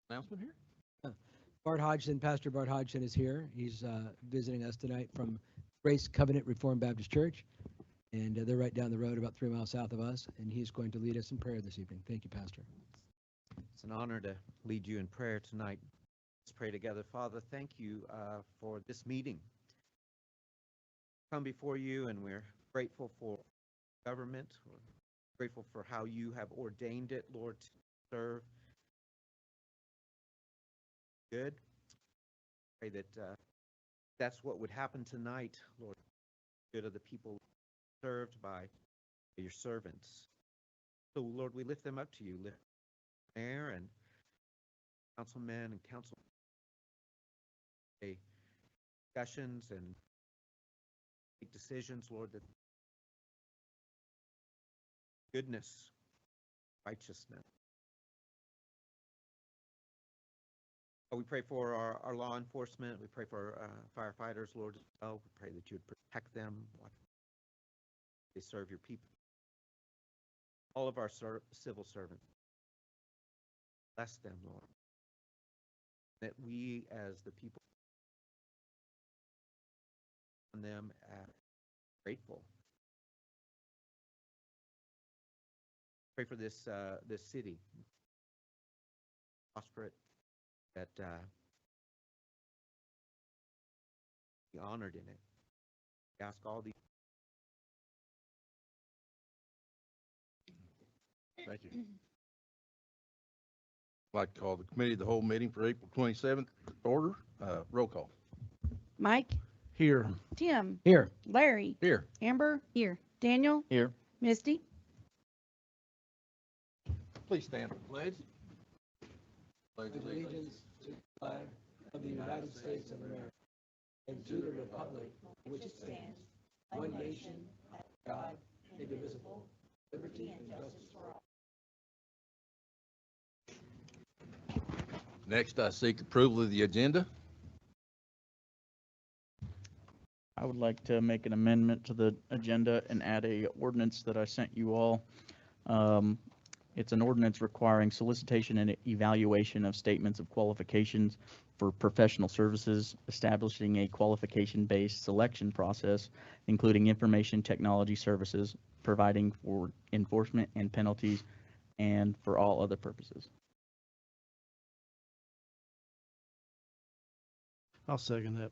Announcement here? Pastor Bart Hodgson is here. He's visiting us tonight from Grace Covenant Reformed Baptist Church, and they're right down the road about 3 miles south of us, and he's going to lead us in prayer this evening. Thank you, Pastor. It's an honor to lead you in prayer tonight. Let's pray together. Father, thank you for this meeting. Come before you, and we're grateful for government. We're grateful for how you have ordained it, Lord, to serve good. Pray that that's what would happen tonight, Lord, good of the people served by your servants. So, Lord, we lift them up to you. Lift mayor and councilmen and council discussions and make decisions, Lord, that goodness, righteousness. We pray for our law enforcement. We pray for firefighters, Lord, as well. We pray that you would protect them, watch they serve your people. All of our civil servants, bless them, Lord. That we, as the people, on them grateful. Pray for this city, prosper it. That be honored in it. We ask all these. Thank you. I'd like to call the committee of the whole meeting for April 27th order. Roll call. Mike, Here. Tim, Here. Larry, Here. Amber, here, Daniel, Here. Misty. Please stand for the pledge. Pledge Allegiance to the flag of the United States of America and to the republic for which it stands, one nation, God, indivisible, liberty and justice for all. Next, I seek approval of the agenda. I would like to make an amendment to the agenda and add a ordinance that I sent you all. It's an ordinance requiring solicitation and evaluation of statements of qualifications for professional services, establishing a qualification-based selection process, including information technology services, providing for enforcement and penalties, and for all other purposes. I'll second that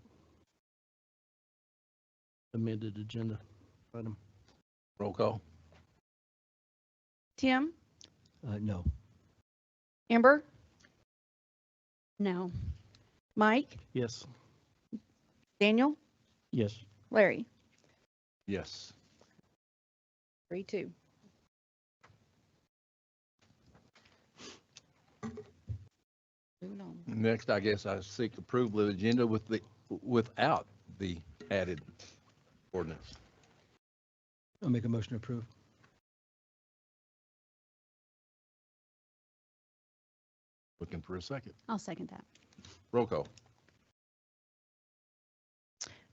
amended agenda item. Roll call. Tim, No. Amber, no. Mike, Yes. Daniel, Yes. Larry. Yes. 3-2. Moving on. Next, I guess I seek approval of the agenda without the added ordinance. I'll make a motion to approve. Looking for a second. I'll second that. Roll call.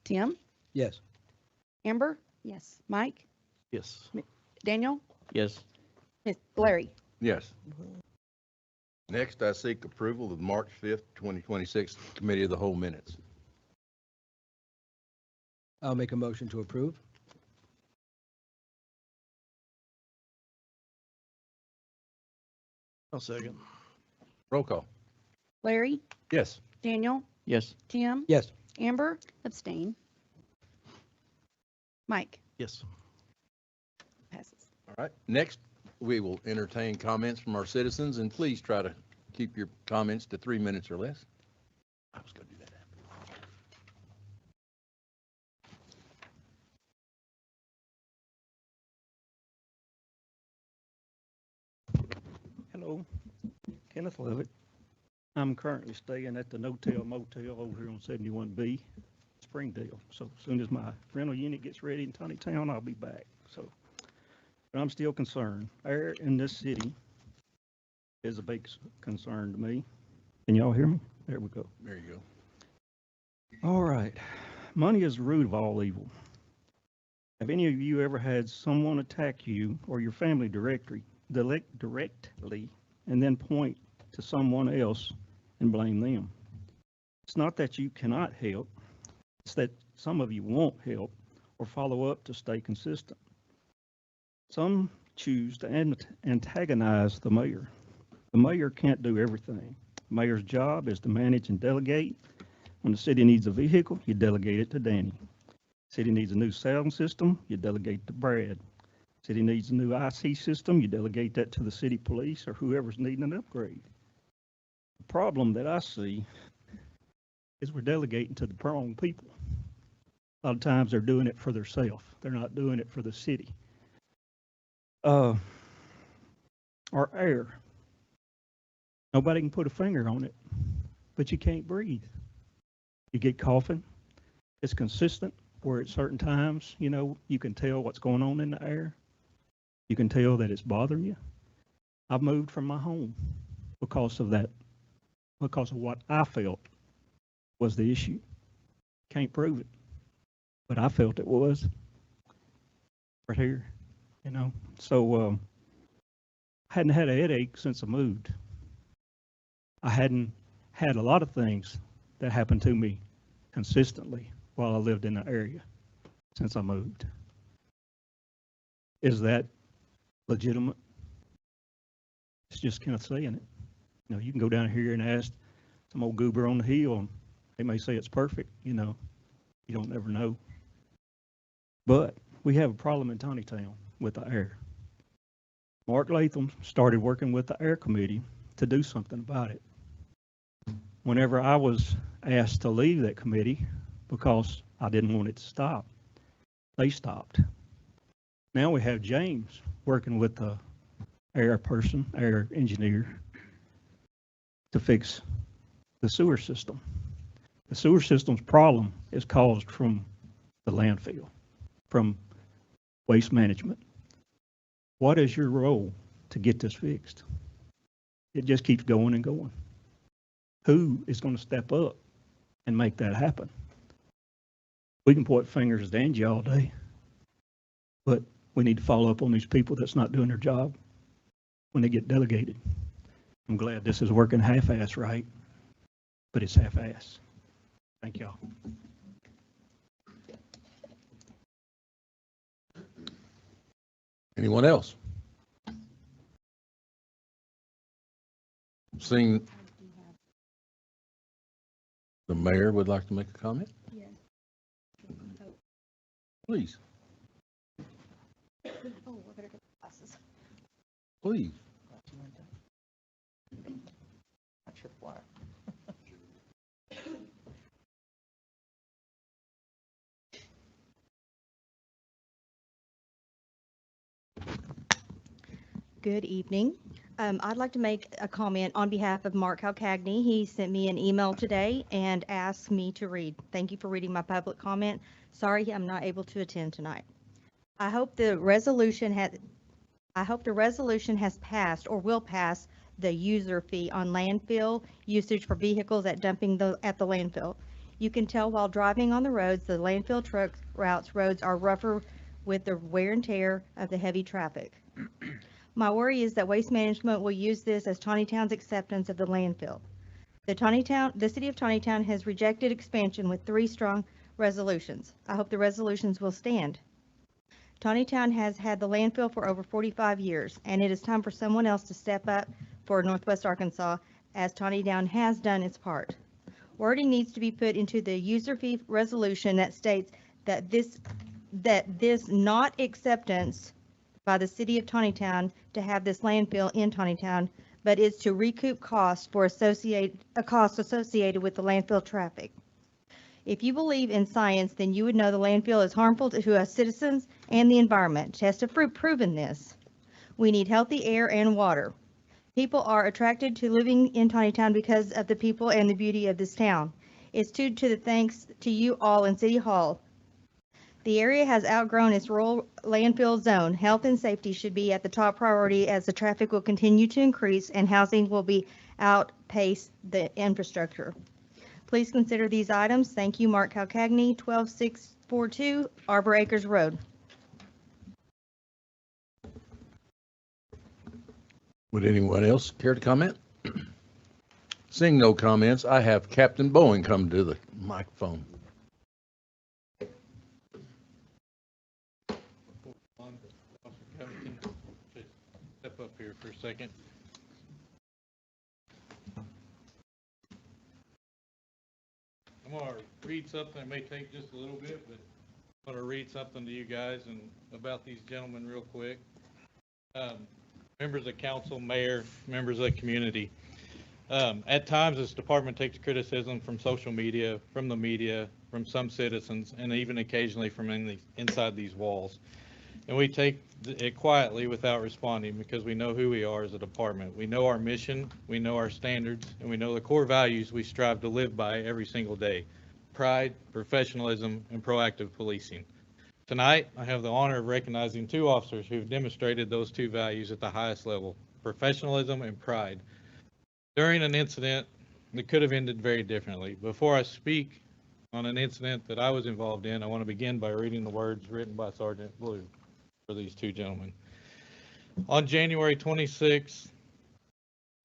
Tim, Yes. Amber, Yes. Mike, Yes. Daniel, Yes. Larry. Yes. Next, I seek approval of the March 5th, 2026 Committee of the Whole minutes. I'll make a motion to approve. I'll second. Roll call. Larry, Yes. Daniel, Yes. Tim, Yes. Amber, Abstain. Mike. Yes. Passes. All right. Next, we will entertain comments from our citizens, and please try to keep your comments to 3 minutes or less. I was going to do that. Hello, Kenneth Levitt. I'm currently staying at the No-Tell Motel over here on 71B, Springdale. So as soon as my rental unit gets ready in Tontitown, I'll be back. So, but I'm still concerned. Air in this city is a big concern to me. Can y'all hear me? There we go. There you go. All right. Money is the root of all evil. Have any of you ever had someone attack you or your family directly and then point to someone else and blame them. It's not that you cannot help, it's that some of you won't help or follow up to stay consistent. Some choose to antagonize the mayor. The mayor can't do everything. The mayor's job is to manage and delegate. When the city needs a vehicle, you delegate it to Danny. City needs a new sound system, you delegate to Brad. City needs a new IC system, you delegate that to the city police or whoever's needing an upgrade. The problem that I see is we're delegating to the wrong people. A lot of times they're doing it for themselves. They're not doing it for the city. Our air. Nobody can put a finger on it, but you can't breathe. You get coughing. It's consistent where at certain times, you can tell what's going on in the air. You can tell that it's bothering you. I've moved from my home because of that, because of what I felt was the issue. Can't prove it, but I felt it was right here, So I hadn't had a headache since I moved. I hadn't had a lot of things that happened to me consistently while I lived in the area since I moved. Is that legitimate? It's just kind of saying it. You can go down here and ask some old goober on the hill, and they may say it's perfect, you don't never know. But we have a problem in Tontitown with the air. Mark Latham started working with the air committee to do something about it. Whenever I was asked to leave that committee because I didn't want it to stop, they stopped. Now we have James working with the air engineer to fix the sewer system. The sewer system's problem is caused from the landfill, from waste management. What is your role to get this fixed? It just keeps going and going. Who is going to step up and make that happen? We can point fingers at Angie all day, but we need to follow up on these people that's not doing their job when they get delegated. I'm glad this is working half-ass right, but it's half-ass. Thank y'all. Anyone else? Seeing the mayor would like to make a comment? Yes. Please, Oh, I better get the glasses. please. Not sure why. Good evening. I'd like to make a comment on behalf of Mark Calcagney. He sent me an email today and asked me to read. Thank you for reading my public comment. Sorry, I'm not able to attend tonight. I hope the resolution has passed or will pass the user fee on landfill usage for vehicles at dumping at the landfill. You can tell while driving on the roads, the landfill truck roads are rougher with the wear and tear of the heavy traffic. My worry is that Waste Management will use this as Tontitown's acceptance of the landfill. The city of Tontitown has rejected expansion with 3 strong resolutions. I hope the resolutions will stand. Tontitown has had the landfill for over 45 years, and it is time for someone else to step up for Northwest Arkansas, as Tontitown has done its part. Wording needs to be put into the user fee resolution that states that this not acceptance by the city of Tontitown to have this landfill in Tontitown, but is to recoup costs associated with the landfill traffic. If you believe in science, then you would know the landfill is harmful to us citizens and the environment. Tests have proven this. We need healthy air and water. People are attracted to living in Tontitown because of the people and the beauty of this town. It's due to the thanks to you all in City Hall. The area has outgrown its rural landfill zone. Health and safety should be at the top priority as the traffic will continue to increase and housing will outpace the infrastructure. Please consider these items. Thank you, Mark Calcagney, 12642 Arbor Acres Road. Would anyone else care to comment? Seeing no comments, I have Captain Bowen come to the microphone. Step up here for a second. I'm going to read something. It may take just a little bit, but I'm going to read something to you guys and about these gentlemen real quick. Members of council, mayor, members of the community. At times, this department takes criticism from social media, from the media, from some citizens, and even occasionally from inside these walls. And we take it quietly without responding because we know who we are as a department. We know our mission, we know our standards, and we know the core values we strive to live by every single day: pride, professionalism, and proactive policing. Tonight, I have the honor of recognizing two officers who have demonstrated those two values at the highest level: professionalism and pride, during an incident that could have ended very differently. Before I speak on an incident that I was involved in, I want to begin by reading the words written by Sergeant Blue for these two gentlemen. On January 26th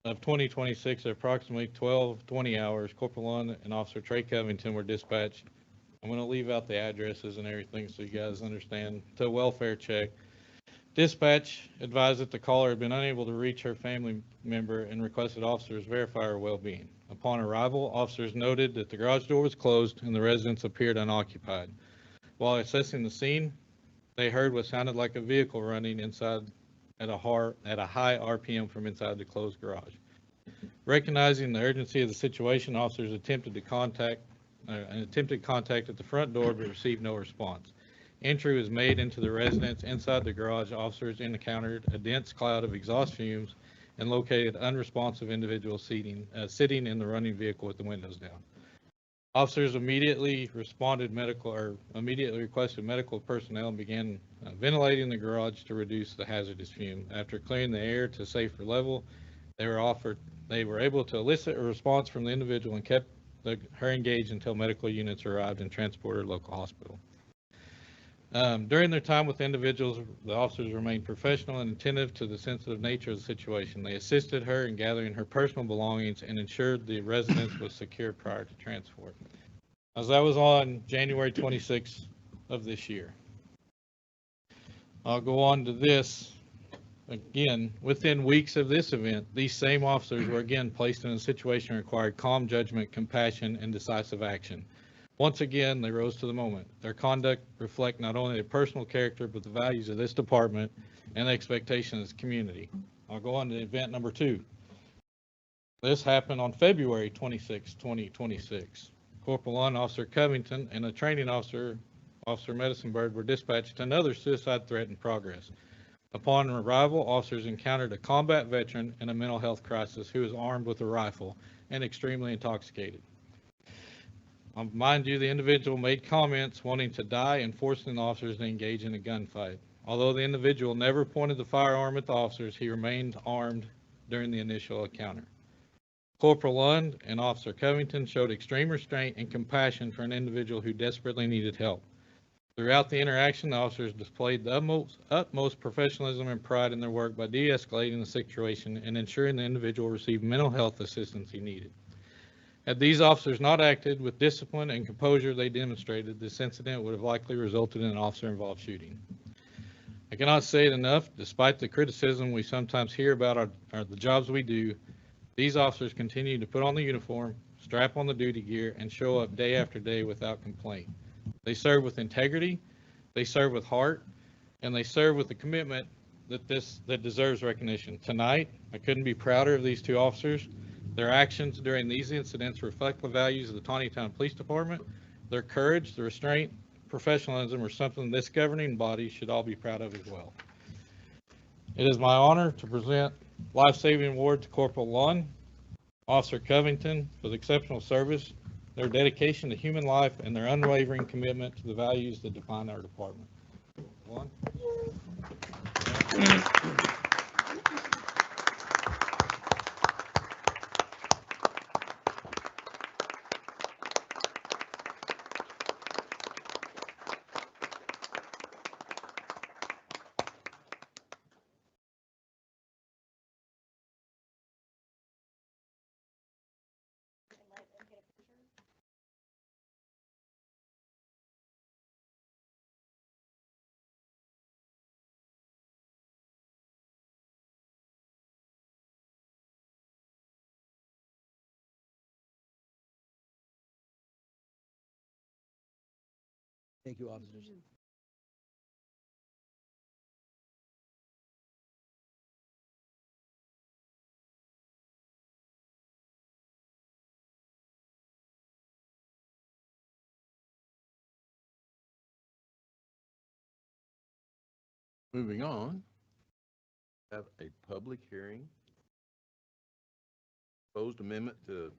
of 2026, at approximately 12:20 hours, Corporal Lund and Officer Trey Covington were dispatched. I'm going to leave out the addresses and everything so you guys understand. To a welfare check. Dispatch advised that the caller had been unable to reach her family member and requested officers verify her well-being. Upon arrival, officers noted that the garage door was closed and the residence appeared unoccupied. While assessing the scene, they heard what sounded like a vehicle running inside at a high RPM from inside the closed garage. Recognizing the urgency of the situation, officers attempted contact at the front door but received no response. Entry was made into the residence. Inside the garage, officers encountered a dense cloud of exhaust fumes and located unresponsive individuals sitting in the running vehicle with the windows down. Officers immediately requested medical personnel and began ventilating the garage to reduce the hazardous fume. After clearing the air to a safer level, they were able to elicit a response from the individual and kept her engaged until medical units arrived and transported her to local hospital. During their time with individuals, the officers remained professional and attentive to the sensitive nature of the situation. They assisted her in gathering her personal belongings and ensured the residence was secure prior to transport. As that was on January 26th of this year. I'll go on to this. Again, within weeks of this event, these same officers were again placed in a situation that required calm judgment, compassion, and decisive action. Once again, they rose to the moment. Their conduct reflect not only their personal character, but the values of this department and the expectations of this community. I'll go on to event number 2. This happened on February 26, 2026. Corporal 1, Officer Covington, and a training officer, Officer Medicine Bird, were dispatched to another suicide threat in progress. Upon arrival, officers encountered a combat veteran in a mental health crisis who was armed with a rifle and extremely intoxicated. Mind you, the individual made comments wanting to die and forcing the officers to engage in a gunfight. Although the individual never pointed the firearm at the officers, he remained armed during the initial encounter. Corporal Lund and Officer Covington showed extreme restraint and compassion for an individual who desperately needed help. Throughout the interaction, the officers displayed the utmost professionalism and pride in their work by de-escalating the situation and ensuring the individual received mental health assistance he needed. Had these officers not acted with discipline and composure they demonstrated, this incident would have likely resulted in an officer-involved shooting. I cannot say it enough, despite the criticism we sometimes hear about the jobs we do, these officers continue to put on the uniform, strap on the duty gear, and show up day after day without complaint. They serve with integrity, they serve with heart, and they serve with the commitment that deserves recognition. Tonight, I couldn't be prouder of these two officers. Their actions during these incidents reflect the values of the Tontitown Police Department. Their courage, the restraint, professionalism are something this governing body should all be proud of as well. It is my honor to present Life-Saving Award to Corporal Lund, Officer Covington for the exceptional service, their dedication to human life, and their unwavering commitment to the values that define our department. Lund. Thank you, officers. Moving on, have a public hearing. Proposed amendment to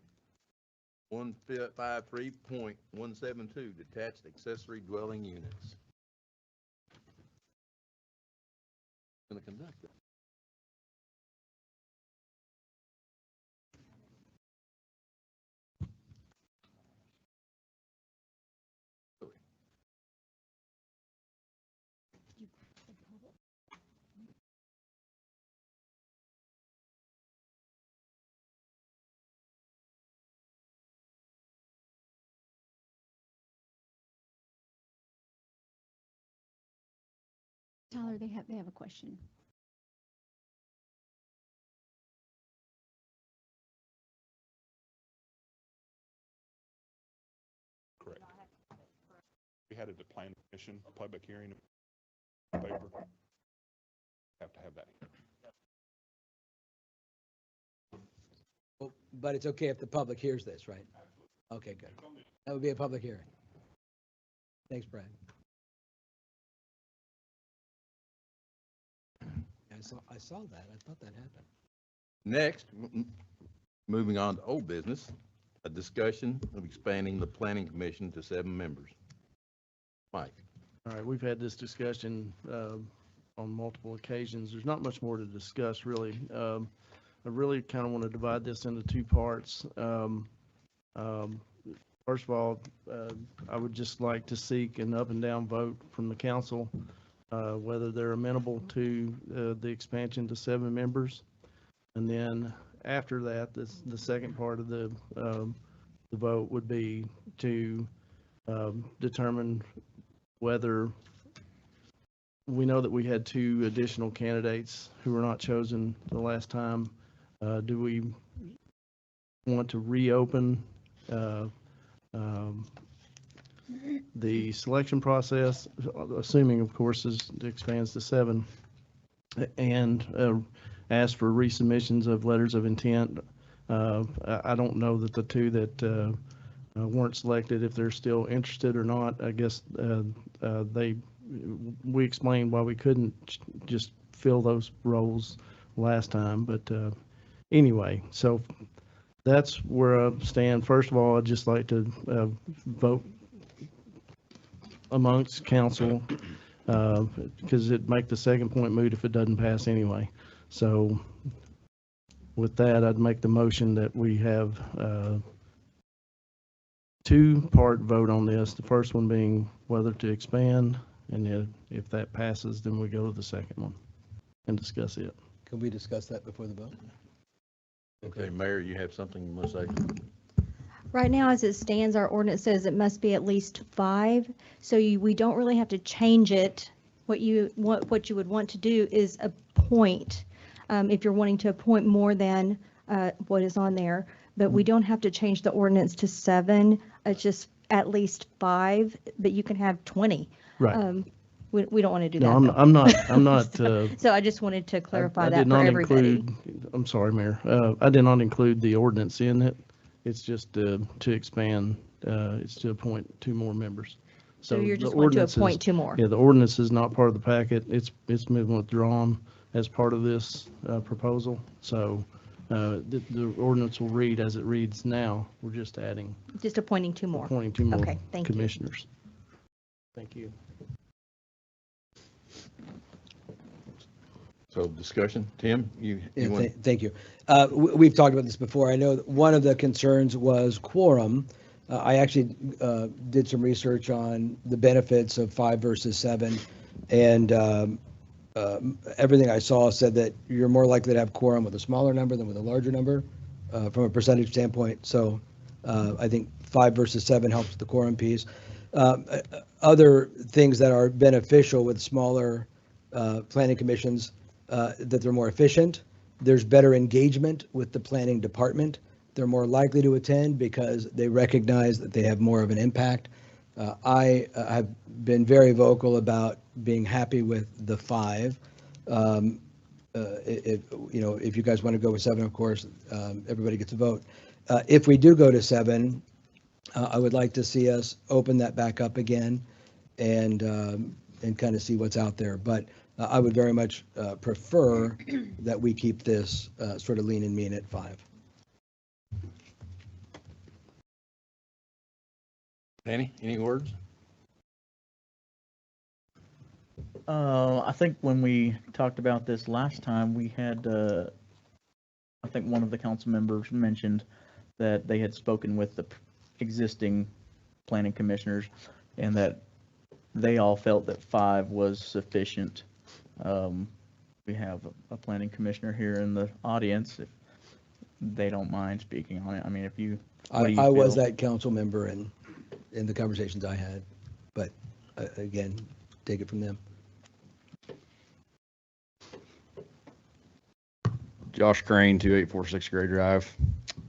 153.172, detached accessory dwelling units. Going to conduct that. Tyler, they have a question. Correct. We had it at Plan Commission, a public hearing, paper. Have to have that. Oh, but it's okay if the public hears this, right? Okay, good. That would be a public hearing. Thanks, Brad. I saw that. I thought that happened. Next, moving on to old business, a discussion of expanding the planning commission to 7 members. Mike. All right, we've had this discussion on multiple occasions. There's not much more to discuss, really. I really kind of want to divide this into 2 parts. First of all, I would just like to seek an up and down vote from the council, whether they're amenable to the expansion to 7 members. And then after that, the second part of the vote would be to determine whether we know that we had 2 additional candidates who were not chosen the last time. Do we want to reopen the selection process, assuming, of course, it expands to 7, and ask for resubmissions of letters of intent? I don't know that the 2 that weren't selected, if they're still interested or not. I guess we explained why we couldn't just fill those roles last time, but anyway, so that's where I stand. First of all, I'd just like to vote amongst council, because it'd make the second point moot if it doesn't pass anyway. So with that, I'd make the motion that we have 2-part vote on this. The first one being whether to expand, and if that passes, then we go to the second one and discuss it. Can we discuss that before the vote? Okay, Mayor, you have something you must say? Right now, as it stands, our ordinance says it must be at least 5, so we don't really have to change it. What you would want to do is appoint, if you're wanting to appoint more than what is on there, but we don't have to change the ordinance to 7. It's just at least 5, but you can have 20. Right. We don't want to do No, that. I'm not. So I just wanted to clarify I that did for not everybody. I'm sorry, Mayor. I did not include the ordinance in it. It's just to expand, it's to appoint 2 more members. So you're the just going to ordinance appoint 2 more. Yeah, the ordinance is not part of the packet. It's been withdrawn as part of this proposal. So the ordinance will read as it reads now. We're just adding, Just appointing 2 more. appointing 2 more Okay, thank you. commissioners. Thank you. So discussion, Tim, you Yeah, want? thank you. We've talked about this before. I know that one of the concerns was quorum. I actually did some research on the benefits of 5 versus 7, and everything I saw said that you're more likely to have quorum with a smaller number than with a larger number from a percentage standpoint. So I think 5 versus 7 helps the quorum piece. Other things that are beneficial with smaller planning commissions, that they're more efficient. There's better engagement with the planning department. They're more likely to attend because they recognize that they have more of an impact. I have been very vocal about being happy with the 5. If, you know, if you guys want to go with 7, of course, everybody gets a vote. If we do go to 7, I would like to see us open that back up again and kind of see what's out there. But I would very much prefer that we keep this sort of lean and mean at 5. Danny, any words? I think when we talked about this last time, we had, I think one of the council members mentioned that they had spoken with the existing planning commissioners and that they all felt that 5 was sufficient. We have a planning commissioner here in the audience, if they don't mind speaking on it. I mean, if you, what do you I was feel? that council member in the conversations I had, but again, take it from them. Josh Crane, 2846 Gray Drive.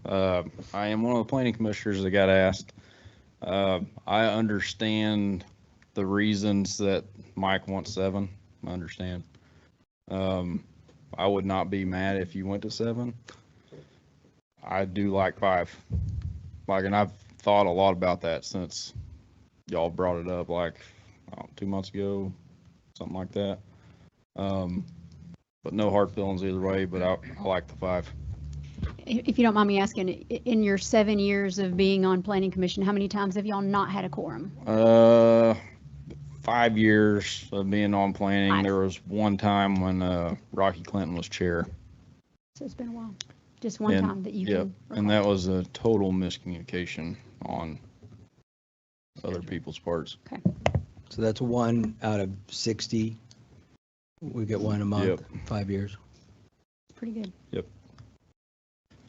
I am one of the planning commissioners that got asked. I understand the reasons that Mike wants 7. I understand. I would not be mad if you went to 7. I do like 5. Like, and I've thought a lot about that since y'all brought it up, like 2 months ago, something like that. But no hard feelings either way, but I like the 5. If you don't mind me asking, in your 7 years of being on planning commission, how many times have y'all not had a quorum? 5 years of being on planning. 5. There was one time when Rocky Clinton was chair. So it's been a while. Just one And- time that you Yep, can recall. and that was a total miscommunication on other people's parts. So that's 1 out of 60. We get 1 a month, Yep. 5 years. Pretty good.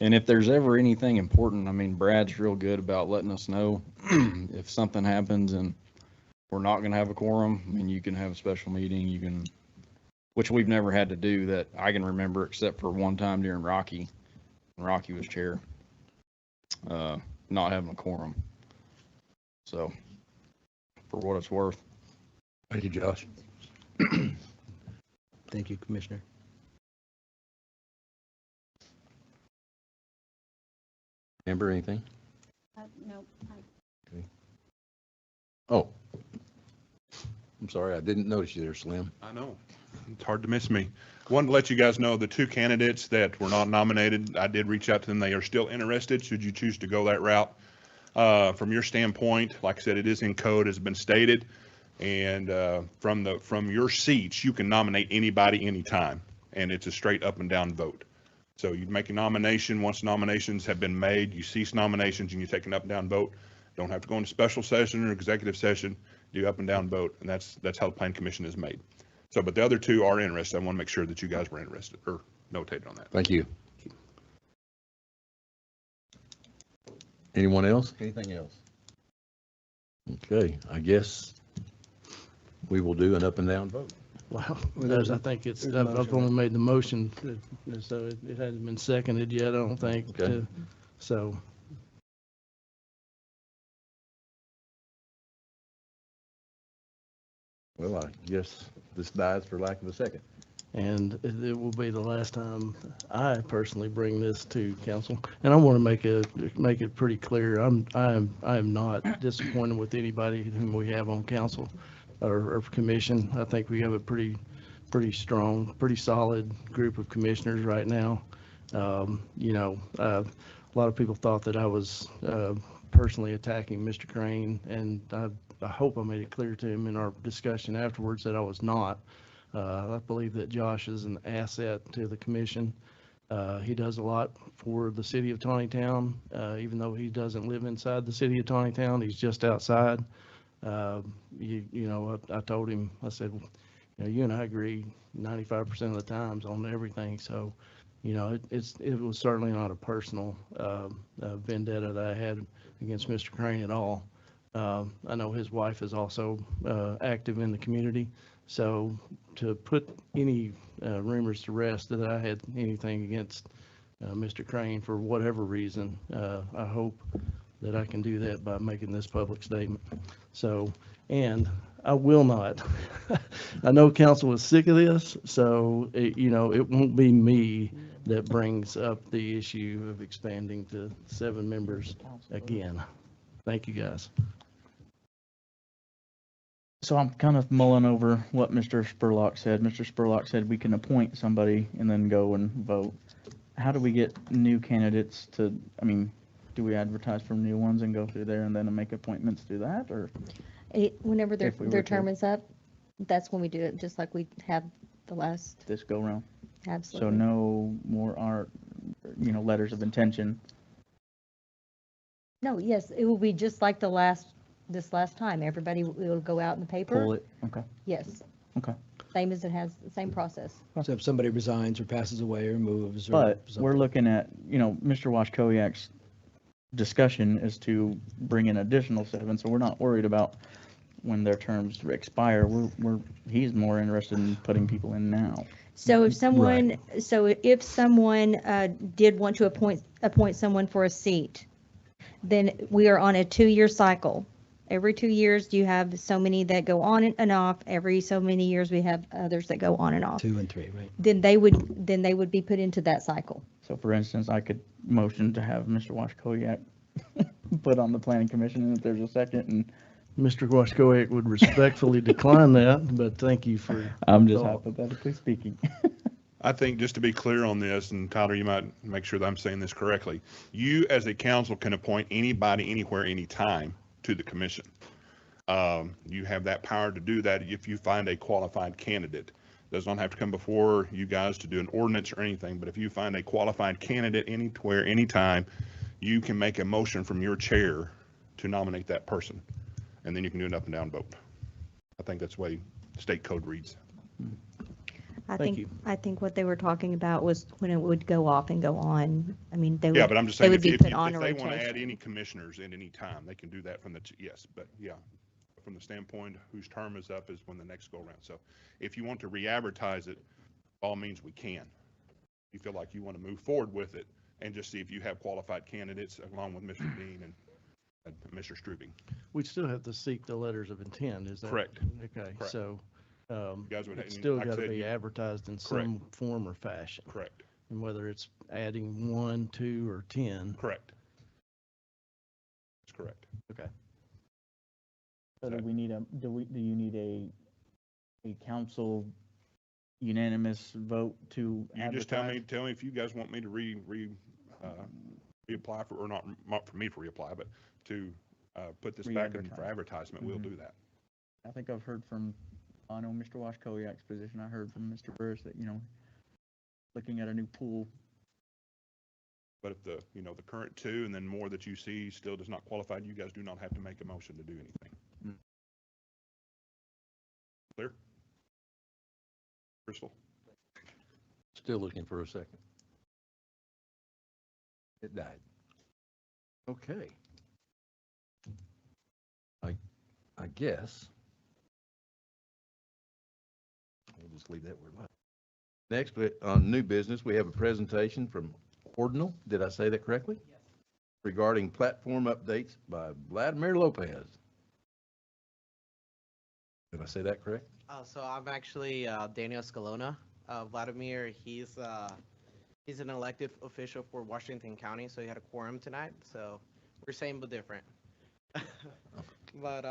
And if there's ever anything important, I mean, Brad's real good about letting us know if something happens and we're not going to have a quorum. I mean, you can have a special meeting, you can, which we've never had to do that I can remember, except for one time during Rocky, when Rocky was chair, not having a quorum. So, for what it's worth. Thank you, Josh. Thank you, Commissioner. Amber, anything? No. Oh. I'm sorry, I didn't notice you there, Slim. I know. It's hard to miss me. Wanted to let you guys know the 2 candidates that were not nominated, I did reach out to them. They are still interested, should you choose to go that route. From your standpoint, like I said, it is in code, has been stated. And from your seats, you can nominate anybody, anytime. And it's a straight up and down vote. So you'd make a nomination. Once nominations have been made, you cease nominations and you take an up and down vote. Don't have to go into special session or executive session, do up and down vote. And that's how the planning commission is made. So, but the other 2 are interested. I want to make sure that you guys were interested or notated on that. Thank you. Anyone else? Anything else? Okay, I guess we will do an up and down vote. Well, there's I a- think it's, there's a I've motion. only made the motion, so it hasn't been seconded yet, I don't think. Okay. So, Well, I guess this dies for lack of a second. and it will be the last time I personally bring this to council. And I want to make it pretty clear, I am not disappointed with anybody whom we have on council or commission. I think we have a pretty strong, pretty solid group of commissioners right now. You know, a lot of people thought that I was personally attacking Mr. Crane, and I hope I made it clear to him in our discussion afterwards that I was not. I believe that Josh is an asset to the commission. He does a lot for the city of Tontitown, even though he doesn't live inside the city of Tontitown. He's just outside. You know, I told him, I said, you know, you and I agree 95% of the times on everything. So, you know, it was certainly not a personal vendetta that I had against Mr. Crane at all. I know his wife is also active in the community. So to put any rumors to rest that I had anything against Mr. Crane for whatever reason, I hope that I can do that by making this public statement. So, and I will not. I know council is sick of this, so it, it won't be me that brings up the issue of expanding to 7 members again. Thank you, guys. So I'm kind of mulling over what Mr. Spurlock said. Mr. Spurlock said we can appoint somebody and then go and vote. How do we get new candidates to, I mean, do we advertise for new ones and go through there and then make appointments through that, or? Whenever If we were their to- term is up, that's when we do it, just like we have the last, This go round? So absolutely. no more letters of intention. No, yes, it will be just like this last time. Everybody will go out in the paper. Pull it, okay. Yes. Okay. Same as it has, the same process. So if somebody resigns or passes away or moves or But something. we're looking at, Mr. Washkowiak's discussion is to bring in additional 7, so we're not worried about when their terms expire. He's more interested in putting people in now. So if someone, did want to appoint someone for a seat, then we are on a 2-year cycle. Every 2 years, you have so many that go on and off. Every so many years, we have others that go on and off. 2 and 3, right? Then they would be put into that cycle. So for instance, I could motion to have Mr. Washkowiak put on the planning commission, and if there's a second, and Mr. Washkowiak would respectfully decline that, but thank you for. I'm just thought. hypothetically speaking. I think just to be clear on this, and Tyler, you might make sure that I'm saying this correctly, you as a council can appoint anybody, anywhere, anytime to the commission. You have that power to do that if you find a qualified candidate. Does not have to come before you guys to do an ordinance or anything, but if you find a qualified candidate anywhere, anytime, you can make a motion from your chair to nominate that person. And then you can do an up and down vote. I think that's the way state code reads. Thank you. I think what they were talking about was when it would go off and go on. I mean, Yeah, but I'm just they saying, would if be if put on a they want to add rotation. any commissioners at any time, they can do that from yes, but yeah, from the standpoint whose term is up is when the next go around. So if you want to re-advertise it, by all means, we can. You feel like you want to move forward with it and just see if you have qualified candidates along with Mr. Dean and Mr. Strubing. We'd still have to seek the letters of intent, is that? Correct. Okay, Correct. so, guys would- it's still like I got to said, be you- advertised in some form or fashion. Correct, And whether it's adding 1, 2, or 10. correct. That's correct. Okay. So do you need a council unanimous vote to You just advertise? tell me if you guys want me to reapply for, or not for me to reapply, but to put this back in for Re-advertise. advertisement, we'll Mhm. do that. I think I've heard from, I know Mr. Washkowiak's position, I heard from Mr. Burris that, looking at a new pool. But if the current 2 and then more that you see still does not qualify, you guys do not have to make a motion to do anything. Mm. Clear? Crystal? Still looking for a second. It died. Okay. I guess. We'll just leave that where it was. Next, on new business, we have a presentation from Ordinal. Did I say that correctly? Yes. Regarding platform updates by Vladimir Lopez. Did I say that correct? So I'm actually Daniel Scalona. Vladimir, he's an elected official for Washington County, so he had a quorum tonight. So we're same but different. But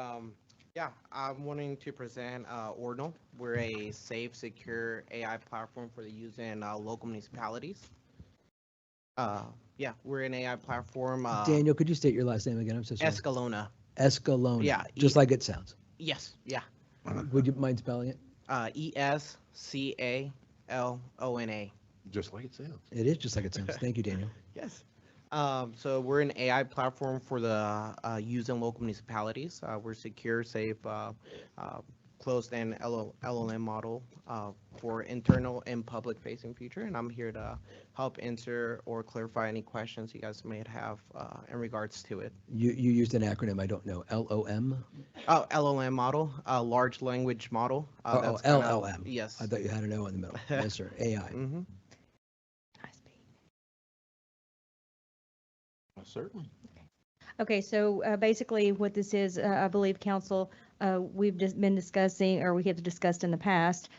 yeah, I'm wanting to present Ordinal. We're a safe, secure AI platform for the use in local municipalities. Yeah, we're an AI platform. Daniel, could you state your last name again? I'm so sorry. Escalona. Escalona. Yeah, Just like it sounds. Yes, yeah. Would you mind spelling it? ESCALONA. Just like it sounds. It is just like it sounds. Thank you, Daniel. Yes. So we're an AI platform for the use in local municipalities. We're secure, safe, closed-end LLM model for internal and public-facing feature. And I'm here to help answer or clarify any questions you guys may have in regards to it. You used an acronym I don't know. LOM? Oh, LLM model, large language model. Oh, That's kind of- LLM. Yes. I thought you had an O in the middle. Yes, sir. AI. Mm-hmm. Certainly. Okay, so basically what this is, I believe council, we've just been discussing, or we have discussed in the past,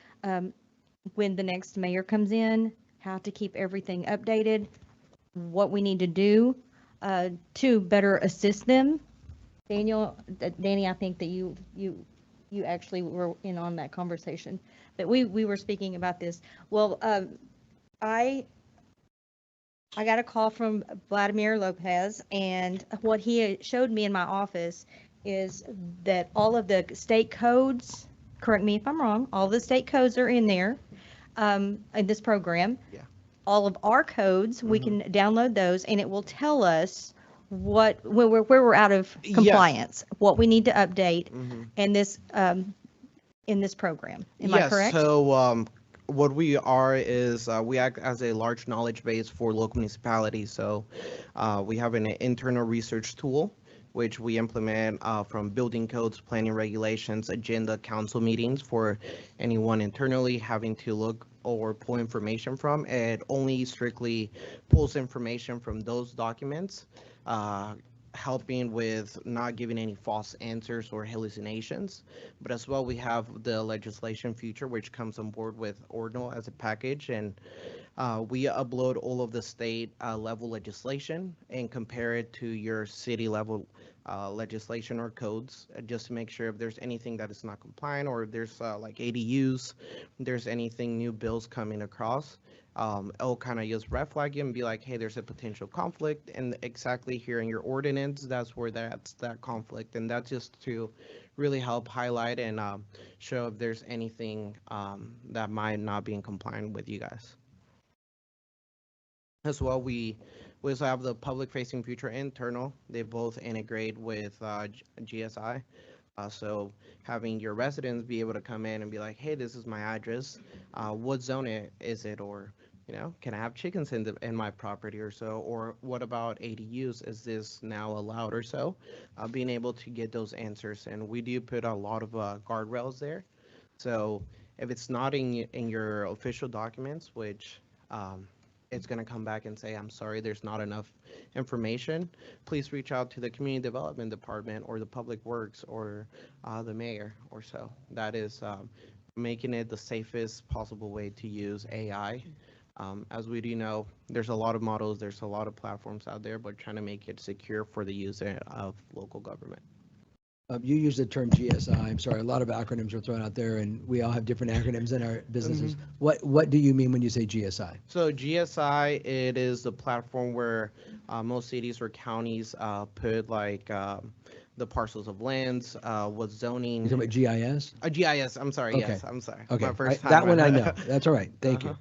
when the next mayor comes in, how to keep everything updated, what we need to do to better assist them. Daniel, Danny, I think that you actually were in on that conversation, but we were speaking about this. Well, I got a call from Vladimir Lopez, and what he showed me in my office is that all of the state codes, correct me if I'm wrong, all the state codes are in there in this program. Yeah. All of our codes, we can download those, and it will tell us where we're out of Yes. compliance, what we need to update Mhm. in this program. Am I correct? So what we are is we act as a large knowledge base for local municipalities. So we have an internal research tool which we implement from building codes, planning regulations, agenda, council meetings for anyone internally having to look or pull information from. It only strictly pulls information from those documents, helping with not giving any false answers or hallucinations. But as well, we have the legislation feature, which comes on board with Ordinal as a package. And we upload all of the state level legislation and compare it to your city level legislation or codes, just to make sure if there's anything that is not compliant, or if there's like ADUs, there's anything new bills coming across. It'll kind of just red flag you and be like, hey, there's a potential conflict, and exactly here in your ordinance, that's where that's that conflict. And that's just to really help highlight and show if there's anything that might not be in compliance with you guys. As well, we also have the public-facing future internal. They both integrate with GSI. So having your residents be able to come in and be like, hey, this is my address. What zone is it? Or, can I have chickens in my property or so? Or what about ADUs? Is this now allowed or so? Being able to get those answers. And we do put a lot of guardrails there. So if it's not in your official documents, which it's going to come back and say, I'm sorry, there's not enough information, please reach out to the Community Development Department or the Public Works or the mayor or so. That is making it the safest possible way to use AI. As we do know, there's a lot of models, there's a lot of platforms out there, but trying to make it secure for the user of local government. You use the term GSI. I'm sorry, a lot of acronyms are thrown out there, and we all have different acronyms in our businesses. What do you mean when you say GSI? So GSI, it is the platform where most cities or counties put like the parcels of lands, what zoning. You're talking about GIS? GIS, I'm sorry, Okay. yes, I'm sorry. Okay, My first that time. one I know. That's all right. Thank you.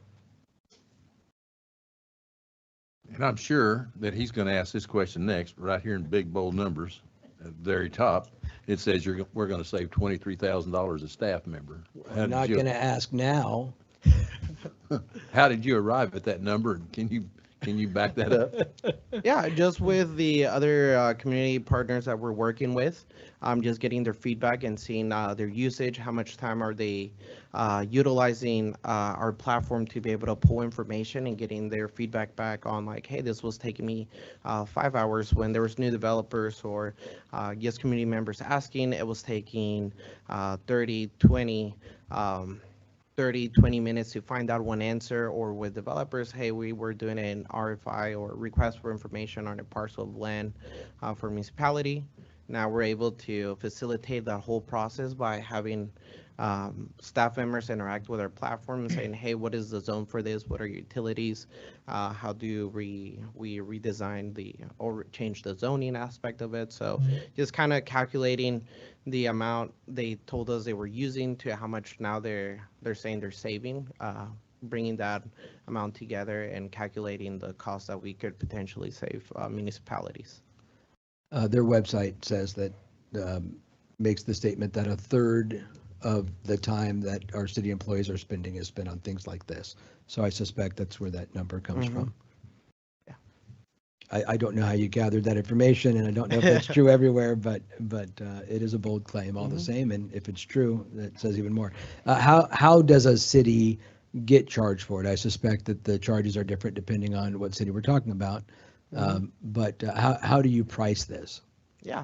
And I'm sure that he's going to ask this question next, right here in big bold numbers at the very top. It says we're going to save $23,000 a staff member. I'm not going to ask now. How did you arrive at that number? And can you back that up? Yeah, just with the other community partners that we're working with, just getting their feedback and seeing their usage, how much time are they utilizing our platform to be able to pull information, and getting their feedback back on like, hey, this was taking me 5 hours when there was new developers or just community members asking. It was taking 20 minutes to find out one answer. Or with developers, hey, we were doing an RFI or request for information on a parcel of land for municipality. Now we're able to facilitate that whole process by having staff members interact with our platform and saying, hey, what is the zone for this? What are your utilities? How do we redesign or change the zoning aspect of it? So just kind of calculating the amount they told us they were using to how much now they're saying they're saving, bringing that amount together and calculating the cost that we could potentially save municipalities. Their website says that, makes the statement that a third of the time that our city employees are spending is spent on things like this. So I suspect that's where that number comes from. Yeah. I don't know how you gathered that information, and I don't know if that's true everywhere, but it is a bold claim all the same. And if it's true, that says even more. How does a city get charged for it? I suspect that the charges are different depending on what city we're talking about. But how do you price this? Yeah,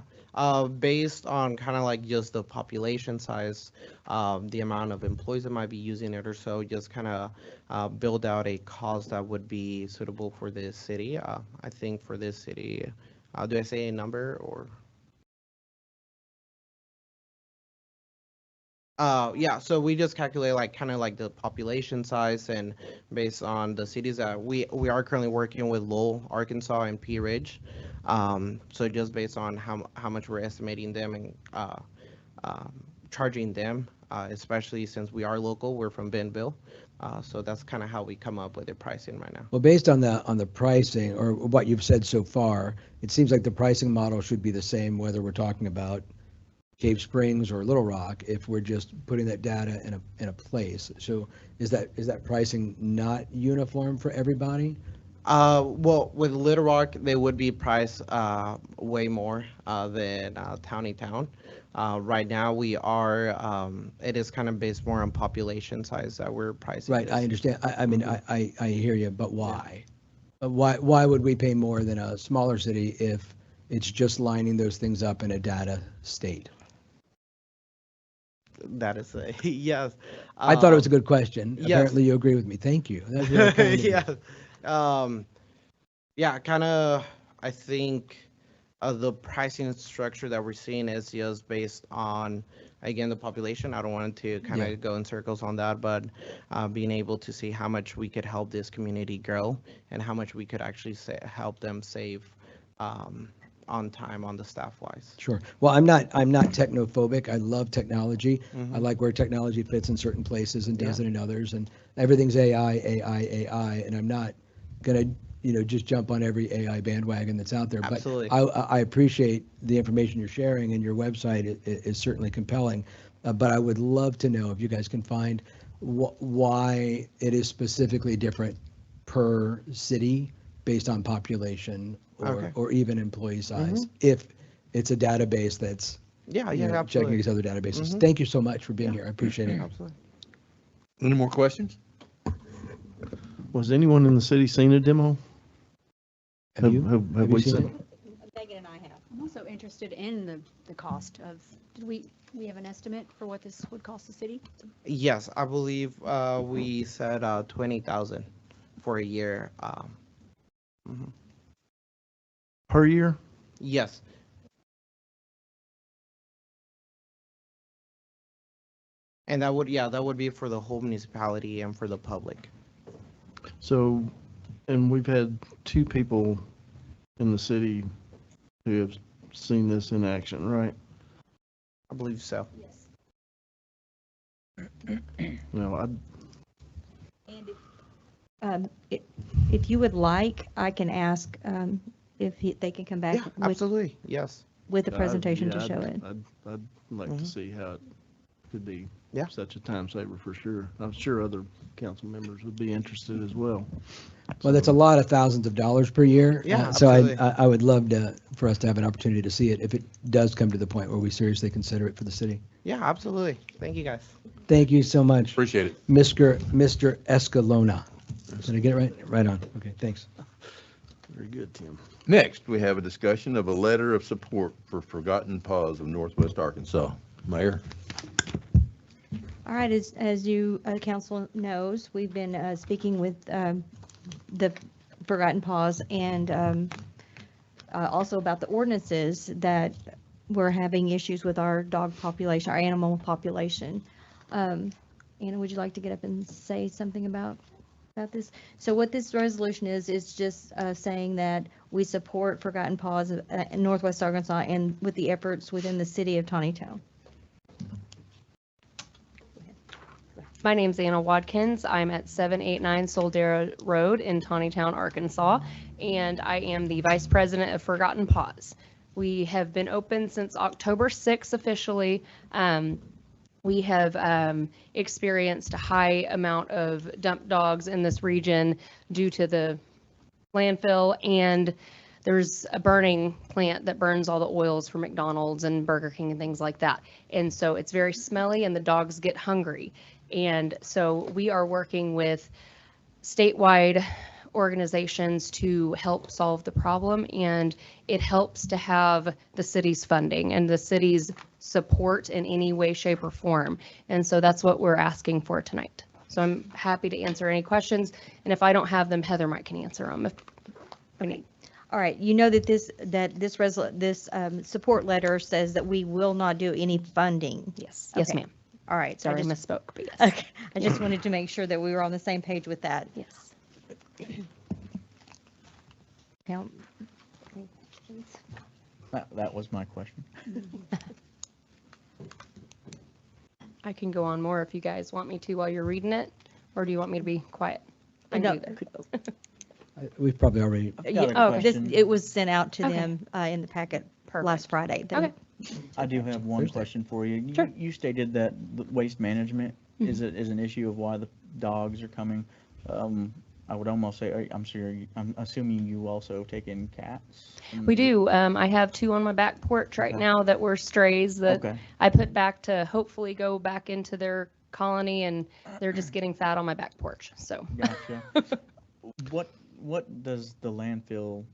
based on kind of like just the population size, the amount of employees that might be using it or so, just kind of build out a cost that would be suitable for this city. I think for this city, do I say a number or? Yeah, so we just calculate like kind of like the population size and based on the cities that we are currently working with Lowell, Arkansas and Pea Ridge. So just based on how much we're estimating them and charging them, especially since we are local, we're from Bentonville. So that's kind of how we come up with the pricing right now. Well, based on the pricing or what you've said so far, it seems like the pricing model should be the same whether we're talking about Cave Springs or Little Rock, if we're just putting that data in a place. So is that pricing not uniform for everybody? Well, with Little Rock, they would be priced way more than Tontitown. Right now, we are, it is kind of based more on population size that we're pricing Right, I this. understand. I mean, I hear you, but why? Why would we pay more than a smaller city if it's just lining those things up in a data state? That is a, yes. I thought it was a good question. yes. Apparently you agree with me. Thank you. That's really kind of you. Yeah. Yeah, kind of, I think the pricing structure that we're seeing is just based on, again, the population. I don't want to kind of go in circles on that, but being able to see how much we could help this community grow and how much we could actually help them save on time on the staff wise. Sure. Well, I'm not technophobic. I love technology. I like where technology fits in certain places and doesn't in others. And everything's AI. And I'm not gonna, just jump on every AI bandwagon that's out there. Absolutely. But I appreciate the information you're sharing, and your website is certainly compelling. But I would love to know if you guys can find why it is specifically different per city based on population or even employee size, if it's a database that's checking absolutely. these other databases. Thank you so much for being here. I appreciate it. Absolutely. Any more questions? Was anyone in the city seen a demo? Have you? Have Have you we seen seen? it? Megan and I have. I'm also interested in the cost of, did we have an estimate for what this would cost the city? Yes, I believe we said 20,000 for a year. Per year? Yes. And that would be for the whole municipality and for the public. So, and we've had 2 people in the city who have seen this in action, right? I believe so. Yes. Well, If you would like, I can ask if they can come back Yeah, absolutely. Yes. with a presentation to yeah, show it. I'd like to see how it could be Yeah. such a time saver for sure. I'm sure other council members would be interested as well. Well, that's a lot of thousands of dollars per year. Yeah, So absolutely. I would love for us to have an opportunity to see it if it does come to the point where we seriously consider it for the city. Yeah, absolutely. Thank you, guys. Thank you so much, Appreciate it. Mr. Escalona. Did I get it right? Right on. Okay, thanks. Very good, Tim. Next, we have a discussion of a letter of support for Forgotten Paws of Northwest Arkansas. Mayor? All right, as you, council knows, we've been speaking with the Forgotten Paws and also about the ordinances that we're having issues with our dog population, our animal population. Anna, would you like to get up and say something about this? So what this resolution is just saying that we support Forgotten Paws in Northwest Arkansas and with the efforts within the city of Tontitown. My name's Anna Watkins. I'm at 789 Soldera Road in Tontitown, Arkansas, and I am the Vice President of Forgotten Paws. We have been open since October 6th officially. We have experienced a high amount of dump dogs in this region due to the landfill, and there's a burning plant that burns all the oils for McDonald's and Burger King and things like that. And so it's very smelly and the dogs get hungry. And so we are working with statewide organizations to help solve the problem, and it helps to have the city's funding and the city's support in any way, shape, or form. And so that's what we're asking for tonight. So I'm happy to answer any questions, and if I don't have them, Heather might can answer them if we need. All right, you know that this support letter says that we will not do any funding. Yes, yes, Okay. ma'am. All right, so Sorry, I I just, misspoke, but yes. okay, I just wanted to make sure that we were on the same page with that. Yes. Now, That was my question. I can go on more if you guys want me to while you're reading it, or do you want me to be quiet? I No. can do that. We've probably already, I've got a yeah, question. it was sent out to Okay. them in the packet Perfect. last Friday. Okay. I do have one Thursday. question for you. Sure. You stated that the waste management is an issue of why the dogs are coming. I would almost say, I'm assuming you also take in cats? We do. I have 2 on my back porch right Okay. now that were strays that Okay. I put back to hopefully go back into their colony, and they're just getting fat on my back porch. So Gotcha. What does the landfill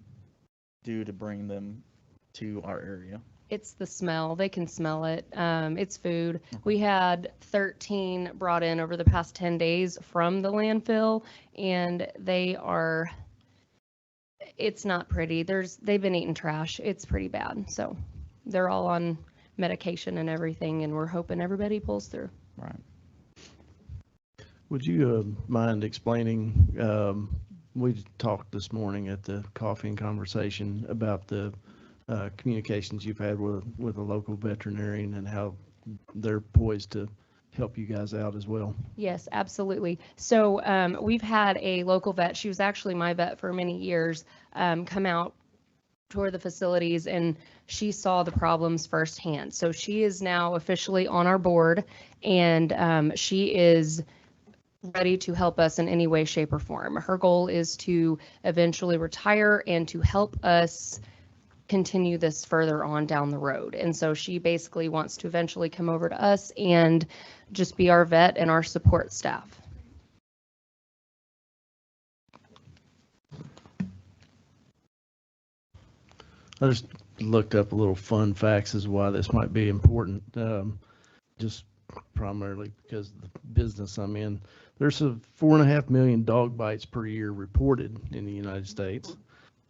do to bring them to our area? it's the smell. They can smell it. It's food. We had 13 brought in over the past 10 days from the landfill, and it's not pretty. They've been eating trash. It's pretty bad. So they're all on medication and everything, and we're hoping everybody pulls through. Right. Would you mind explaining, we talked this morning at the coffee and conversation about the communications you've had with a local veterinarian and how they're poised to help you guys out as well. Yes, absolutely. So we've had a local vet. She was actually my vet for many years, come out, tour the facilities, and she saw the problems firsthand. So she is now officially on our board, and she is ready to help us in any way, shape, or form. Her goal is to eventually retire and to help us continue this further on down the road. And so she basically wants to eventually come over to us and just be our vet and our support staff. I just looked up a little fun facts as why this might be important, just primarily because of the business I'm in. There's 4.5 million dog bites per year reported in the United States.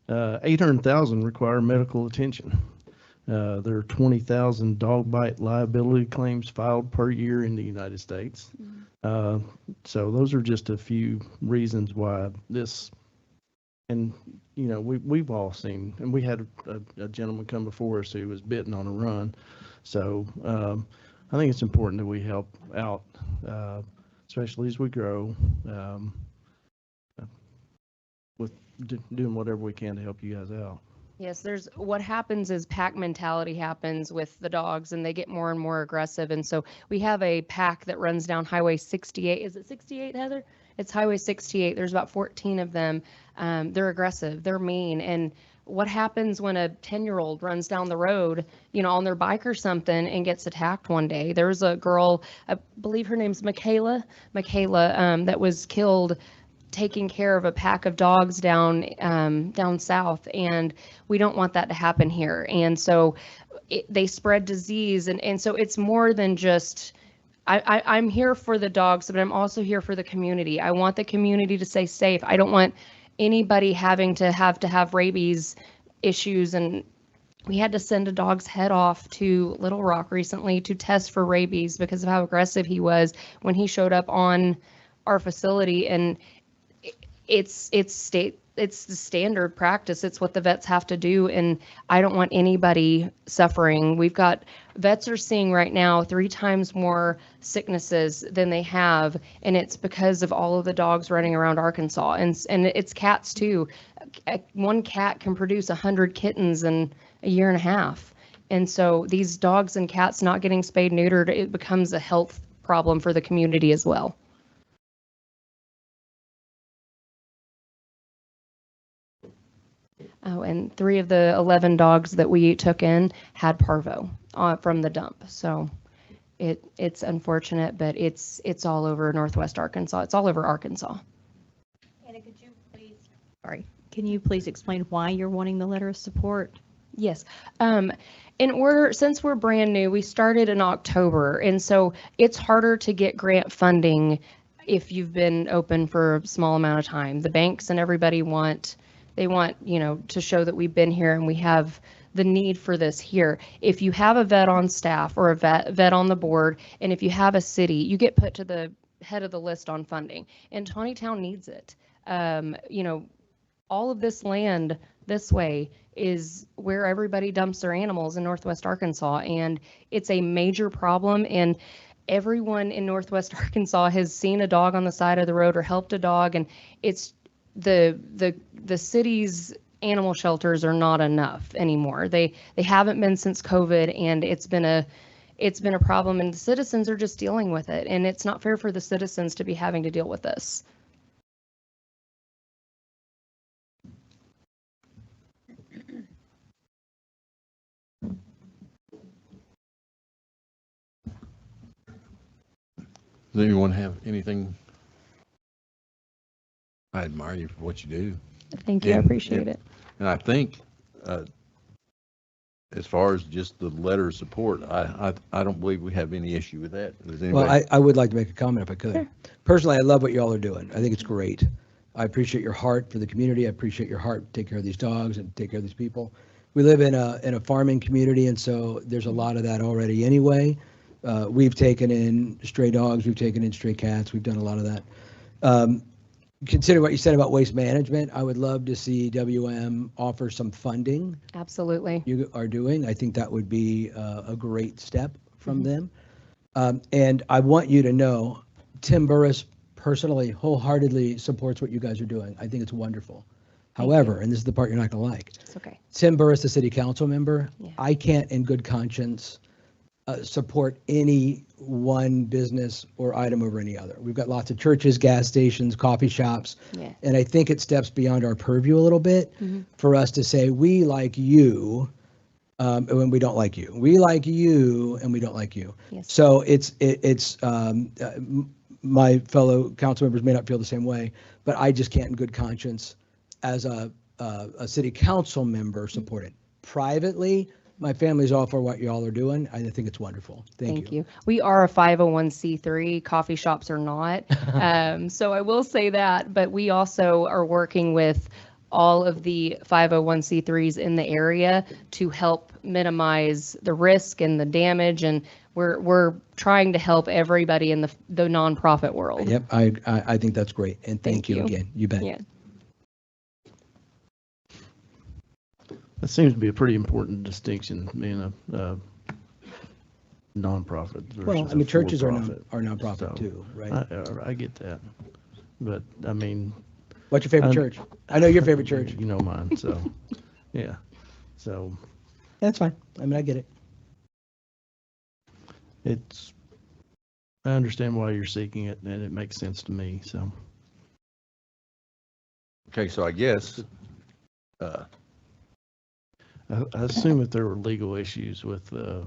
800,000 require medical attention. There are 20,000 dog bite liability claims filed per year in the United States. So those are just a few reasons why this, and you know, we've all seen, and we had a gentleman come before us who was bitten on a run. So I think it's important that we help out, especially as we grow, with doing whatever we can to help you guys out. Yes, what happens is pack mentality happens with the dogs, and they get more and more aggressive. And so we have a pack that runs down Highway 68. Is it 68, Heather? It's Highway 68. There's about 14 of them. They're aggressive. They're mean. And what happens when a 10-year-old runs down the road, you know, on their bike or something and gets attacked one day? There was a girl, I believe her name's Michaela, that was killed taking care of a pack of dogs down south, and we don't want that to happen here. And so they spread disease, and so it's more than just, I'm here for the dogs, but I'm also here for the community. I want the community to stay safe. I don't want anybody having to have rabies issues. And we had to send a dog's head off to Little Rock recently to test for rabies because of how aggressive he was when he showed up on our facility. And it's the standard practice. It's what the vets have to do, and I don't want anybody suffering. Vets are seeing right now 3 times more sicknesses than they have, and it's because of all of the dogs running around Arkansas, and it's cats too. One cat can produce 100 kittens in a year and a half, and so these dogs and cats not getting spayed, neutered, it becomes a health problem for the community as well. Oh, and 3 of the 11 dogs that we took in had parvo from the dump. So it's unfortunate, but it's all over Northwest Arkansas. It's all over Arkansas. Anna, could you please Sorry. Can you please explain why you're wanting the letter of support? Yes. Since we're brand new, we started in October, and so it's harder to get grant funding if you've been open for a small amount of time. The banks and everybody want, to show that we've been here and we have the need for this here. If you have a vet on staff or a vet on the board, and if you have a city, you get put to the head of the list on funding, and Tontitown needs it. All of this land this way is where everybody dumps their animals in Northwest Arkansas, and it's a major problem. And everyone in Northwest Arkansas has seen a dog on the side of the road or helped a dog, and it's the city's animal shelters are not enough anymore. They haven't been since COVID, and it's been a problem, and the citizens are just dealing with it, and it's not fair for the citizens to be having to deal with this. Does anyone have anything? I admire you for what you do. Thank you. I appreciate it. And I think, as far as just the letter of support, I don't believe we have any issue with that. Does anybody? Well, I would like to make a comment if I could. Sure. Personally, I love what y'all are doing. I think it's great. I appreciate your heart for the community. I appreciate your heart to take care of these dogs and take care of these people. We live in a farming community, and so there's a lot of that already anyway. We've taken in stray dogs, we've taken in stray cats, we've done a lot of that. Consider what you said about waste management. I would love to see WM offer some funding. Absolutely. You are doing. I think that would be a great step from them. And I want you to know, Tim Burris personally wholeheartedly supports what you guys are doing. I think it's wonderful. However, and this is the part you're not going to like. It's okay. Tim Burris, the city council member, Yeah. I can't in good conscience support any one business or item over any other. We've got lots of churches, gas stations, coffee shops, Yeah. and I think it steps beyond our purview a little bit for us to say, we like you, when we don't like you. We like you, and we don't like you. Yes. So it's my fellow council members may not feel the same way, but I just can't in good conscience, as a city council member, support it. Privately, my family's all for what y'all are doing. I think it's wonderful. Thank you. We are a 501c3. Coffee shops are not. So I will say that, but we also are working with all of the 501c3s in the area to help minimize the risk and the damage, and we're trying to help everybody in the nonprofit world. Yep, I think that's great, and thank you again. You bet. Yeah. That seems to be a pretty important distinction, being a nonprofit versus Well, I mean, churches are for-profit. nonprofit So, too, right? I get that, but I mean. What's your favorite church? I know your favorite church. You know mine, so, yeah, so. That's fine. I mean, I get it. I understand why you're seeking it, and it makes sense to me, so. Okay, so I guess, I assume if there were legal issues with the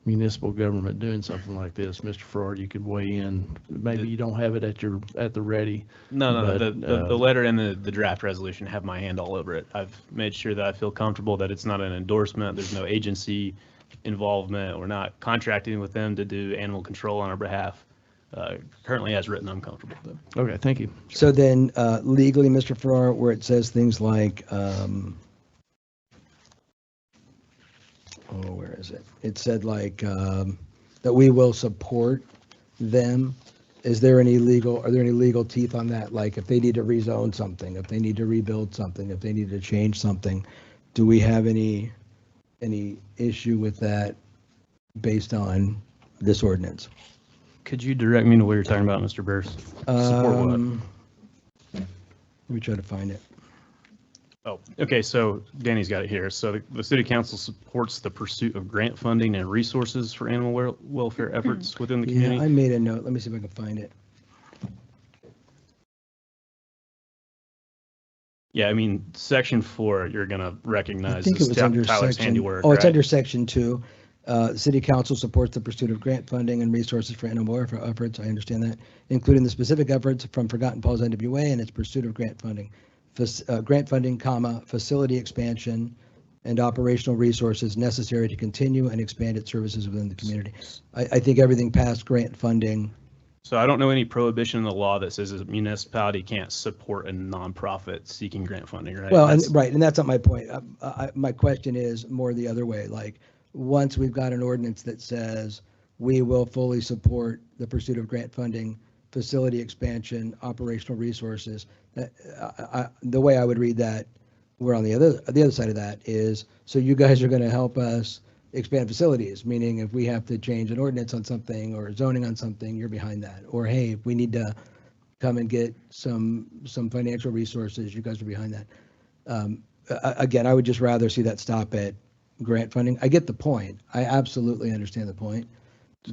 municipal government doing something like this, Mr. Farrar, you could weigh in. Maybe you don't have it at the ready. No, but, the letter and the draft resolution have my hand all over it. I've made sure that I feel comfortable that it's not an endorsement. There's no agency involvement. We're not contracting with them to do animal control on our behalf. Currently as written, I'm comfortable with it. Okay, thank you. So then legally, Mr. Farrar, where it says things like, where is it? It said like that we will support them. Are there any legal teeth on that? Like if they need to rezone something, if they need to rebuild something, if they need to change something, do we have any issue with that based on this ordinance? Could you direct me to what you're talking about, Mr. Burrs? Support what? Let me try to find it. Oh, okay, so Danny's got it here. So the city council supports the pursuit of grant funding and resources for animal welfare efforts within the Yeah, community. I made a note. Let me see if I can find it. Yeah, I mean, section 4, you're gonna I recognize think it was under Tyler's section. handiwork, Oh, it's right? under section 2. City Council supports the pursuit of grant funding and resources for animal welfare efforts. I understand that, including the specific efforts from Forgotten Paws NWA and its pursuit of grant funding. Grant funding, facility expansion, and operational resources necessary to continue and expand its services within the community. I think everything past grant funding. So I don't know any prohibition in the law that says a municipality can't support a nonprofit seeking grant funding, right? Well, and that's not my point. My question is more the other way. Like, once we've got an ordinance that says we will fully support the pursuit of grant funding, facility expansion, operational resources, the way I would read that, we're on the other side of that is, so you guys are going to help us expand facilities, meaning if we have to change an ordinance on something or zoning on something, you're behind that. Or, hey, if we need to come and get some financial resources, you guys are behind that. Again, I would just rather see that stop at grant funding. I get the point. I absolutely understand the point,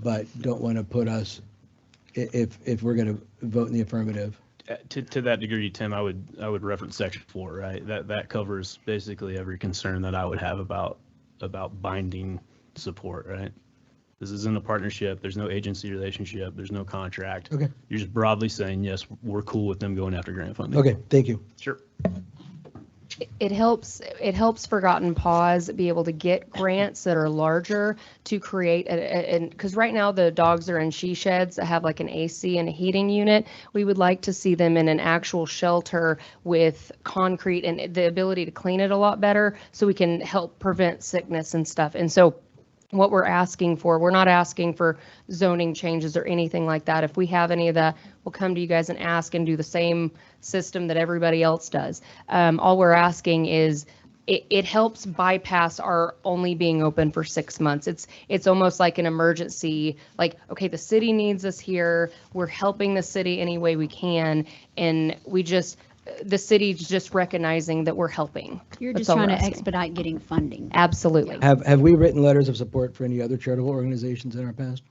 but don't want to put us, if we're going to vote in the affirmative. To that degree, Tim, I would reference section 4, right? That covers basically every concern that I would have about binding support, right? This isn't a partnership. There's no agency relationship. There's no contract. Okay. You're just broadly saying, yes, we're cool with them going after grant funding. Okay, thank you. Sure. It helps Forgotten Paws be able to get grants that are larger to create and because right now the dogs are in she sheds that have like an AC and a heating unit. We would like to see them in an actual shelter with concrete and the ability to clean it a lot better so we can help prevent sickness and stuff. And so what we're asking for, we're not asking for zoning changes or anything like that. If we have any of that, we'll come to you guys and ask and do the same system that everybody else does. All we're asking is it helps bypass our only being open for 6 months. It's almost like an emergency, like, okay, the city needs us here. We're helping the city any way we can. And the city's just recognizing that we're helping. You're That's just all trying we're to asking. expedite getting funding. Absolutely. Have we written letters of support for any other charitable organizations in our past?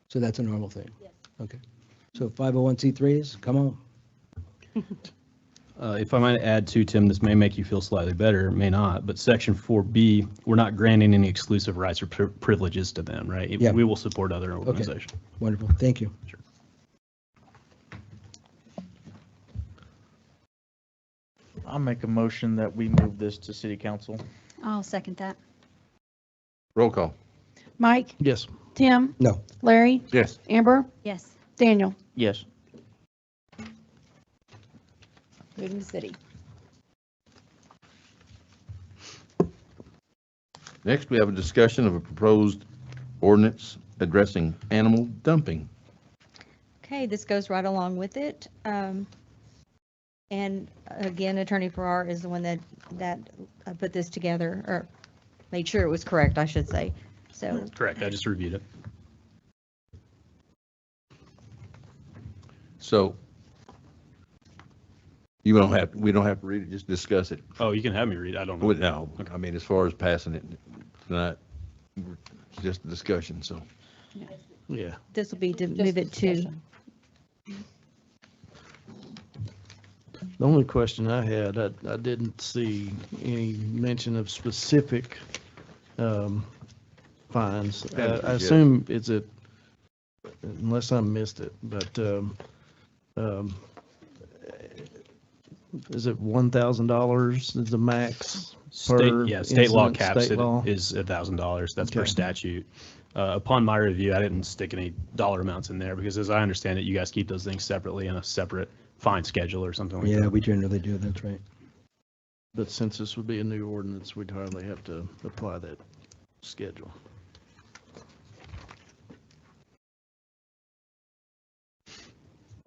So that's a normal thing? Yes. Okay. So 501c3s, come on. If I might add to, Tim, this may make you feel slightly better, may not, but section 4B, we're not granting any exclusive rights or privileges to them, right? Yeah. We will support other organizations. Wonderful, thank you. Sure. I'll make a motion that we move this to city council. I'll second that. Roll call. Mike, Yes. Tim, No. Larry, Yes. Amber, Yes. Daniel. Yes. Moving to city. Next, we have a discussion of a proposed ordinance addressing animal dumping. Okay, this goes right along with it. And again, Attorney Farrar is the one that put this together, or made sure it was correct, I should say. So, Correct, I just reviewed it. So we don't have to read it, just discuss it. Oh, you can have me read, I don't know. No, I mean, as far as passing it tonight, it's just a discussion, so. Yeah. this will be to move it to, The only question I had, I didn't see any mention of specific fines. I assume unless I missed it, but is it $1,000 is the max? State law incident, caps state it law? is $1,000. That's per Okay. statute. Upon my review, I didn't stick any dollar amounts in there because as I understand it, you guys keep those things separately in a separate fine schedule or something like Yeah, that. we generally do, that's right. But since this would be a new ordinance, we'd hardly have to apply that schedule.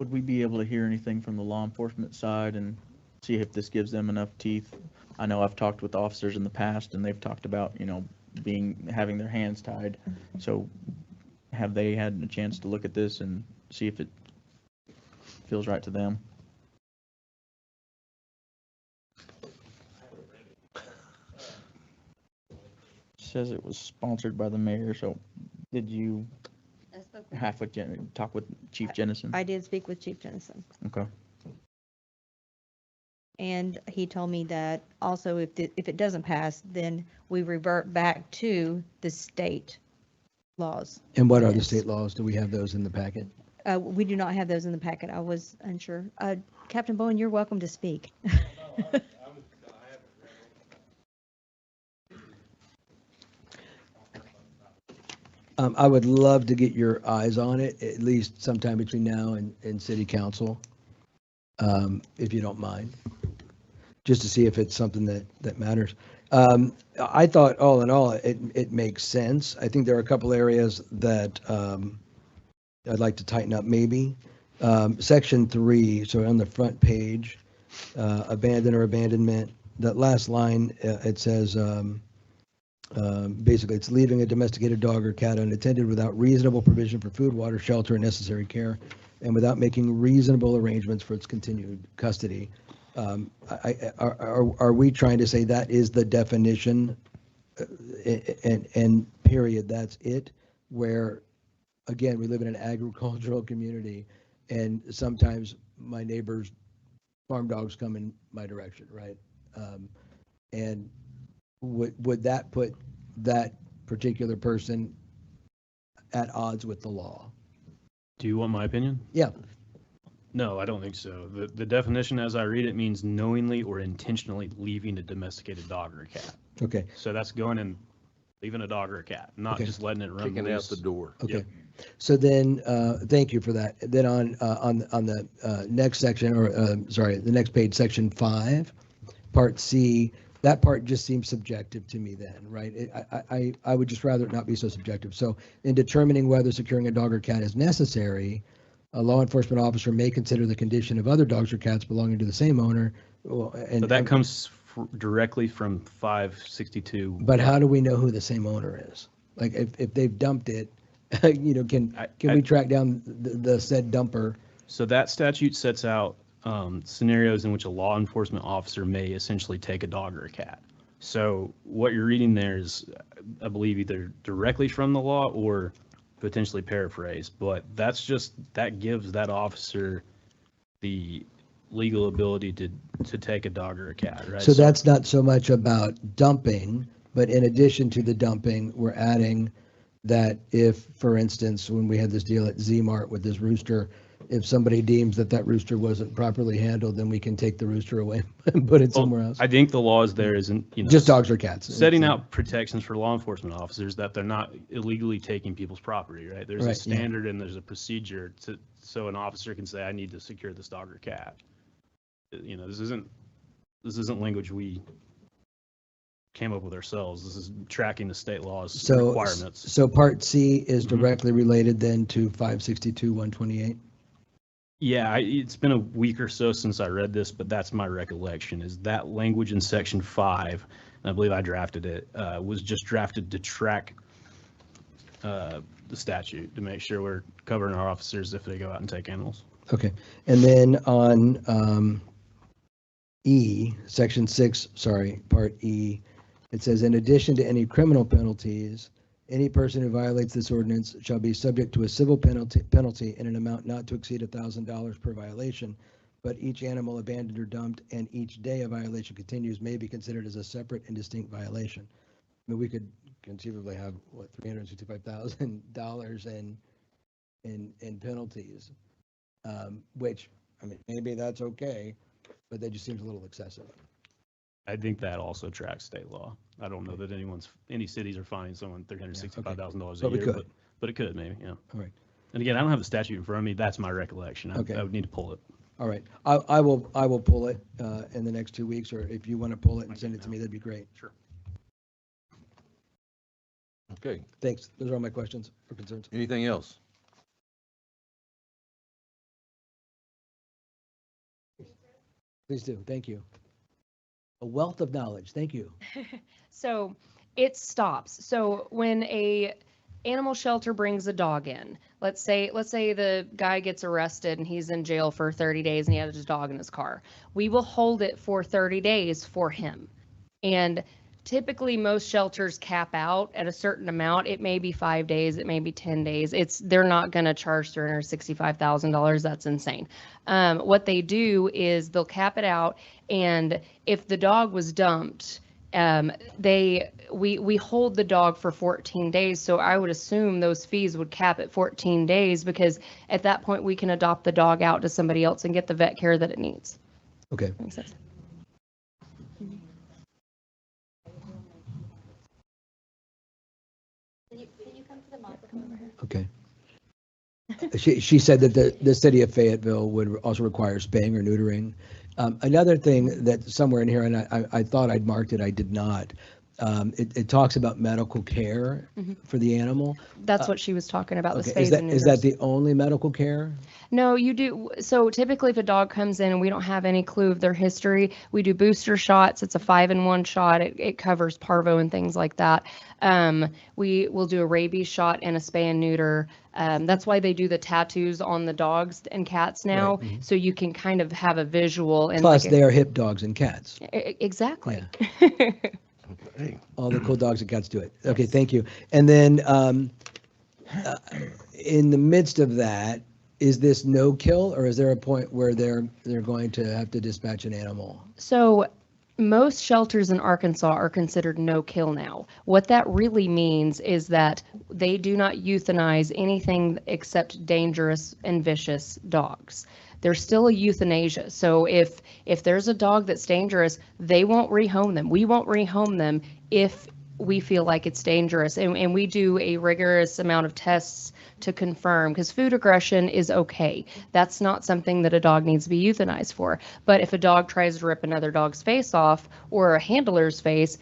Would we be able to hear anything from the law enforcement side and see if this gives them enough teeth? I know I've talked with officers in the past and they've talked about, having their hands tied. So have they had a chance to look at this and see if it feels right to them? Says it was sponsored by the mayor, so did you talk with Chief Jennison? I did speak with Chief Jennison. Okay. And he told me that also if it doesn't pass, then we revert back to the state laws. And what are the Yes. state laws? Do we have those in the packet? We do not have those in the packet. I was unsure. Captain Bowen, you're welcome to speak. I would love to get your eyes on it, at least sometime between now and city council, if you don't mind, just to see if it's something that matters. I thought, all in all, it makes sense. I think there are a couple areas that I'd like to tighten up, maybe. Section 3, so on the front page, abandon or abandonment, that last line, it says, basically, it's leaving a domesticated dog or cat unattended without reasonable provision for food, water, shelter, and necessary care, and without making reasonable arrangements for its continued custody. Are we trying to say that is the definition, and period, that's it? Where, again, we live in an agricultural community, and sometimes my neighbor's farm dogs come in my direction, right? And would that put that particular person at odds with the law? Do you want my opinion? Yeah. No, I don't think so. The definition as I read it means knowingly or intentionally leaving a domesticated dog or a cat. Okay. So that's going and leaving a dog or a cat, not Okay. just letting it run Kicking out loose. the door. Okay. So then, thank you for that. Then on the next section, or sorry, the next page, section 5, part C, that part just seems subjective to me then, right? I would just rather it not be so subjective. So in determining whether securing a dog or cat is necessary, a law enforcement officer may consider the condition of other dogs or cats belonging to the same owner. Well, and So that comes directly from 562. But how do we know who the same owner is? Like if they've dumped it, can we track down the said dumper? So that statute sets out scenarios in which a law enforcement officer may essentially take a dog or a cat. So what you're reading there is, I believe, either directly from the law or potentially paraphrased, but that gives that officer the legal ability to take a dog or a cat, right? So that's not so much about dumping, but in addition to the dumping, we're adding that if, for instance, when we had this deal at Z-Mart with this rooster, if somebody deems that rooster wasn't properly handled, then we can take the rooster away and put it somewhere else. I think the laws there isn't, Just dogs or cats. setting out protections for law enforcement officers that they're not illegally taking people's property, right? There's a Right, yeah. standard and there's a procedure so an officer can say, I need to secure this dog or cat. This isn't language we came up with ourselves. This is tracking the state laws requirements. So part C is Mhm. directly related then to 562-128? Yeah, it's been a week or so since I read this, but that's my recollection, is that language in section 5, and I believe I drafted it, was just drafted to track the statute, to make sure we're covering our officers if they go out and take animals. Okay, and then on E, section 6, sorry, part E, it says, in addition to any criminal penalties, any person who violates this ordinance shall be subject to a civil penalty in an amount not to exceed $1,000 per violation, but each animal abandoned or dumped and each day a violation continues may be considered as a separate and distinct violation. I mean, we could conceivably have, what, $365,000 in penalties, which, I mean, maybe that's okay, but that just seems a little excessive. I think that also tracks state law. I don't know that any cities are fining someone $365,000 But a we year, could. but it could maybe, yeah. All right. And again, I don't have the statute in front of me. That's my recollection. Okay. I would need to pull it. All right, I will pull it in the next 2 weeks, or if you want to pull it and send it to me, that'd be great. Sure. Okay, Thanks, those are all my questions or concerns. anything else? Please do, thank you. A wealth of knowledge, thank you. So it stops. So when a animal shelter brings a dog in, let's say the guy gets arrested and he's in jail for 30 days and he has his dog in his car. We will hold it for 30 days for him. And typically most shelters cap out at a certain amount. It may be 5 days, it may be 10 days. They're not going to charge $365,000. That's insane. What they do is they'll cap it out, and if the dog was dumped, we hold the dog for 14 days. So I would assume those fees would cap at 14 days, because at that point we can adopt the dog out to somebody else and get the vet care that it needs. Okay. Makes sense. Okay. She said that the city of Fayetteville would also require spaying or neutering. Another thing that somewhere in here, and I thought I'd marked it, I did not. It talks about medical care for the animal. That's what she was talking about, the Okay, spays and is that neuters. the only medical care? No, you do. So typically if a dog comes in and we don't have any clue of their history, we do booster shots. It's a 5-in-1 shot. It covers parvo and things like that. We will do a rabies shot and a spay and neuter. That's why they do the tattoos on the dogs and cats now, Right, so you can kind of have a visual. And Plus, like they are hip dogs and cats. Exactly. Hey, All the cool dogs and cats do it. Okay, thank you. And then in the midst of that, is this no kill, or is there a point where they're going to have to dispatch an animal? So most shelters in Arkansas are considered no kill now. What that really means is that they do not euthanize anything except dangerous and vicious dogs. There's still a euthanasia. So if there's a dog that's dangerous, they won't rehome them. We won't rehome them if we feel like it's dangerous. And we do a rigorous amount of tests to confirm, because food aggression is okay. That's not something that a dog needs to be euthanized for. But if a dog tries to rip another dog's face off, or a handler's face,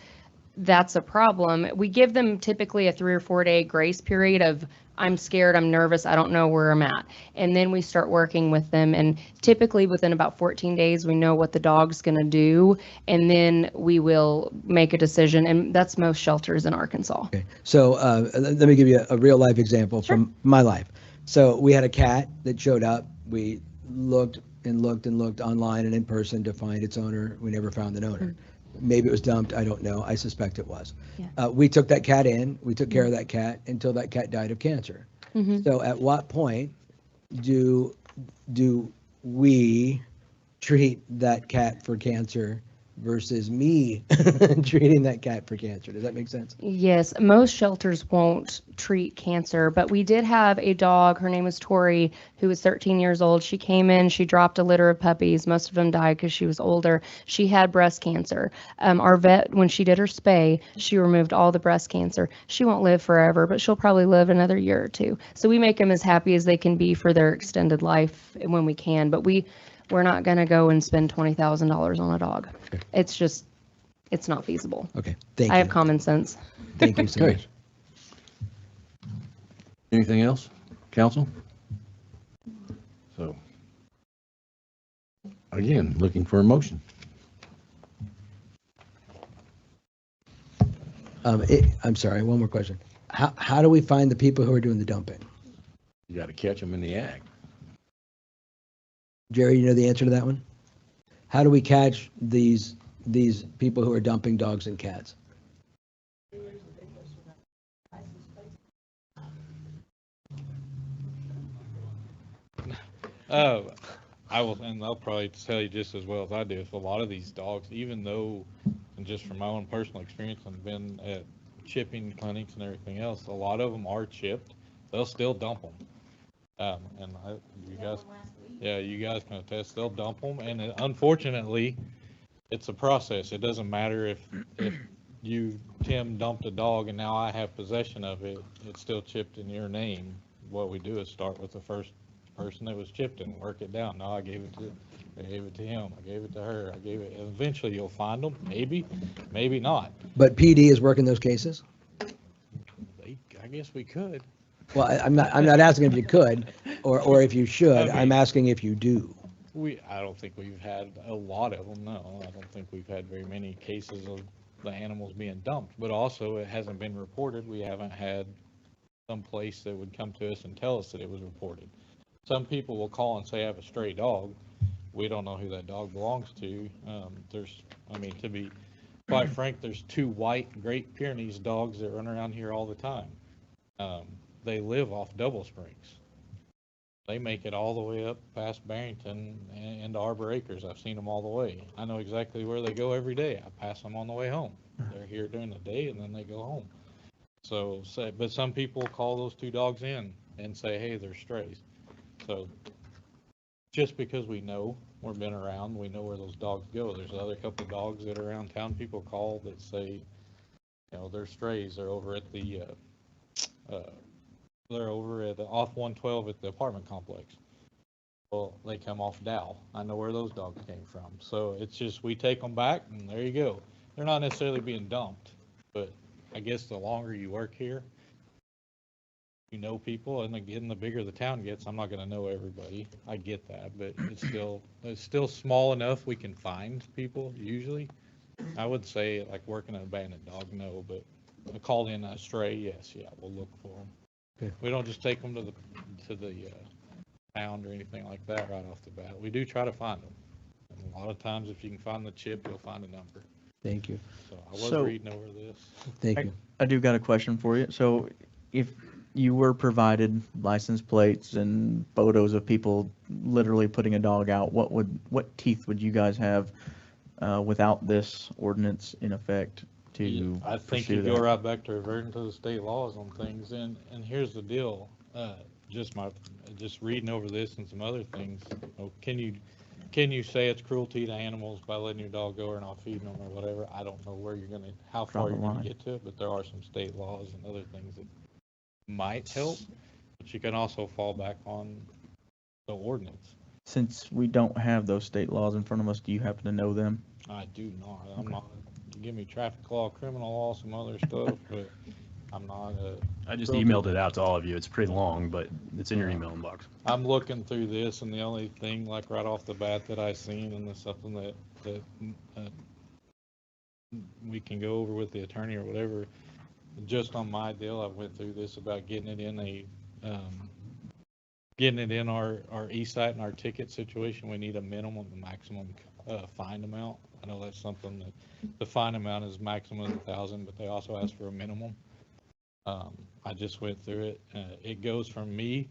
that's a problem. We give them typically a 3 or 4 day grace period of, I'm scared, I'm nervous, I don't know where I'm at. And then we start working with them. And typically within about 14 days, we know what the dog's going to do. And then we will make a decision. And that's most shelters in Arkansas. Okay, so let me give you a real life example from my life. So we had a cat that showed up. We looked and looked and looked online and in person to find its owner. We never found an owner. Maybe it was dumped. I don't know. I suspect it was. Yeah. We took that cat in. We took care of that cat until that cat died of cancer. Mhm. So at what point do we treat that cat for cancer versus me treating that cat for cancer? Does that make sense? Yes, most shelters won't treat cancer, but we did have a dog, her name was Tori, who was 13 years old. She came in, she dropped a litter of puppies. Most of them died because she was older. She had breast cancer. Our vet, when she did her spay, she removed all the breast cancer. She won't live forever, but she'll probably live another year or two. So we make them as happy as they can be for their extended life when we can, but we're not going to go and spend $20,000 on a dog. It's not feasible. Okay, thank you. I have common sense. Thank you so Okay. much. anything else, council? So, again, looking for a motion. I'm sorry, one more question. How do we find the people who are doing the dumping? You got to catch them in the act. Jerry, you know the answer to that one? How do we catch these people who are dumping dogs and cats? I will, and they'll probably tell you just as well as I do, is a lot of these dogs, even though, and just from my own personal experience, I've been at chipping clinics and everything else, a lot of them are chipped. They'll still dump them. You guys can attest, they'll dump them. And unfortunately, it's a process. It doesn't matter if you, Tim, dumped a dog and now I have possession of it, it's still chipped in your name. What we do is start with the first person that was chipped and work it down. No, I gave it to him, I gave it to her, eventually you'll find them, maybe not. But PD is working those cases? I guess we could. Well, I'm not asking if you could, or if you should. I'm asking if you do. I don't think we've had a lot of them, no. I don't think we've had very many cases of the animals being dumped, but also it hasn't been reported. We haven't had some place that would come to us and tell us that it was reported. Some people will call and say, I have a stray dog. We don't know who that dog belongs to. To be quite frank, there's 2 white Great Pyrenees dogs that run around here all the time. They live off Double Springs. They make it all the way up past Barrington and into Arbor Acres. I've seen them all the way. I know exactly where they go every day. I pass them on the way home. They're here during the day and then they go home. But some people call those 2 dogs in and say, hey, they're strays. So just because we know, we've been around, we know where those dogs go. There's another couple of dogs that are around town people call that say, they're strays. They're over at off 112 at the apartment complex. Well, they come off Dow. I know where those dogs came from. So it's just, we take them back and there you go. They're not necessarily being dumped, but I guess the longer you work here, you know people, and again, the bigger the town gets, I'm not going to know everybody. I get that, but it's still small enough we can find people usually. I would say like working an abandoned dog, no, but a called in a stray, yes, yeah, we'll look for them. Okay. We don't just take them to the pound or anything like that right off the bat. We do try to find them. And a lot of times, if you can find the chip, you'll find a number. Thank you. So I was reading over this. Thank you. I do got a question for you. So if you were provided license plates and photos of people literally putting a dog out, what teeth would you guys have without this ordinance in effect to I think pursue you go that? right back to reverting to the state laws on things. And here's the deal, just reading over this and some other things. Can you say it's cruelty to animals by letting your dog go or not feeding them or whatever? I don't know how far you're gonna get to it, but there are some state laws and other things that might help, but you can also fall back on the ordinance. Since we don't have those state laws in front of us, do you happen to know them? I do not. I'm not. Give me traffic law, criminal law, some other stuff, but I'm not. I just emailed it out to all of you. It's pretty long, but it's in your email inbox. I'm looking through this, and the only thing, like right off the bat, that I seen, and it's something that we can go over with the attorney or whatever. Just on my deal, I went through this about getting it in our e-site and our ticket situation. We need a minimum and maximum fine amount. I know that's something that the fine amount is maximum 1,000, but they also ask for a minimum. I just went through it. It goes from me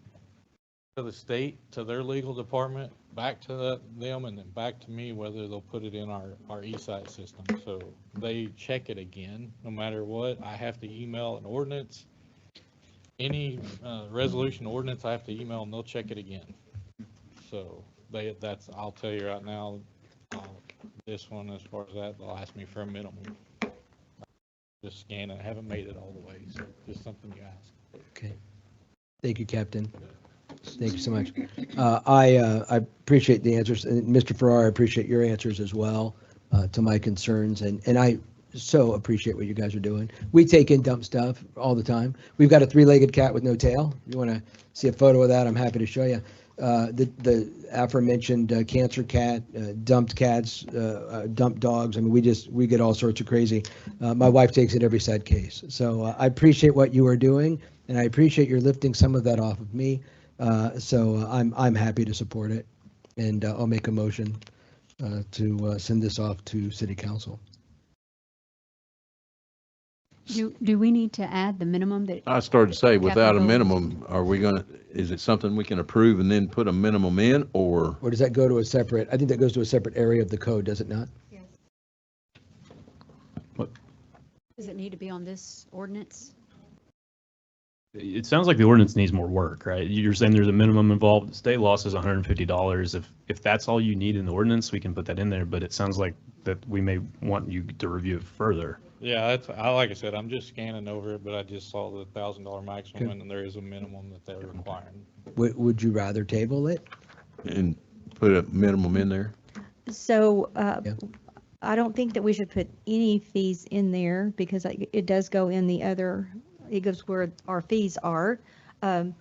to the state, to their legal department, back to them, and then back to me, whether they'll put it in our e-site system. So they check it again, no matter what. I have to email an ordinance. Any resolution ordinance, I have to email them, they'll check it again. So I'll tell you right now, this one, as far as that, they'll ask me for a minimum. Just scan it. I haven't made it all the way, so just something you ask. Okay. Thank you, Captain. Thank you so much. I appreciate the answers, and Mr. Farrar, I appreciate your answers as well to my concerns, and I so appreciate what you guys are doing. We take in dump stuff all the time. We've got a 3-legged cat with no tail. You want to see a photo of that? I'm happy to show you. The aforementioned cancer cat, dumped cats, dumped dogs. I mean, we get all sorts of crazy. My wife takes it every sad case. So I appreciate what you are doing, and I appreciate you're lifting some of that off of me. So I'm happy to support it, and I'll make a motion to send this off to City Council. Do we need to add the minimum that? I started to say, without a Capital. minimum, is it something we can approve and then put a minimum in, or? Or does that go to a separate, I think that goes to a separate area of the code, does it not? Does it need to be on this ordinance? It sounds like the ordinance needs more work, right? You're saying there's a minimum involved. The state law says $150. If that's all you need in the ordinance, we can put that in there, but it sounds like that we may want you to review it further. Yeah, like I said, I'm just scanning over it, but I just saw the $1,000 maximum, Okay. and there is a minimum that they're requiring. Would you rather table it? And put a minimum in there? So Yeah. I don't think that we should put any fees in there because it does go in the other, it goes where our fees are. I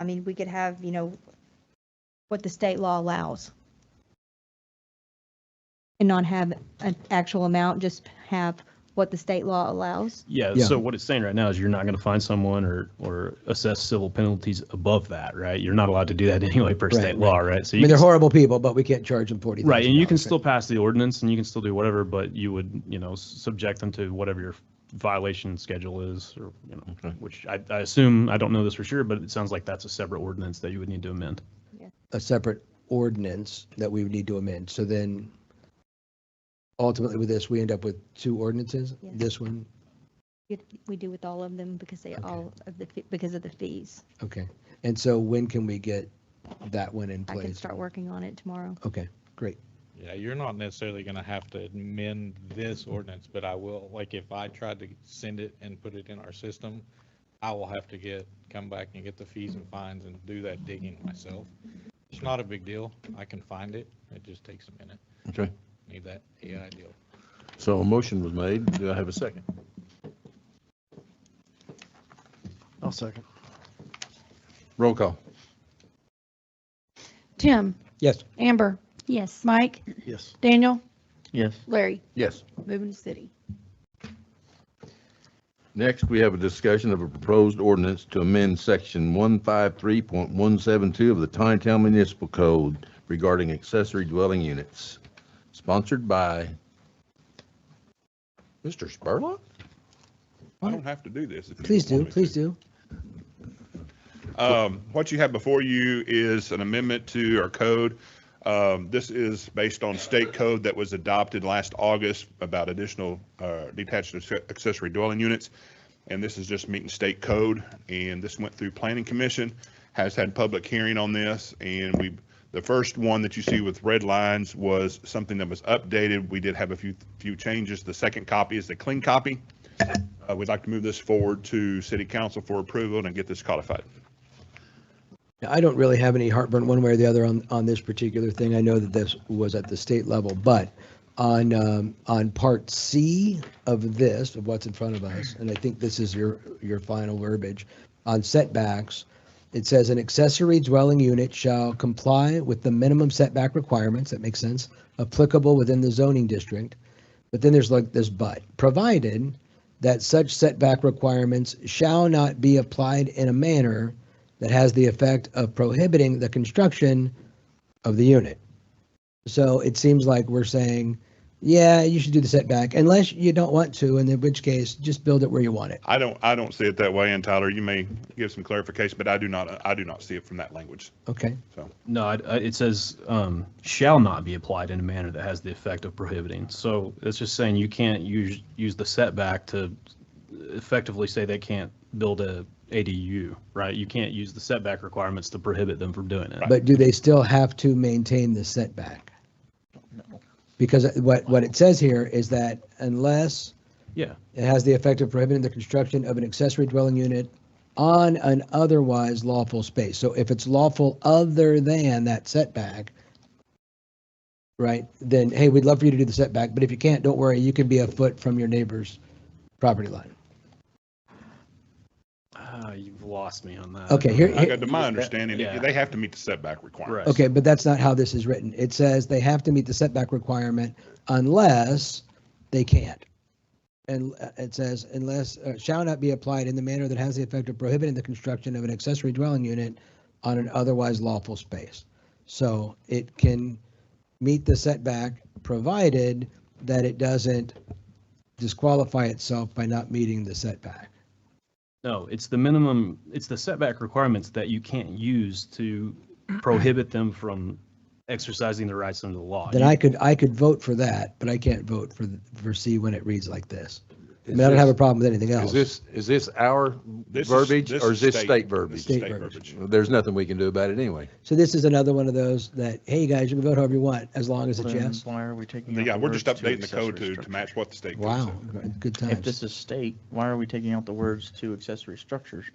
mean, we could have, what the state law allows. And not have an actual amount, just have what the state law allows. Yeah, Yeah. so what it's saying right now is you're not going to find someone or assess civil penalties above that, right? You're not allowed to do that anyway per Right, state law, right? So I you mean, they're can, horrible people, but we can't charge them $40,000. right, and you can still pass the ordinance and you can still do whatever, but you would, subject them to whatever your violation schedule is, or, Okay. which I assume, I don't know this for sure, but it sounds like that's a separate ordinance that you would need to amend. A separate ordinance that we would need to amend. So then ultimately with this, we end up with two ordinances, Yes. this one. We do with all of them because they all of because of the fees. Okay. And so when can we get that one in I can place? start working on it tomorrow. Okay, great. Yeah, you're not necessarily gonna have to amend this ordinance, but I will, like, if I tried to send it and put it in our system, I will have to come back and get the fees and fines and do that digging myself. It's not a big deal. I can find it. It just takes a minute. Okay. Need that AI deal. So a motion was made. Do I have a second? I'll second. Roll call. Tim, Yes. Amber, Yes. Mike, Yes. Daniel, Yes. Larry, Yes. moving to city. Next, we have a discussion of a proposed ordinance to amend section 153.172 of the Tontitown Municipal Code regarding accessory dwelling units, sponsored by Mr. Spurlock? I don't have to do this. if you Please don't do, want me please to. do. What you have before you is an amendment to our code. This is based on state code that was adopted last August about additional detached accessory dwelling units. And this is just meeting state code. And this went through Planning Commission, has had public hearing on this. And the first one that you see with red lines was something that was updated. We did have a few changes. The second copy is the clean copy. We'd like to move this forward to City Council for approval and get this codified. I don't really have any heartburn one way or the other on this particular thing. I know that this was at the state level, but on part C of this, of what's in front of us, and I think this is your final verbiage, on setbacks, it says an accessory dwelling unit shall comply with the minimum setback requirements, that makes sense, applicable within the zoning district. But then there's like this but, provided that such setback requirements shall not be applied in a manner that has the effect of prohibiting the construction of the unit. So it seems like we're saying, yeah, you should do the setback unless you don't want to, and in which case just build it where you want it. I don't see it that way. And Tyler, you may give some clarification, but I do not see it from that language. Okay. No, it says shall not be applied in a manner that has the effect of prohibiting. So it's just saying you can't use the setback to effectively say they can't build a ADU, right? You can't use the setback requirements to prohibit them from doing it. But do they still have to maintain the setback? Because what it says here is that unless Yeah. it has the effect of prohibiting the construction of an accessory dwelling unit on an otherwise lawful space. So if it's lawful other than that setback, right, then, hey, we'd love for you to do the setback, but if you can't, don't worry, you can be a foot from your neighbor's property line. You've lost me on that. Okay, here, To my understanding, Yeah. they have to meet the setback requirements. Right. okay, but that's not how this is written. It says they have to meet the setback requirement unless they can't. And it says unless, shall not be applied in the manner that has the effect of prohibiting the construction of an accessory dwelling unit on an otherwise lawful space. So it can meet the setback provided that it doesn't disqualify itself by not meeting the setback. No, it's the setback requirements that you can't use to prohibit them from exercising their rights under the law. Then I could vote for that, but I can't vote for C when it reads like this. I mean, I don't have a problem with anything else. Is this our This is- verbiage this or is is this state- state this verbiage? is State verbiage. Well, there's nothing we can do about it anyway. So this is another one of those that, hey, guys, you can vote however you want, as long as it's Then yes. why are we taking out Yeah, the we're just words to updating the code accessory to structure? match what the state code Wow, said. good If times. this is state, why are we taking out the words to accessory structures?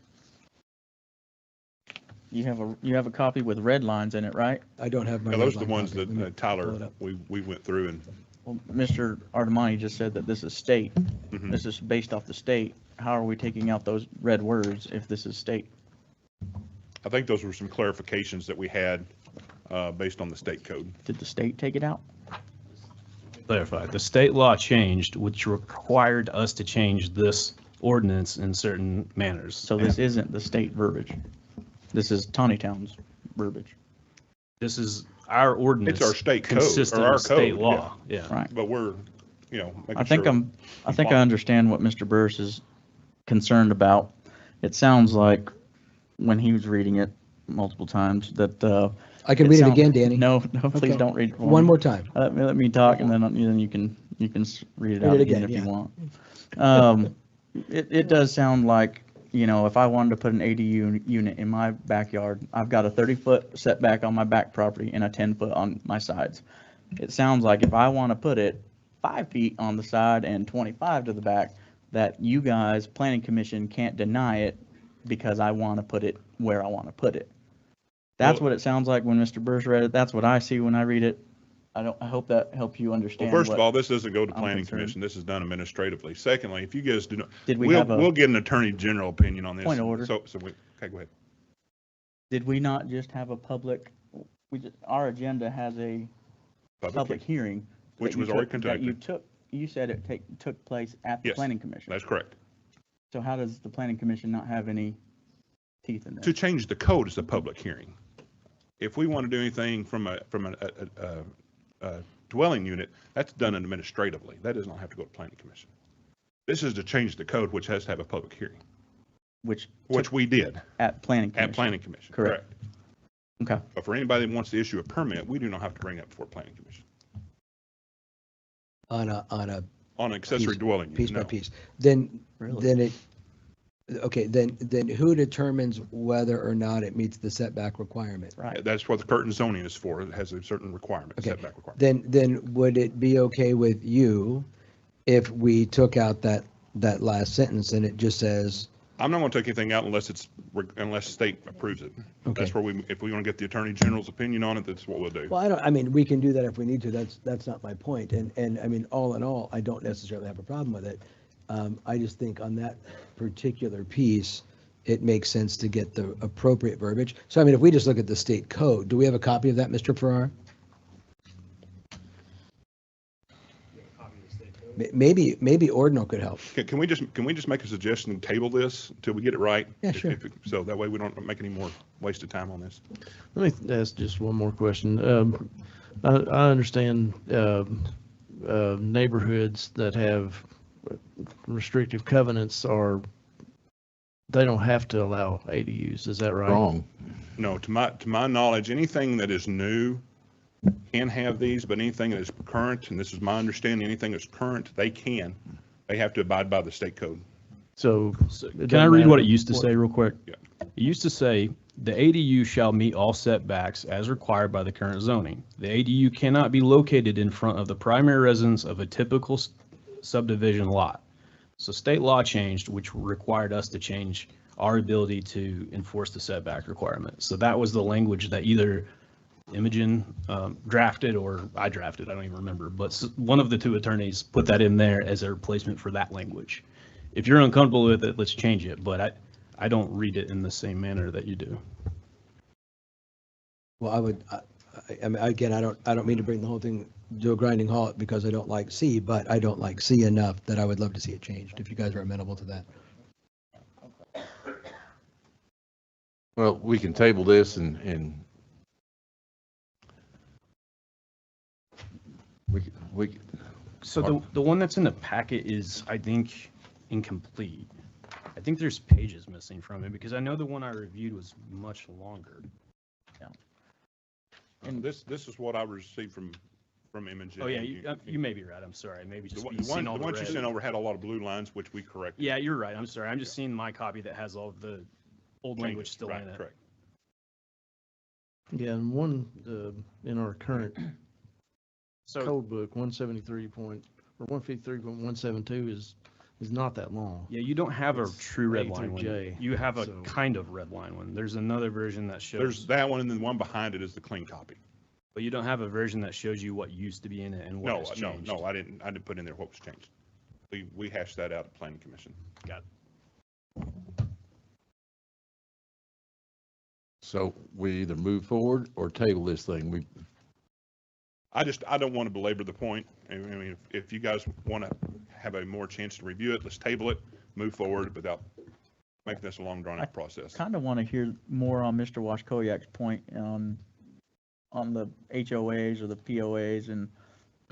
You have a copy with red lines in it, right? I don't have my. Yeah, those are red the line ones copy. that Let me pull it Tyler, up. we went through and. Well, Mr. Artemani just said that this is state. Mhm. This is based off the state. How are we taking out those red words if this is state? I think those were some clarifications that we had based on the state code. Did the state take it out? clarify, the state law changed, which required us to change this ordinance in certain manners. So this isn't the state verbiage. This is Tontitown's verbiage. This is our ordinance. It's our state code, consistent or our with state code, law, yeah. Right. But we're, making I think sure. I think I understand what Mr. Burris is concerned about. It sounds like when he was reading it multiple times that, I can read it again, Danny. No, please Okay. don't read it for One me. more time. Let me talk and then you can read it Read out it again again, if you yeah. want. It does sound like, if I wanted to put an ADU unit in my backyard, I've got a 30-foot setback on my back property and a 10-foot on my sides. It sounds like if I want to put it 5 feet on the side and 25 to the back, that you guys, planning commission, can't deny it because I want to put it where I want to put it. That's what it sounds like when Mr. Burris read it. That's what I see when I read it. I hope that helps you understand. Well, first of what all, this doesn't go to I'm planning concerned. commission. This is done administratively. Secondly, if you guys do not, Did we have a we'll get an attorney general opinion on this. point of order? Okay, go ahead. Did we not just have a our agenda has a public hearing. Which that you was already took- that conducted. You said it took place at the Yes, planning commission. That's correct. So how does the planning commission not have any teeth in To this? change the code is a public hearing. If we want to do anything from a dwelling unit, that's done administratively. That does not have to go to planning commission. This is to change the code, which has to have a public hearing, Which we did at planning commission. at planning commission. Correct. Okay. But for anybody that wants to issue a permit, we do not have to bring that before planning commission On a on an accessory Piece- dwelling unit. piece by no. piece. Then Really? then who determines whether or not it meets the setback requirement? Right. That's what the curtain zoning is for. It has a certain requirement, Okay. setback requirement. Then would it be okay with you if we took out that last sentence and it just says, I'm not going to take anything out unless state approves it. Okay. That's where if we want to get the attorney general's opinion on it, that's what we'll do. well, I mean, we can do that if we need to. That's not my point. And I mean, all in all, I don't necessarily have a problem with it. I just think on that particular piece, it makes sense to get the appropriate verbiage. So I mean, if we just look at the state code, do we have a copy of that, Mr. Farrar? Maybe Ordinal could help. Can we just make a suggestion and table this until we get it right? Yeah, sure. So that way we don't make any more wasted time on this. Let me ask just one more question. I understand neighborhoods that have restrictive covenants they don't have to allow ADUs, is that right? Wrong. No, to my knowledge, anything that is new can have these, but anything that is current, and this is my understanding, anything that's current, they have to abide by the state code. So. Can I read what it used to what- say real quick? Yeah. It used to say, the ADU shall meet all setbacks as required by the current zoning. The ADU cannot be located in front of the primary residence of a typical subdivision lot. So state law changed, which required us to change our ability to enforce the setback requirement. So that was the language that either Imogen drafted or I drafted, I don't even remember, but one of the two attorneys put that in there as a replacement for that language. If you're uncomfortable with it, let's change it, but I don't read it in the same manner that you do. Well, I mean, again, I don't mean to bring the whole thing to a grinding halt because I don't like C, but I don't like C enough that I would love to see it changed, if you guys are amenable to that. Well, we can table this and we So the one that's in the packet is, I think, incomplete. I think there's pages missing from it because I know the one I reviewed was much longer. And this is what I received from Imogen. Oh, yeah, you may be right. I'm sorry. Maybe The just one, be seeing all the the ones you red. sent over had a lot of blue lines, which we corrected. Yeah, you're right. I'm sorry. I'm just seeing my copy that has all of the old language Changes, still right, in it. correct. Yeah, and in our current So code book, 153.172 is not that long. yeah, you don't have a It's true red A line through one. J, You have a so- kind of red line one. There's another version that shows. There's that one, and then the one behind it is the clean copy. But you don't have a version that shows you what used to be in it and what has changed. No, I didn't put in there what was changed. We hashed that out at planning commission. Got it. So we either move forward or table this thing. I don't want to belabor the point. I mean, if you guys want to have a more chance to review it, let's table it, move forward without making this a long drawn out process. Kind of want to hear more on Mr. Washkoyak's point on the HOAs or the POAs and,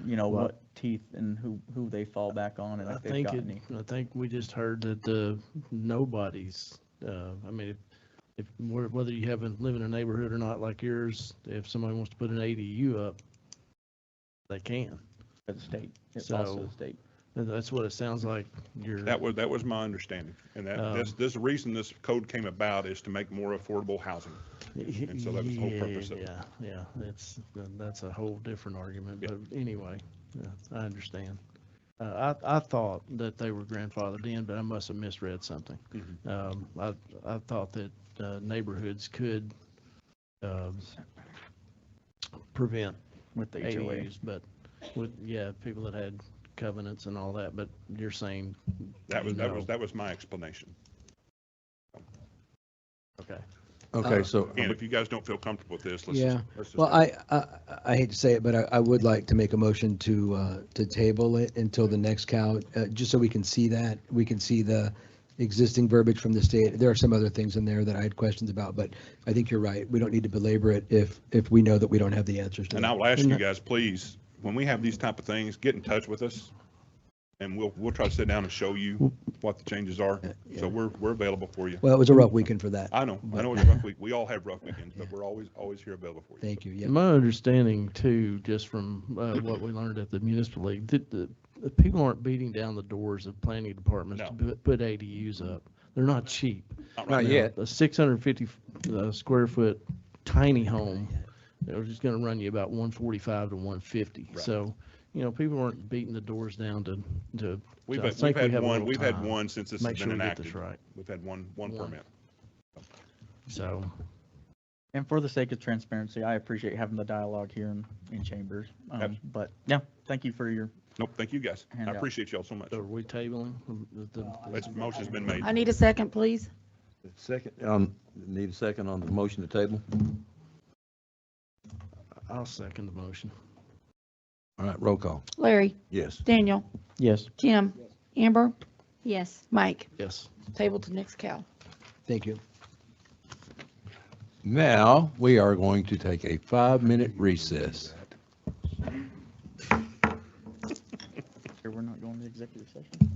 you know, Well, what teeth and who they fall back on and I if they've think got it, any. I think we just heard that nobody's, I mean, whether you live in a neighborhood or not like yours, if somebody wants to put an ADU up, they can. The state, it's also So- the state. And that's what it sounds like you're. That was my understanding. And this the reason this code came about is to make more affordable housing. And so that was the whole purpose of it. Yeah, that's a whole different argument, Yeah. but anyway, I understand. I thought that they were grandfathered in, but I must have misread something. I thought that neighborhoods could prevent With the HOA. ADUs, but with, people that had covenants and all that, but you're saying. That was no. my explanation. Okay. Okay, so, And if you guys don't feel comfortable with this, Yeah. let's just. Well, I hate to say it, but I would like to make a motion to table it until the next count, just so we can see that. We can see the existing verbiage from the state. There are some other things in there that I had questions about, but I think you're right. We don't need to belabor it if we know that we don't have the answers to it. And I will ask you guys, please, when we have these type of things, get in touch with us. And we'll try to sit down and show you what the changes are. Yeah. So we're available for you. Well, it was a rough weekend for that. I know it's a rough week. We all have rough weekends, but we're always here available for you. Thank you. Yeah. My understanding too, just from what we learned at the municipal league, that the people aren't beating down the doors of planning departments No. to put ADUs up. They're not cheap. Not Not right now. yet. A 650 square foot tiny home, they're just going to run you about 145 to 150. Right. So, people aren't beating the doors down to. We've I had think we have a one, little we've had time. one since this has Make been sure we get enacted. this right. We've had one One. permit. So, And for the sake of transparency, I appreciate having the dialogue here in chambers. But yeah, thank you for your, Nope, thank you guys. I Handout. appreciate y'all so much. so are we tabling? This motion's been made. I need a second, please. second, need a second on the motion to table? I'll second the motion. All right, roll call. Larry, Yes. Daniel, yes. Kim, Amber, Yes. Mike. Yes. Table to next cal. Thank you. Now, we are going to take a 5-minute recess. Sure we're not going to executive session?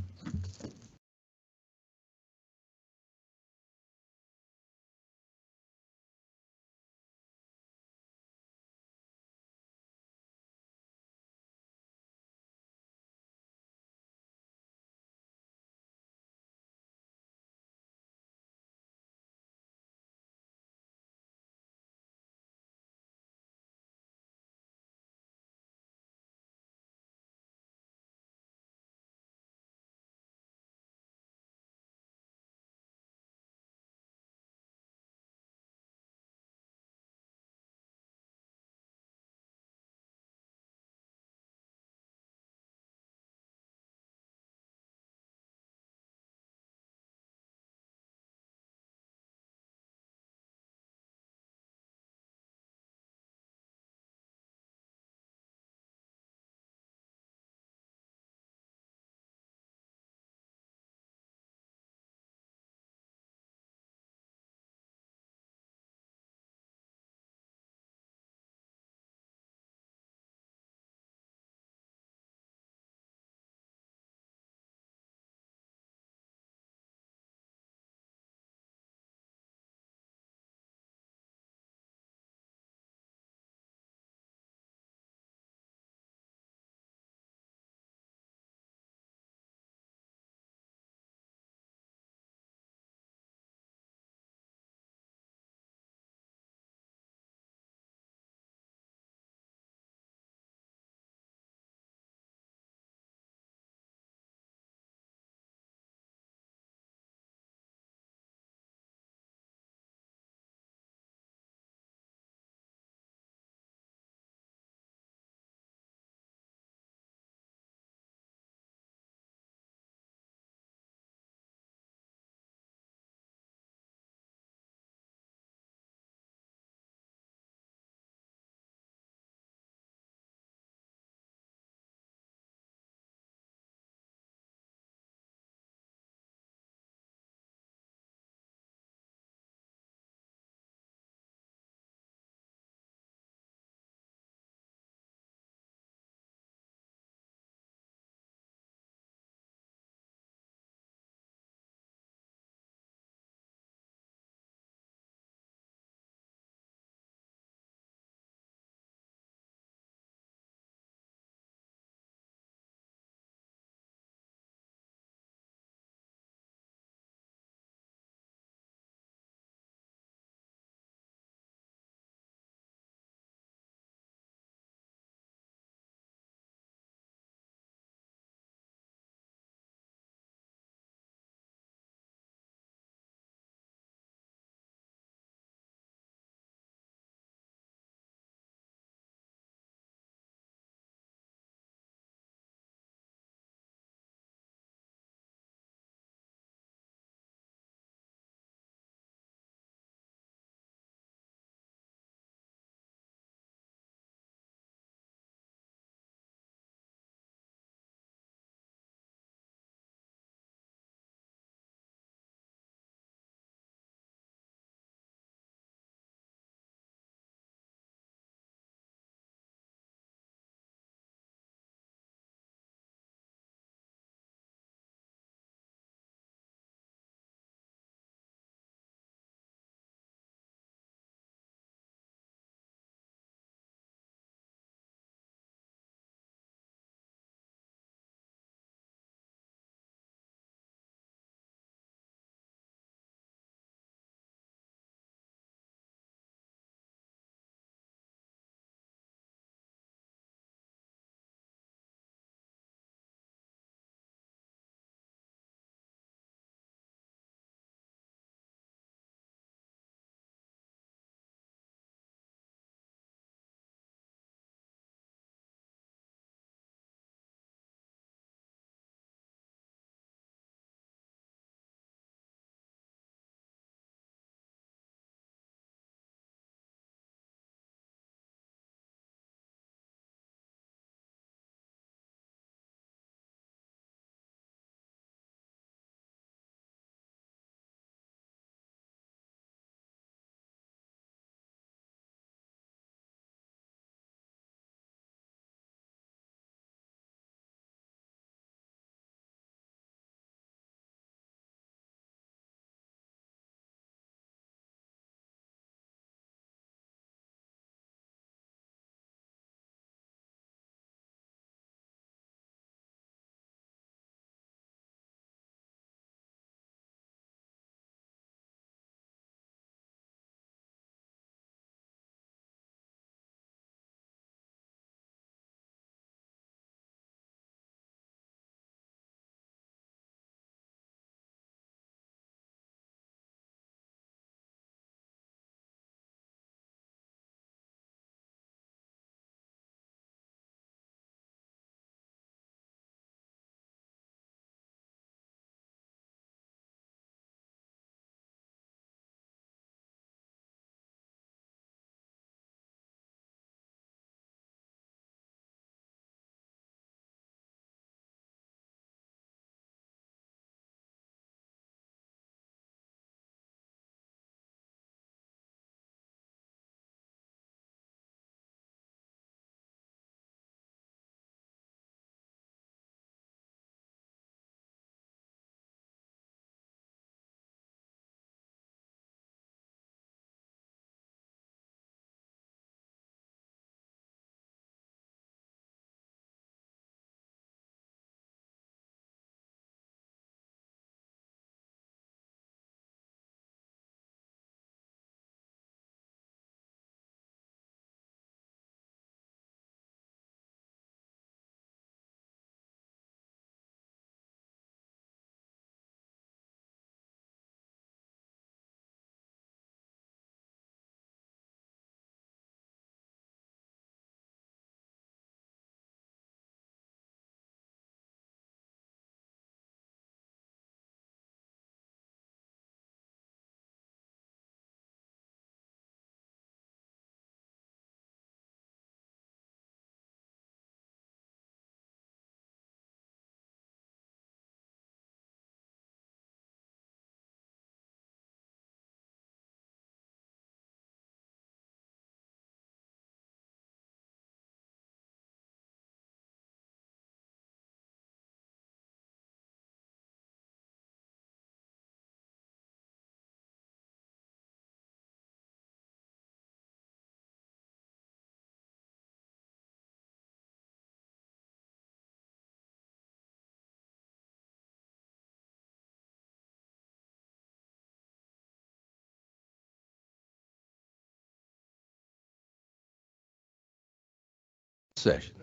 session.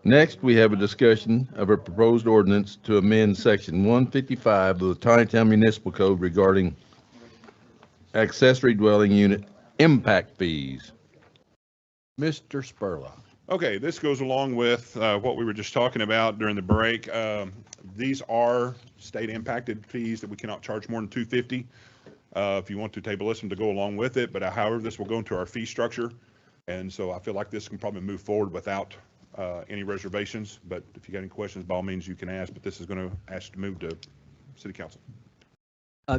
Next, we have a discussion of a proposed ordinance to amend section 155 of the Tontitown Municipal Code regarding accessory dwelling unit impact fees. Mr. Spurlock. Okay, this goes along with what we were just talking about during the break. These are state impacted fees that we cannot charge more than $250. If you want to table this one to go along with it, but however, this will go into our fee structure. And so I feel like this can probably move forward without any reservations, but if you got any questions, by all means, you can ask, but this is going to ask to move to city council.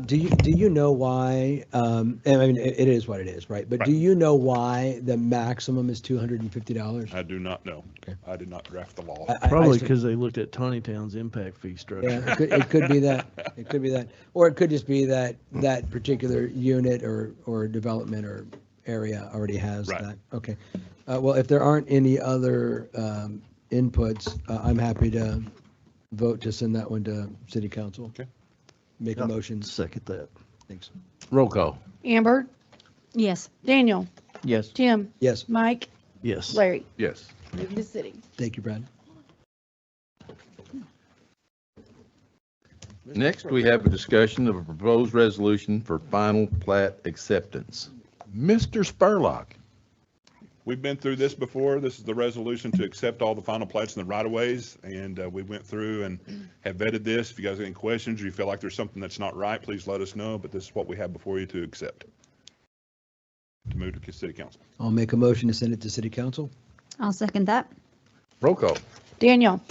Do you know why, I mean, it is what it is, right? But do you know why the maximum is $250? I do not know. Okay. I did not draft the law. Probably because they looked at Tontitown's impact fee structure. Yeah, it could be that. It could be that. Or it could just be that that particular unit or development or area already has Right. that. Okay. Well, if there aren't any other inputs, I'm happy to vote to send that one to city council. Okay. Make a motion. Second that. Thanks. Roll call. Amber, Yes. Daniel, Yes. Tim, Yes, Mike, Yes. Larry. Yes. Move to city. thank you, Brad. Next, we have a discussion of a proposed resolution for final plat acceptance. Mr. Spurlock. We've been through this before. This is the resolution to accept all the final plats in the right-of-ways, and we went through and have vetted this. If you guys have any questions or you feel like there's something that's not right, please let us know, but this is what we have before you to accept. To move to city council. I'll make a motion to send it to city council. I'll second that. Roll call. Daniel,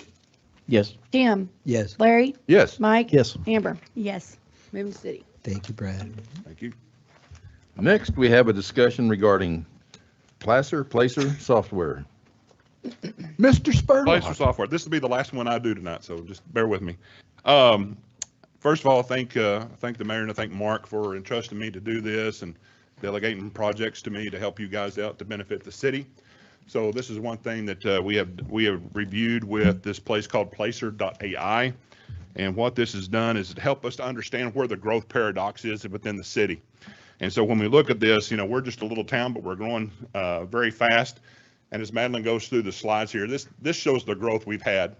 Yes. Tim, Yes, Larry, Yes. Mike. Yes. Amber, Yes. move to city. thank you, Brad. Thank you. Next, we have a discussion regarding Placer software. Mr. Spurlock. Placer software. This will be the last one I do tonight, so just bear with me. First of all, thank the mayor and I thank Mark for entrusting me to do this and delegating projects to me to help you guys out to benefit the city. So this is one thing that we have reviewed with this place called Placer.ai. And what this has done is it helped us to understand where the growth paradox is within the city. And so when we look at this, we're just a little town, but we're growing very fast. And as Madeline goes through the slides here, this shows the growth we've had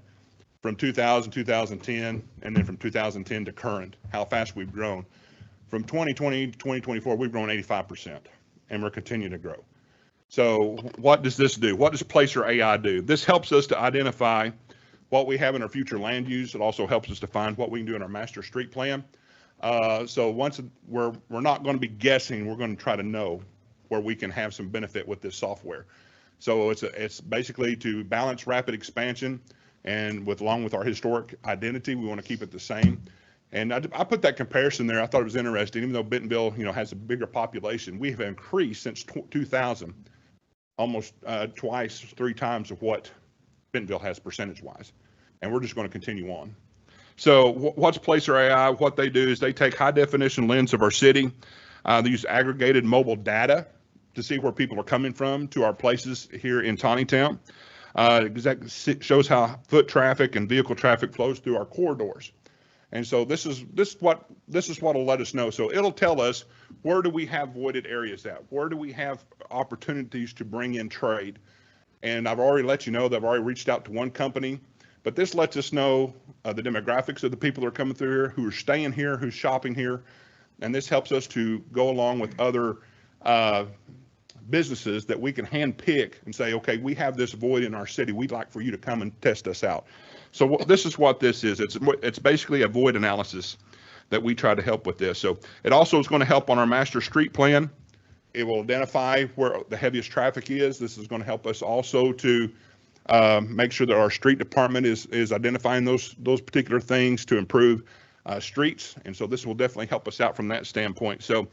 from 2000, 2010, and then from 2010 to current, how fast we've grown. From 2020 to 2024, we've grown 85%, and we're continuing to grow. So what does this do? What does Placer AI do? This helps us to identify what we have in our future land use. It also helps us to find what we can do in our master street plan. So once we're not going to be guessing, we're going to try to know where we can have some benefit with this software. So it's basically to balance rapid expansion, and along with our historic identity, we want to keep it the same. And I put that comparison there. I thought it was interesting. Even though Bentonville, has a bigger population, we have increased since 2000, almost twice, 3 times of what Bentonville has percentage-wise. And we're just going to continue on. So what's Placer AI? What they do is they take high-definition lens of our city. They use aggregated mobile data to see where people are coming from to our places here in Tontitown. It shows how foot traffic and vehicle traffic flows through our corridors. And so this is what will let us know. So it'll tell us, where do we have voided areas at? Where do we have opportunities to bring in trade? And I've already let you know that I've already reached out to one company, but this lets us know the demographics of the people that are coming through here, who are staying here, who's shopping here. And this helps us to go along with other businesses that we can hand pick and say, okay, we have this void in our city. We'd like for you to come and test us out. So this is what this is. It's basically a void analysis that we try to help with this. So it also is going to help on our master street plan. It will identify where the heaviest traffic is. This is going to help us also to make sure that our street department is identifying those particular things to improve streets. And so this will definitely help us out from that standpoint. So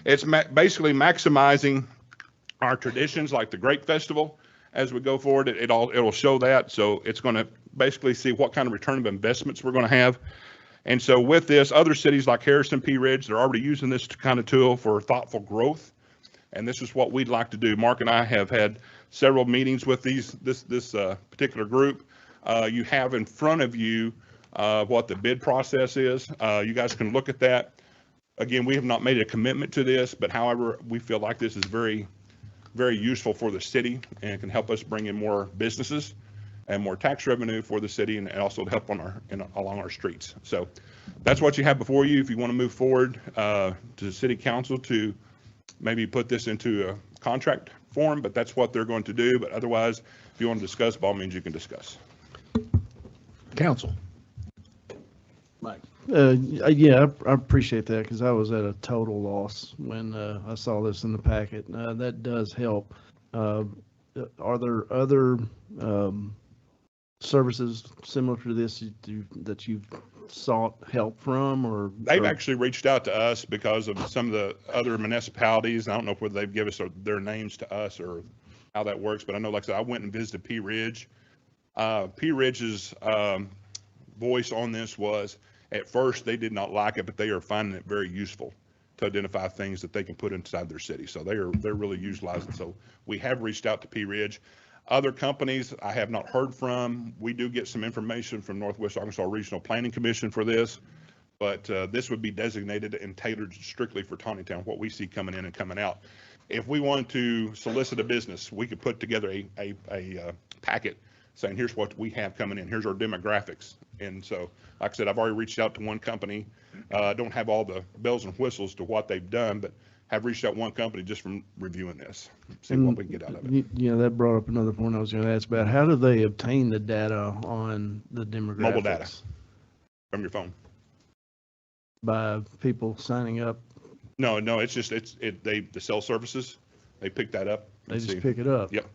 it's basically maximizing our traditions like the Grape Festival. As we go forward, it'll show that. So it's going to basically see what kind of return of investments we're going to have. And so with this, other cities like Harrison P. Ridge, they're already using this kind of tool for thoughtful growth. And this is what we'd like to do. Mark and I have had several meetings with this particular group. You have in front of you what the bid process is. You guys can look at that. Again, we have not made a commitment to this, but however, we feel like this is very, very useful for the city and can help us bring in more businesses and more tax revenue for the city, and also to help along our streets. So that's what you have before you. If you want to move forward to the city council to maybe put this into a contract form, but that's what they're going to do. But otherwise, if you want to discuss, by all means, you can discuss. Council. Mike. Yeah, I appreciate that, because I was at a total loss when I saw this in the packet. That does help. Are there other services similar to this that you've sought help from, or? They've actually reached out to us because of some of the other municipalities. I don't know whether they've given us their names to us or how that works, but I know, like I said, I went and visited P Ridge. P Ridge's voice on this was, at first they did not like it, but they are finding it very useful to identify things that they can put inside their city. So they're really utilizing. So we have reached out to P Ridge. Other companies I have not heard from. We do get some information from Northwest Arkansas Regional Planning Commission for this, but this would be designated and tailored strictly for Tontitown, what we see coming in and coming out. If we want to solicit a business, we could put together a packet saying, here's what we have coming in, here's our demographics. And so, like I said, I've already reached out to one company. Don't have all the bells and whistles to what they've done, but have reached out one company just from reviewing this, see what we can get out of it. You know, that brought up another point I was going to ask about. How do they obtain the data on the demographics? Mobile data from your phone. By people signing up? No, it's just, the cell services, they pick that up. They just pick it up? Yep.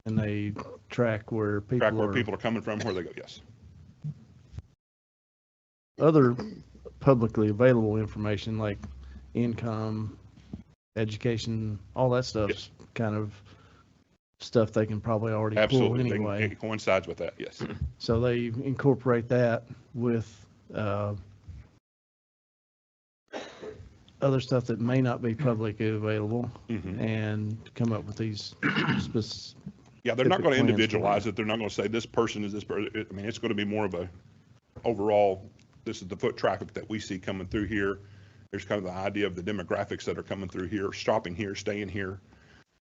And they track where people are coming from, where they go, yes. Other publicly available information like income, education, all that stuff's kind of stuff they can probably already pull anyway. It coincides with that, yes. So they incorporate that with other stuff that may not be publicly available and come up with these specific. Yeah, they're not going to individualize it. They're not going to say this person is this person. I mean, it's going to be more of a overall, this is the foot traffic that we see coming through here. There's kind of the idea of the demographics that are coming through here, stopping here, staying here.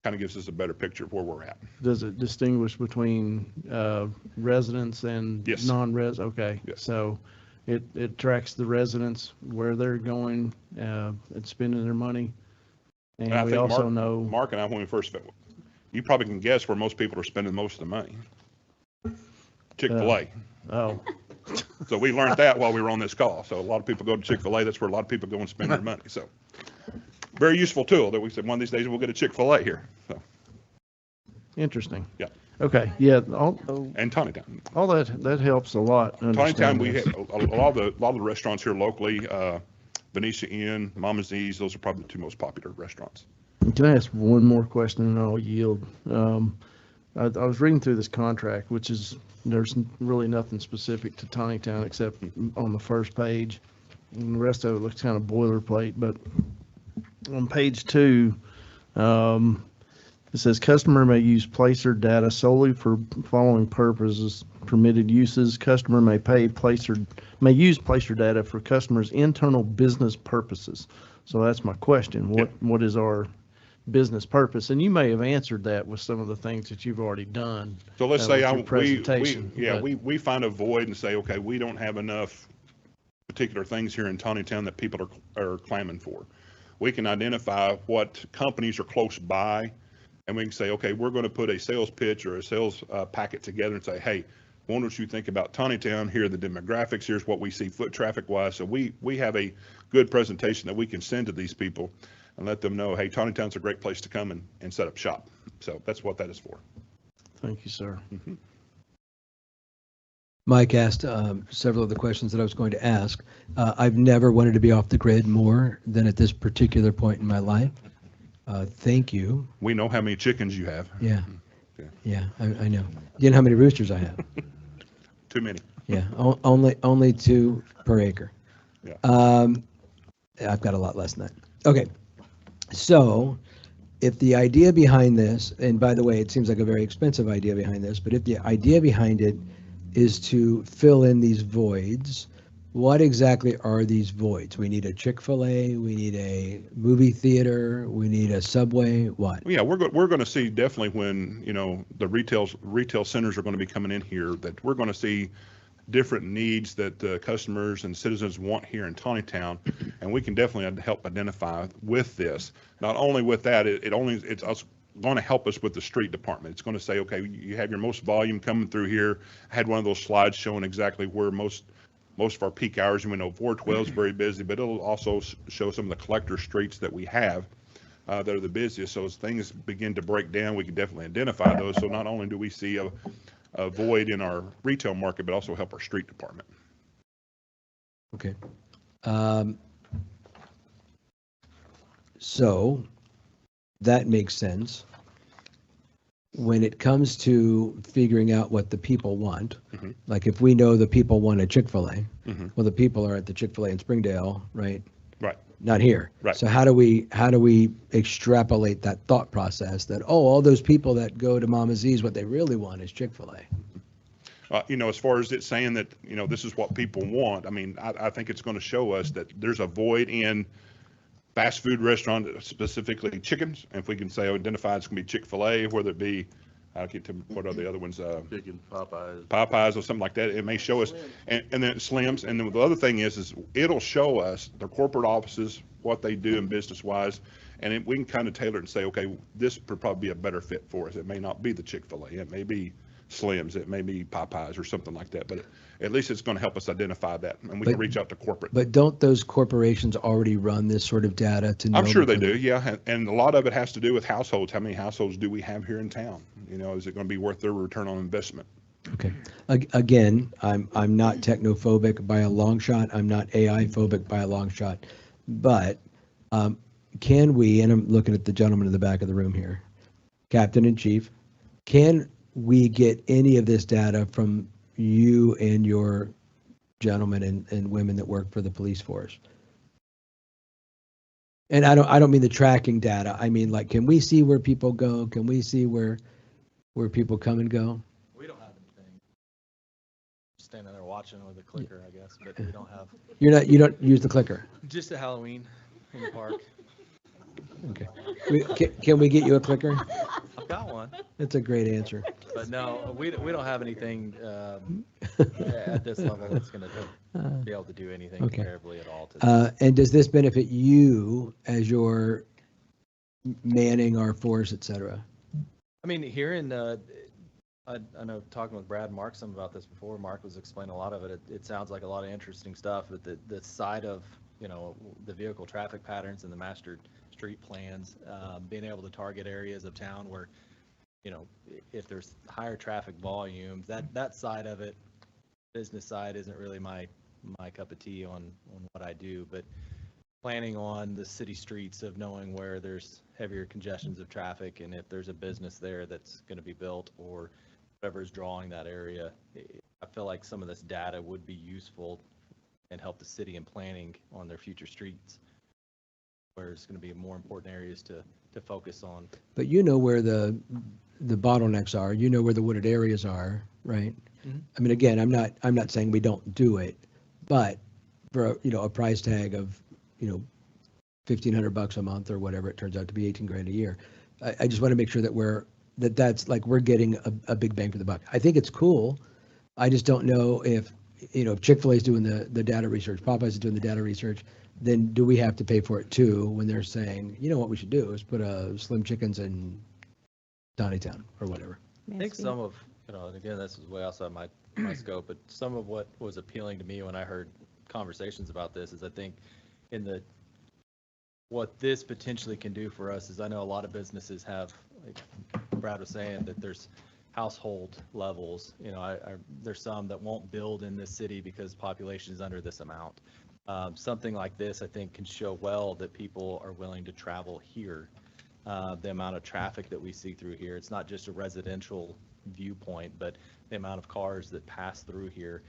Kind of gives us a better picture of where we're at. Does it distinguish between residents and non-res? Okay. Yes. So it tracks the residents, where they're going, and spending their money. And we also know. Mark and I, when we first, you probably can guess where most people are spending most of the money. Chick-fil-A. Oh. So we learned that while we were on this call. So a lot of people go to Chick-fil-A. That's where a lot of people go and spend their money. So very useful tool that we said one of these days we'll get a Chick-fil-A here. So interesting. Yeah. Okay. Yeah. And Tontitown. All that helps a lot. Tontitown, we have a lot of the restaurants here locally. Venetia Inn, Mama's E's. Those are probably the two most popular restaurants. Can I ask one more question and I'll yield? I was reading through this contract, which is, there's really nothing specific to Tontitown except on the first page. And the rest of it looks kind of boilerplate, but on page 2, it says customer may use placer data solely for following purposes: permitted uses. Customer may use placer data for customers' internal business purposes. So that's my question. What is our business purpose? And you may have answered that with some of the things that you've already done. So let's say we find a void and say, okay, we don't have enough particular things here in Tontitown that people are clamming for. We can identify what companies are close by, and we can say, okay, we're going to put a sales pitch or a sales packet together and say, hey, why don't you think about Tontitown? Here are the demographics. Here's what we see foot traffic wise. So we have a good presentation that we can send to these people and let them know, hey, Tontitown's a great place to come and set up shop. So that's what that is for. Thank you, sir. Mm-hmm. Mike asked several of the questions that I was going to ask. I've never wanted to be off the grid more than at this particular point in my life. Thank you. We know how many chickens you have. Yeah. Yeah, I know. You know how many roosters I have? Too many. Yeah, only 2 per acre. Yeah. I've got a lot less than that. Okay, so if the idea behind this, and by the way, it seems like a very expensive idea behind this, but if the idea behind it is to fill in these voids. What exactly are these voids? We need a Chick-fil-A, we need a movie theater, we need a Subway, what? Yeah, we're going to see definitely when, the retail centers are going to be coming in here, that we're going to see different needs that customers and citizens want here in Tontitown, and we can definitely help identify with this. Not only with that, it's us going to help us with the street department. It's going to say, okay, you have your most volume coming through here. I had one of those slides showing exactly where most of our peak hours, and we know 412 is very busy, but it'll also show some of the collector streets that we have that are the busiest. So as things begin to break down, we can definitely identify those. So not only do we see a void in our retail market, but also help our street department. Okay. So that makes sense. When it comes to figuring out what the people want, Mhm. like if we know the people want a Chick-fil-A, Mhm. well, the people are at the Chick-fil-A in Springdale, right? Right. Not here. Right. So how do we extrapolate that thought process that, oh, all those people that go to Mama Z's, what they really want is Chick-fil-A? As far as it saying that, this is what people want, I mean, I think it's going to show us that there's a void in fast food restaurant, specifically chickens. And if we can say, identify it's going to be Chick-fil-A, whether it be, I can't tell what are the other ones, Chicken, Popeyes. Popeyes or something like that, it may show us, and then Slims. And then the other thing is it'll show us the corporate offices, what they do in business wise. And we can kind of tailor it and say, okay, this would probably be a better fit for us. It may not be the Chick-fil-A, it may be Slims, it may be Popeyes or something like that, but at least it's going to help us identify that, and we can reach out to corporate. But don't those corporations already run this sort of data to know? I'm sure they do, yeah, and a lot of it has to do with households. How many households do we have here in town? Is it going to be worth their return on investment? Okay. Again, I'm not technophobic by a long shot. I'm not AI phobic by a long shot. But can we, and I'm looking at the gentleman in the back of the room here, Captain in Chief, can we get any of this data from you and your gentlemen and women that work for the police force? And I don't mean the tracking data. I mean, like, can we see where people go? Can we see where people come and go? We don't have anything. Standing there watching with a clicker, I guess, but we don't have. You don't use the clicker? Just at Halloween in the park. Okay. Can we get you a clicker? I've got one. That's a great answer. But no, we don't have anything at this level that's going to be able to do anything Okay. comparably at all. And does this benefit you as you're manning our force, et cetera? I mean, hearing, I know talking with Brad and Mark some about this before, Mark was explaining a lot of it. It sounds like a lot of interesting stuff, but the side of, the vehicle traffic patterns and the master street plans, being able to target areas of town where, if there's higher traffic volumes, that side of it, business side isn't really my cup of tea on what I do, but planning on the city streets of knowing where there's heavier congestions of traffic and if there's a business there that's going to be built or whatever is drawing that area, I feel like some of this data would be useful and help the city in planning on their future streets, where it's going to be more important areas to focus on. But you know where the bottlenecks are, where the wooded areas are, right? Mm-hmm. I mean, again, I'm not saying we don't do it, but for, a price tag of, $1,500 a month or whatever it turns out to be, 18 grand a year. I just want to make sure that that's like, we're getting a big bang for the buck. I think it's cool. I just don't know if, if Chick-fil-A is doing the data research, Popeyes is doing the data research, then do we have to pay for it too when they're saying, what we should do is put a Slim Chickens in Tontitown or whatever? I think some of, and again, this is way outside my scope, but some of what was appealing to me when I heard conversations about this is I think what this potentially can do for us is I know a lot of businesses have, like Brad was saying, that there's household levels. There's some that won't build in this city because population is under this amount. Something like this, I think, can show well that people are willing to travel here. The amount of traffic that we see through here, it's not just a residential viewpoint, but the amount of cars that pass through here,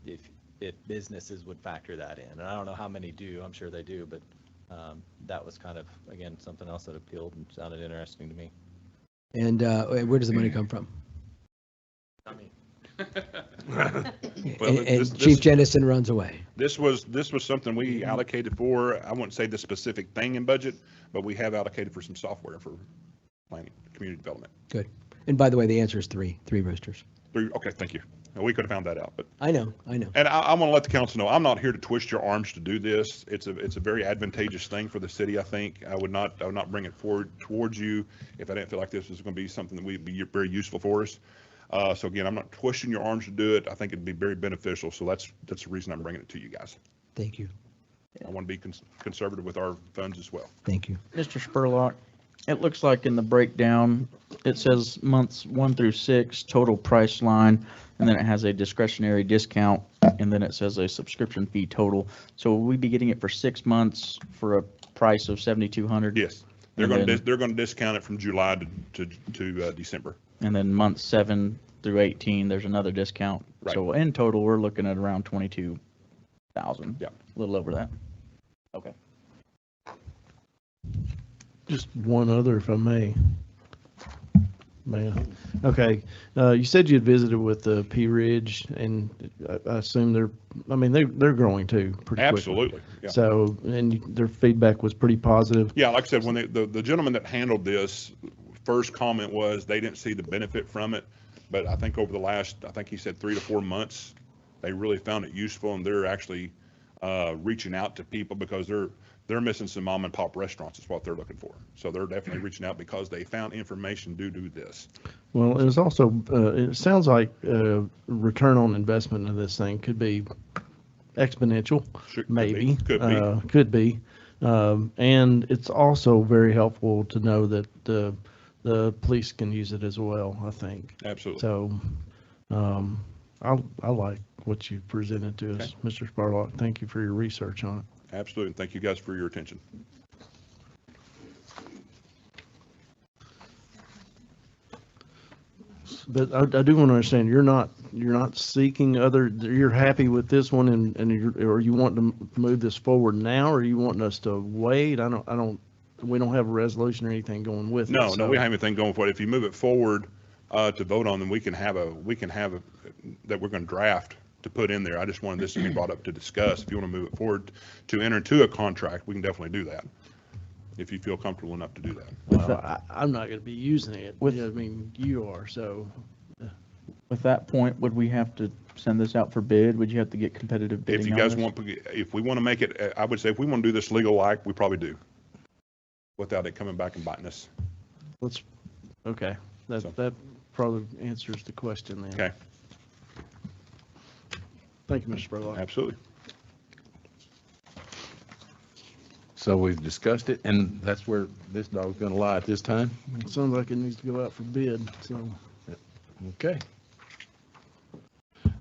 if businesses would factor that in. And I don't know how many do, I'm sure they do, but that was kind of, again, something else that appealed and sounded interesting to me. And where does the money come from? I mean, Well, And this- Chief this- Jennison runs away. This was something we allocated for. I wouldn't say the specific thing in budget, but we have allocated for some software for planning, community development. Good. And by the way, the answer is three roosters. Okay, thank you. We could have found that out, but. I know. And I want to let the council know, I'm not here to twist your arms to do this. It's a very advantageous thing for the city, I think. I would not bring it forward towards you if I didn't feel like this was going to be something that would be very useful for us. So again, I'm not twisting your arms to do it. I think it'd be very beneficial. So that's the reason I'm bringing it to you guys. Thank you. I want to be conservative with our funds as well. Thank you. Mr. Spurlock, it looks like in the breakdown, it says months 1 through 6, total price line, and then it has a discretionary discount, and then it says a subscription fee total. So will we be getting it for 6 months for a price of $7,200? Yes, they're going to discount it from July to December. And then months 7 through 18, there's another discount. Right. So in total, we're looking at around 22,000. Yeah. A little over that. Okay. Just one other, if I may. Man, okay. You said you had visited with the P Ridge, and I assume they're growing too, pretty quickly. Absolutely. Yeah. So, and their feedback was pretty positive. Yeah, like I said, when the gentleman that handled this, first comment was they didn't see the benefit from it. But I think over the last, I think he said 3 to 4 months, they really found it useful, and they're actually reaching out to people because they're missing some mom and pop restaurants is what they're looking for. So they're definitely reaching out because they found information due to this. Well, it was also, it sounds like return on investment of this thing could be exponential, maybe. Could be. And it's also very helpful to know that the police can use it as well, I think. Absolutely. So I like what you presented to us, Mr. Spurlock. Thank you for your research on it. Absolutely. Thank you guys for your attention. But I do want to understand, you're not seeking you're happy with this one or you want to move this forward now, or you want us to wait? We don't have a resolution or anything going with it. No, we don't have anything going for it. If you move it forward to vote on, then we can have that we're going to draft to put in there. I just wanted this to be brought up to discuss. If you want to move it forward to enter into a contract, we can definitely do that. If you feel comfortable enough to do that. Well, I'm not going to be using it. You are, so. With that point, would we have to send this out for bid? Would you have to get competitive bidding? If you guys if we want to make it, I would say if we want to do this legal like, we probably do. Without it coming back and biting us. Okay. That probably answers the question then. Okay. Thank you, Mr. Spurlock. Absolutely. So we've discussed it, and that's where this dog's going to lie at this time? It sounds like it needs to go out for bid, so. Okay.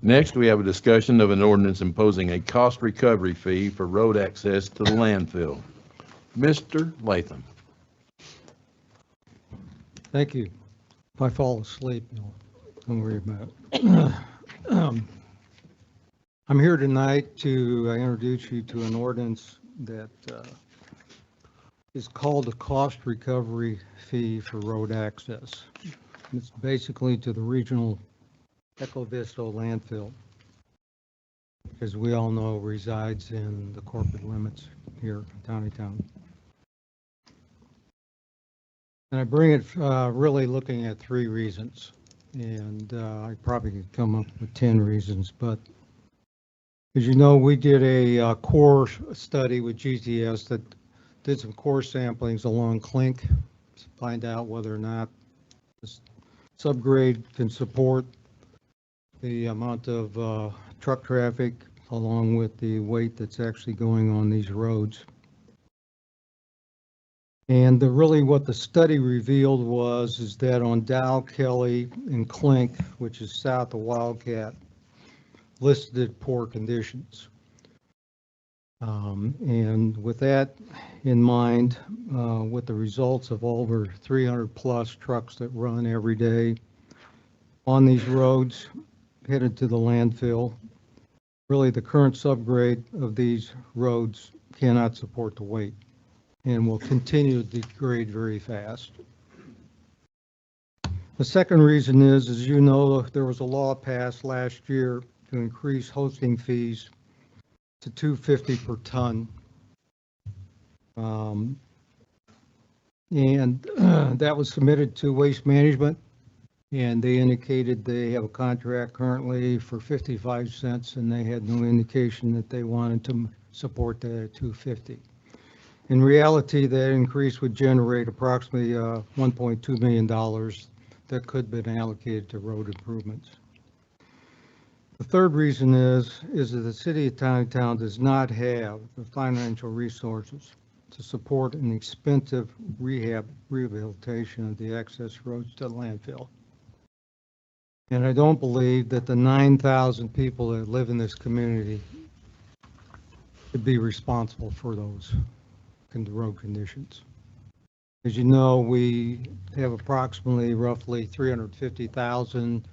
Next, we have a discussion of an ordinance imposing a cost recovery fee for road access to the landfill. Mr. Latham. Thank you. If I fall asleep, don't worry about it. I'm here tonight to introduce you to an ordinance that is called a cost recovery fee for road access. It's basically to the regional Echo Vista landfill, as we all know, resides in the corporate limits here in Tontitown. And I bring it really looking at 3 reasons, and I probably could come up with 10 reasons, but as you know, we did a core study with GTS that did some core samplings along Clink to find out whether or not this subgrade can support the amount of truck traffic along with the weight that's actually going on these roads. And really what the study revealed is that on Dow, Kelly, and Clink, which is south of Wildcat, listed poor conditions. And with that in mind, with the results of over 300 plus trucks that run every day on these roads headed to the landfill, really the current subgrade of these roads cannot support the weight and will continue to degrade very fast. The second reason is, as you know, there was a law passed last year to increase hosting fees to $2.50 per ton. And that was submitted to Waste Management, and they indicated they have a contract currently for 55 cents, and they had no indication that they wanted to support that at $2.50. In reality, that increase would generate approximately $1.2 million that could have been allocated to road improvements. The third reason is that the city of Tontitown does not have the financial resources to support an expensive rehabilitation of the access roads to the landfill. And I don't believe that the 9,000 people that live in this community could be responsible for those road conditions. As you know, we have approximately roughly 350,000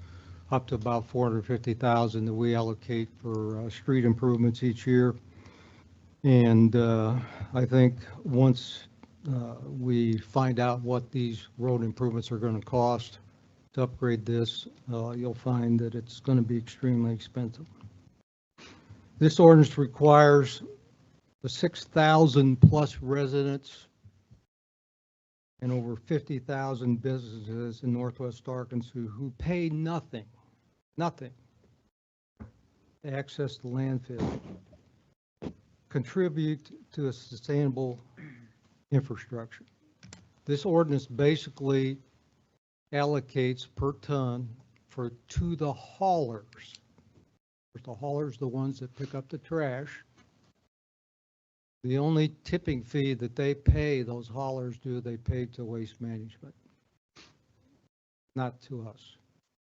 up to about 450,000 that we allocate for street improvements each year. And I think once we find out what these road improvements are going to cost to upgrade this, you'll find that it's going to be extremely expensive. This ordinance requires the 6,000 plus residents and over 50,000 businesses in Northwest Arkansas who pay nothing to access the landfill, contribute to a sustainable infrastructure. This ordinance basically allocates per ton to the haulers. The haulers, the ones that pick up the trash. The only tipping fee that they pay, those haulers do, they pay to Waste Management, not to us.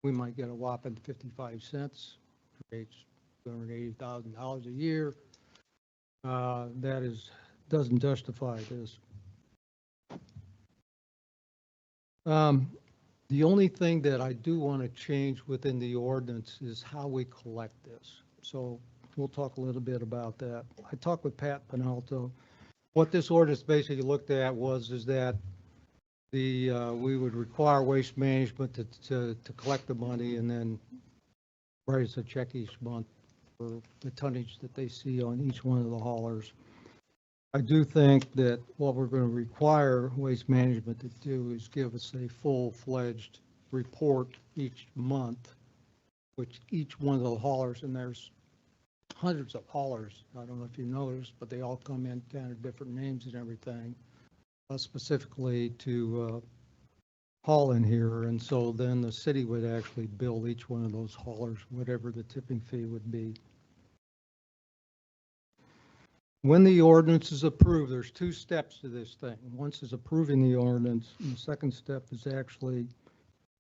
We might get a whopping 55 cents, creates $280,000 a year. That doesn't justify this. The only thing that I do want to change within the ordinance is how we collect this. So we'll talk a little bit about that. I talked with Pat Penalto. What this ordinance basically looked at is that we would require Waste Management to collect the money and then write us a check each month for the tonnage that they see on each one of the haulers. I do think that what we're going to require Waste Management to do is give us a full-fledged report each month, which each one of the haulers, and there's hundreds of haulers, I don't know if you noticed, but they all come in kind of different names and everything, specifically to haul in here. And so then the city would actually bill each one of those haulers, whatever the tipping fee would be. When the ordinance is approved, there's two steps to this thing. Once is approving the ordinance, and the second step is actually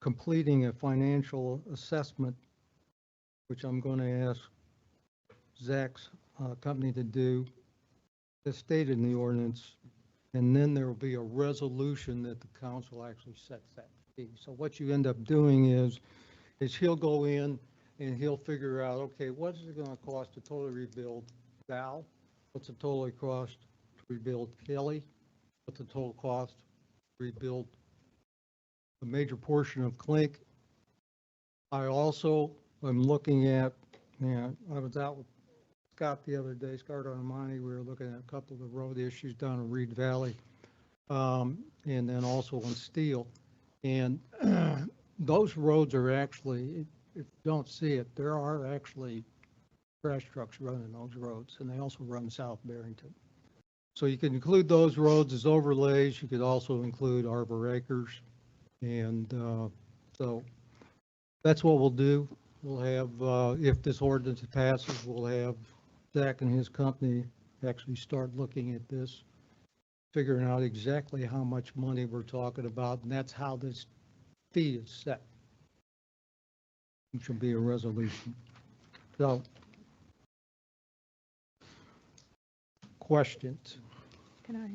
completing a financial assessment, which I'm going to ask Zach's company to do, as stated in the ordinance, and then there will be a resolution that the council actually sets that fee. So what you end up doing is he'll go in and he'll figure out, okay, what is it going to cost to totally rebuild Val? What's the total cost to rebuild Kelly? What's the total cost to rebuild a major portion of Clink? I also am looking at, I was out with Scott the other day, Scott Armani. We were looking at a couple of the road issues down in Reed Valley, and then also on Steel. And those roads are actually, if you don't see it, there are actually trash trucks running those roads, and they also run South Barrington. So you can include those roads as overlays. You could also include Arbor Acres. And so that's what we'll do. We'll have, if this ordinance passes, we'll have Zach and his company actually start looking at this, figuring out exactly how much money we're talking about, and that's how this fee is set, which will be a resolution. So, questions? Can I?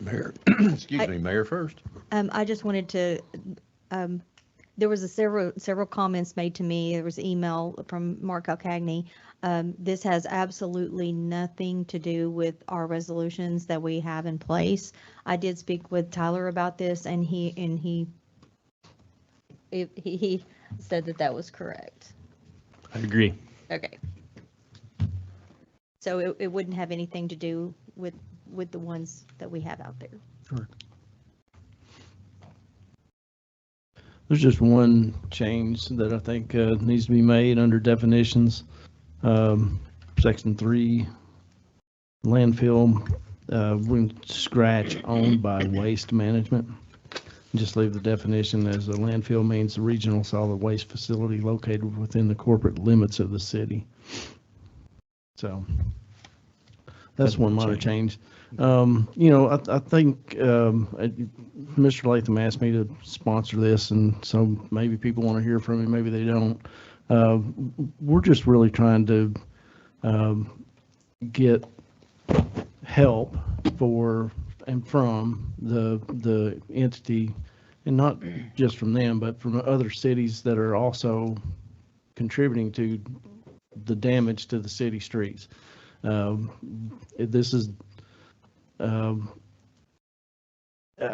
Mayor, excuse me, Mayor first. I just wanted to, there was several comments made to me. There was an email from Mark Calcagney. This has absolutely nothing to do with our resolutions that we have in place. I did speak with Tyler about this, and he he said that that was correct. I agree. Okay. So it wouldn't have anything to do with the ones that we have out there. Correct. There's just one change that I think needs to be made under definitions. Section 3, landfill, we can scratch owned by waste management. Just leave the definition as a landfill means the regional solid waste facility located within the corporate limits of the city. So that's one minor change. I think Mr. Latham asked me to sponsor this, and so maybe people want to hear from me, maybe they don't. We're just really trying to get help for and from the entity, and not just from them, but from other cities that are also contributing to the damage to the city streets. This is, I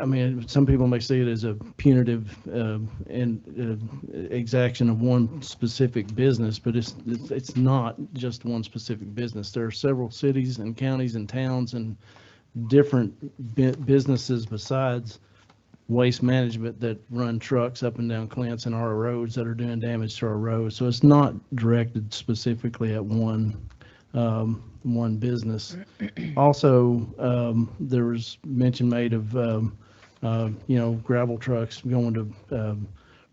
mean, some people may see it as a punitive exaction of one specific business, but it's not just one specific business. There are several cities and counties and towns and different businesses besides waste management that run trucks up and down Clinton and our roads that are doing damage to our roads. So it's not directed specifically at one business. Also, there was mention made of, gravel trucks going to, or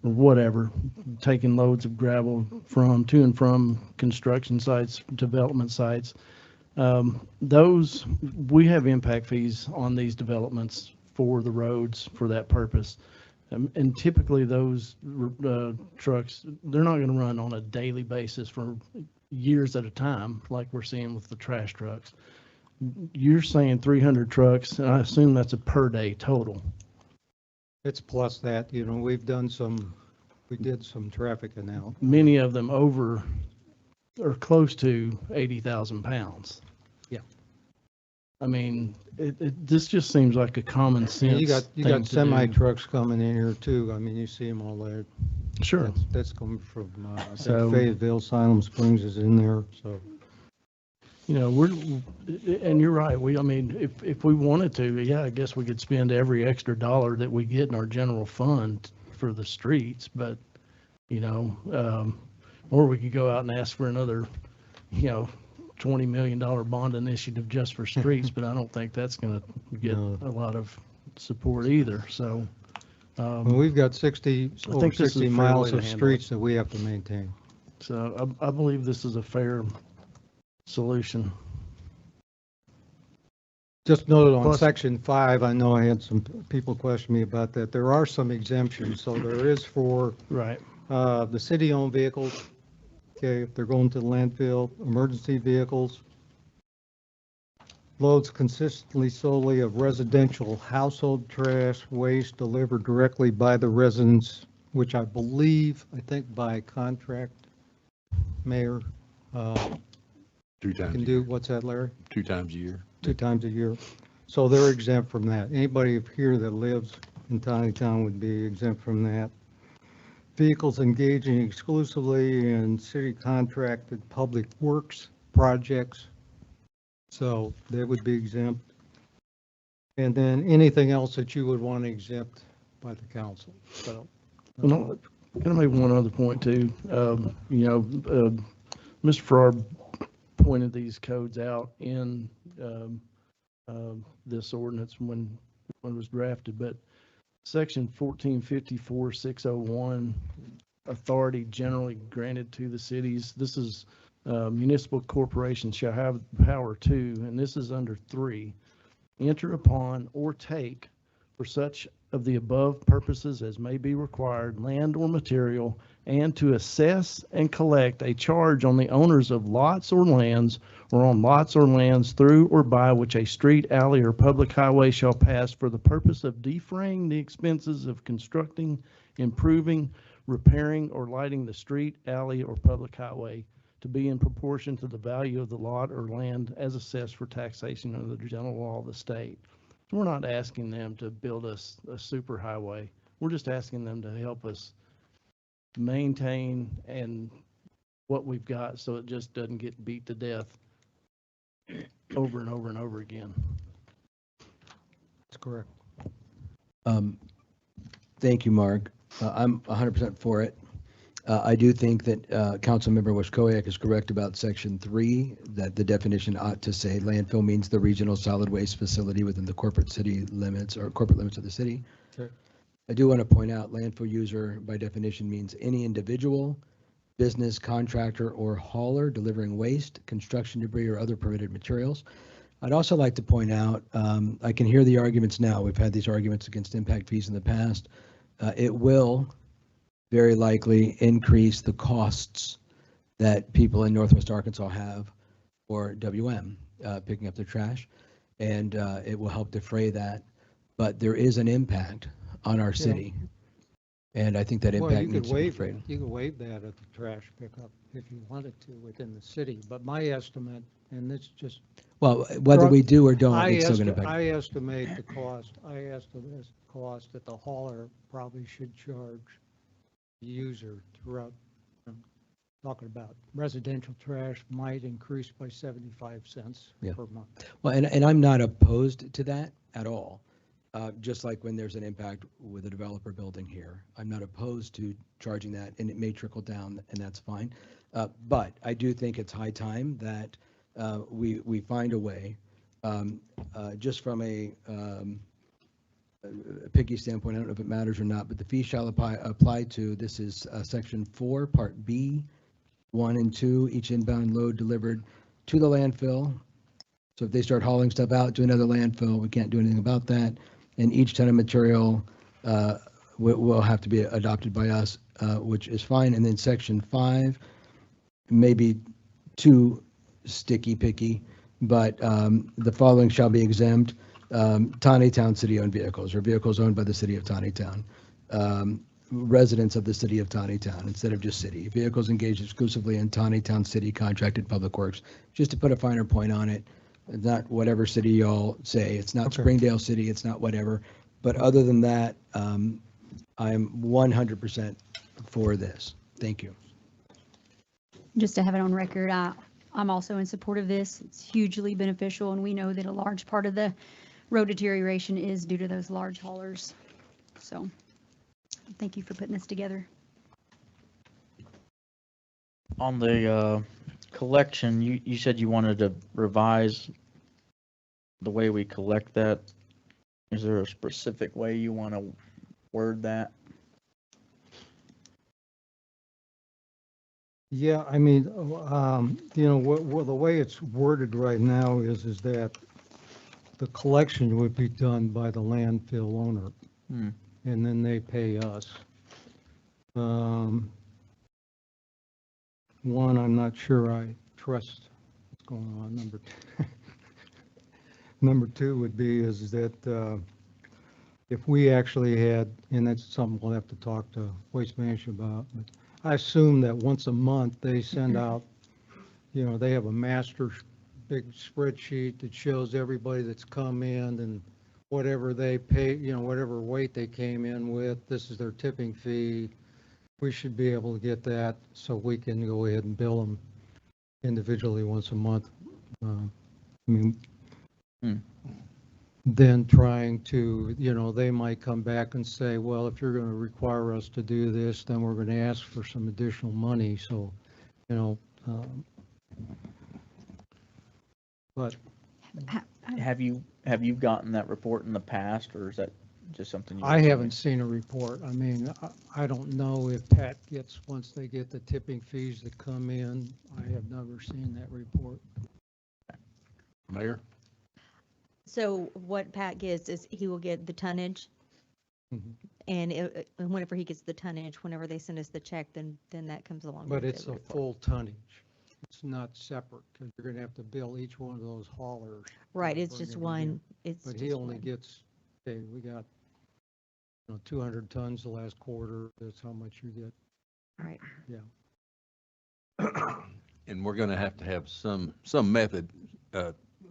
whatever, taking loads of gravel to and from construction sites, development sites. We have impact fees on these developments for the roads for that purpose. And typically those trucks, they're not going to run on a daily basis for years at a time, like we're seeing with the trash trucks. You're saying 300 trucks, and I assume that's a per day total. It's plus that, we did some traffic analysis. Many of them over or close to 80,000 pounds. Yeah. I mean, this just seems like a common sense. You got thing to do. semi trucks coming in here too. I mean, you see them all there. Sure. That's coming from, I So- think Fayetteville, Siloam Springs is in there, so. And you're right. If we wanted to, yeah, I guess we could spend every extra dollar that we get in our general fund for the streets, but, or we could go out and ask for another, $20 million bond initiative just for streets, but I don't think that's going to get a lot of support either. So, Well, we've got over this is 60 a fair miles way to of handle streets that we have to maintain. so I believe this is a fair solution. Just noted on Plus- section 5, I know I had some people question me about that. There are some exemptions. So there is for Right. the city-owned vehicles. Okay, if they're going to the landfill, emergency vehicles, loads consistently solely of residential household trash waste delivered directly by the residents, which I think by contract, Mayor, 2 times can a do, year. what's that, Larry? 2 times a year. 2 times a year. So they're exempt from that. Anybody here that lives in Tontitown would be exempt from that. Vehicles engaging exclusively in city contracted public works projects, so they would be exempt. And then anything else that you would want to exempt by the council, so. Can I make one other point too? Mr. Farrar pointed these codes out in this ordinance when it was drafted, but section 1454-601, authority generally granted to the cities. This is municipal corporations shall have power to, and this is under 3, enter upon or take for such of the above purposes as may be required, land or material, and to assess and collect a charge on the owners of lots or lands, or on lots or lands through or by which a street, alley, or public highway shall pass for the purpose of defraying the expenses of constructing, improving, repairing, or lighting the street, alley, or public highway, to be in proportion to the value of the lot or land as assessed for taxation under the general law of the state. So we're not asking them to build us a super highway. We're just asking them to help us maintain and what we've got so it just doesn't get beat to death over and over and over again. That's correct. Thank you, Mark. I'm 100% for it. I do think that Councilmember Washkowiak is correct about Section 3, that the definition ought to say landfill means the regional solid waste facility within the corporate city limits or corporate limits of the city. Okay. I do want to point out landfill user by definition means any individual, business, contractor, or hauler delivering waste, construction debris, or other permitted materials. I'd also like to point out, I can hear the arguments now. We've had these arguments against impact fees in the past. It will very likely increase the costs that people in Northwest Arkansas have for WM picking up their trash, and it will help defray that. But there is an impact on our city, and I think that Well, impact needs to be defrayed. You could waive that at the trash pickup if you wanted to within the city, but my estimate, and it's just. Well, whether we do or don't, it's still going to impact. I estimate the cost that the hauler probably should charge the user throughout, talking about residential trash might increase by 75 cents Yeah. per month. Well, and I'm not opposed to that at all. Just like when there's an impact with a developer building here, I'm not opposed to charging that, and it may trickle down, and that's fine. But I do think it's high time that we find a way, just from a picky standpoint, I don't know if it matters or not, but the fee shall apply to, this is Section 4, Part B, 1 and 2, each inbound load delivered to the landfill. So if they start hauling stuff out to another landfill, we can't do anything about that. And each ton of material will have to be adopted by us, which is fine. And then Section 5, maybe too sticky picky, but the following shall be exempt. Tontitown city-owned vehicles or vehicles owned by the city of Tontitown. Residents of the city of Tontitown instead of just city. Vehicles engaged exclusively in Tontitown city contracted public works. Just to put a finer point on it, not whatever city y'all say. It's not Springdale City, it's not whatever. But other than that, I'm 100% for this. Thank you. Just to have it on record, I'm also in support of this. It's hugely beneficial, and we know that a large part of the road deterioration is due to those large haulers. So thank you for putting this together. On the collection, you said you wanted to revise the way we collect that. Is there a specific way you want to word that? Yeah, I mean, the way it's worded right now is that the collection would be done by the landfill owner, and then they pay us. One, I'm not sure I trust what's going on. Number two would be is that if we actually had, and that's something we'll have to talk to Waste Management about, but I assume that once a month they send out, they have a master big spreadsheet that shows everybody that's come in and whatever they pay, whatever weight they came in with, this is their tipping fee. We should be able to get that so we can go ahead and bill them individually once a month. Then trying to, they might come back and say, well, if you're going to require us to do this, then we're going to ask for some additional money. So, but Have you gotten that report in the past, or is that just something I haven't seen a report. I mean, I don't know if Pat gets, once they get the tipping fees that come in, I have never seen that report. Mayor? So what Pat gets is he will get the tonnage, and whenever he gets the tonnage, whenever they send us the check, then that comes along. But with it's the a report. full tonnage. It's not separate because you're going to have to bill each one of those haulers. Right, it's for just every one, year. it's But just he only one. gets, hey, we got, 200 tons the last quarter. That's how much you get. Right. Yeah. And we're going to have some method,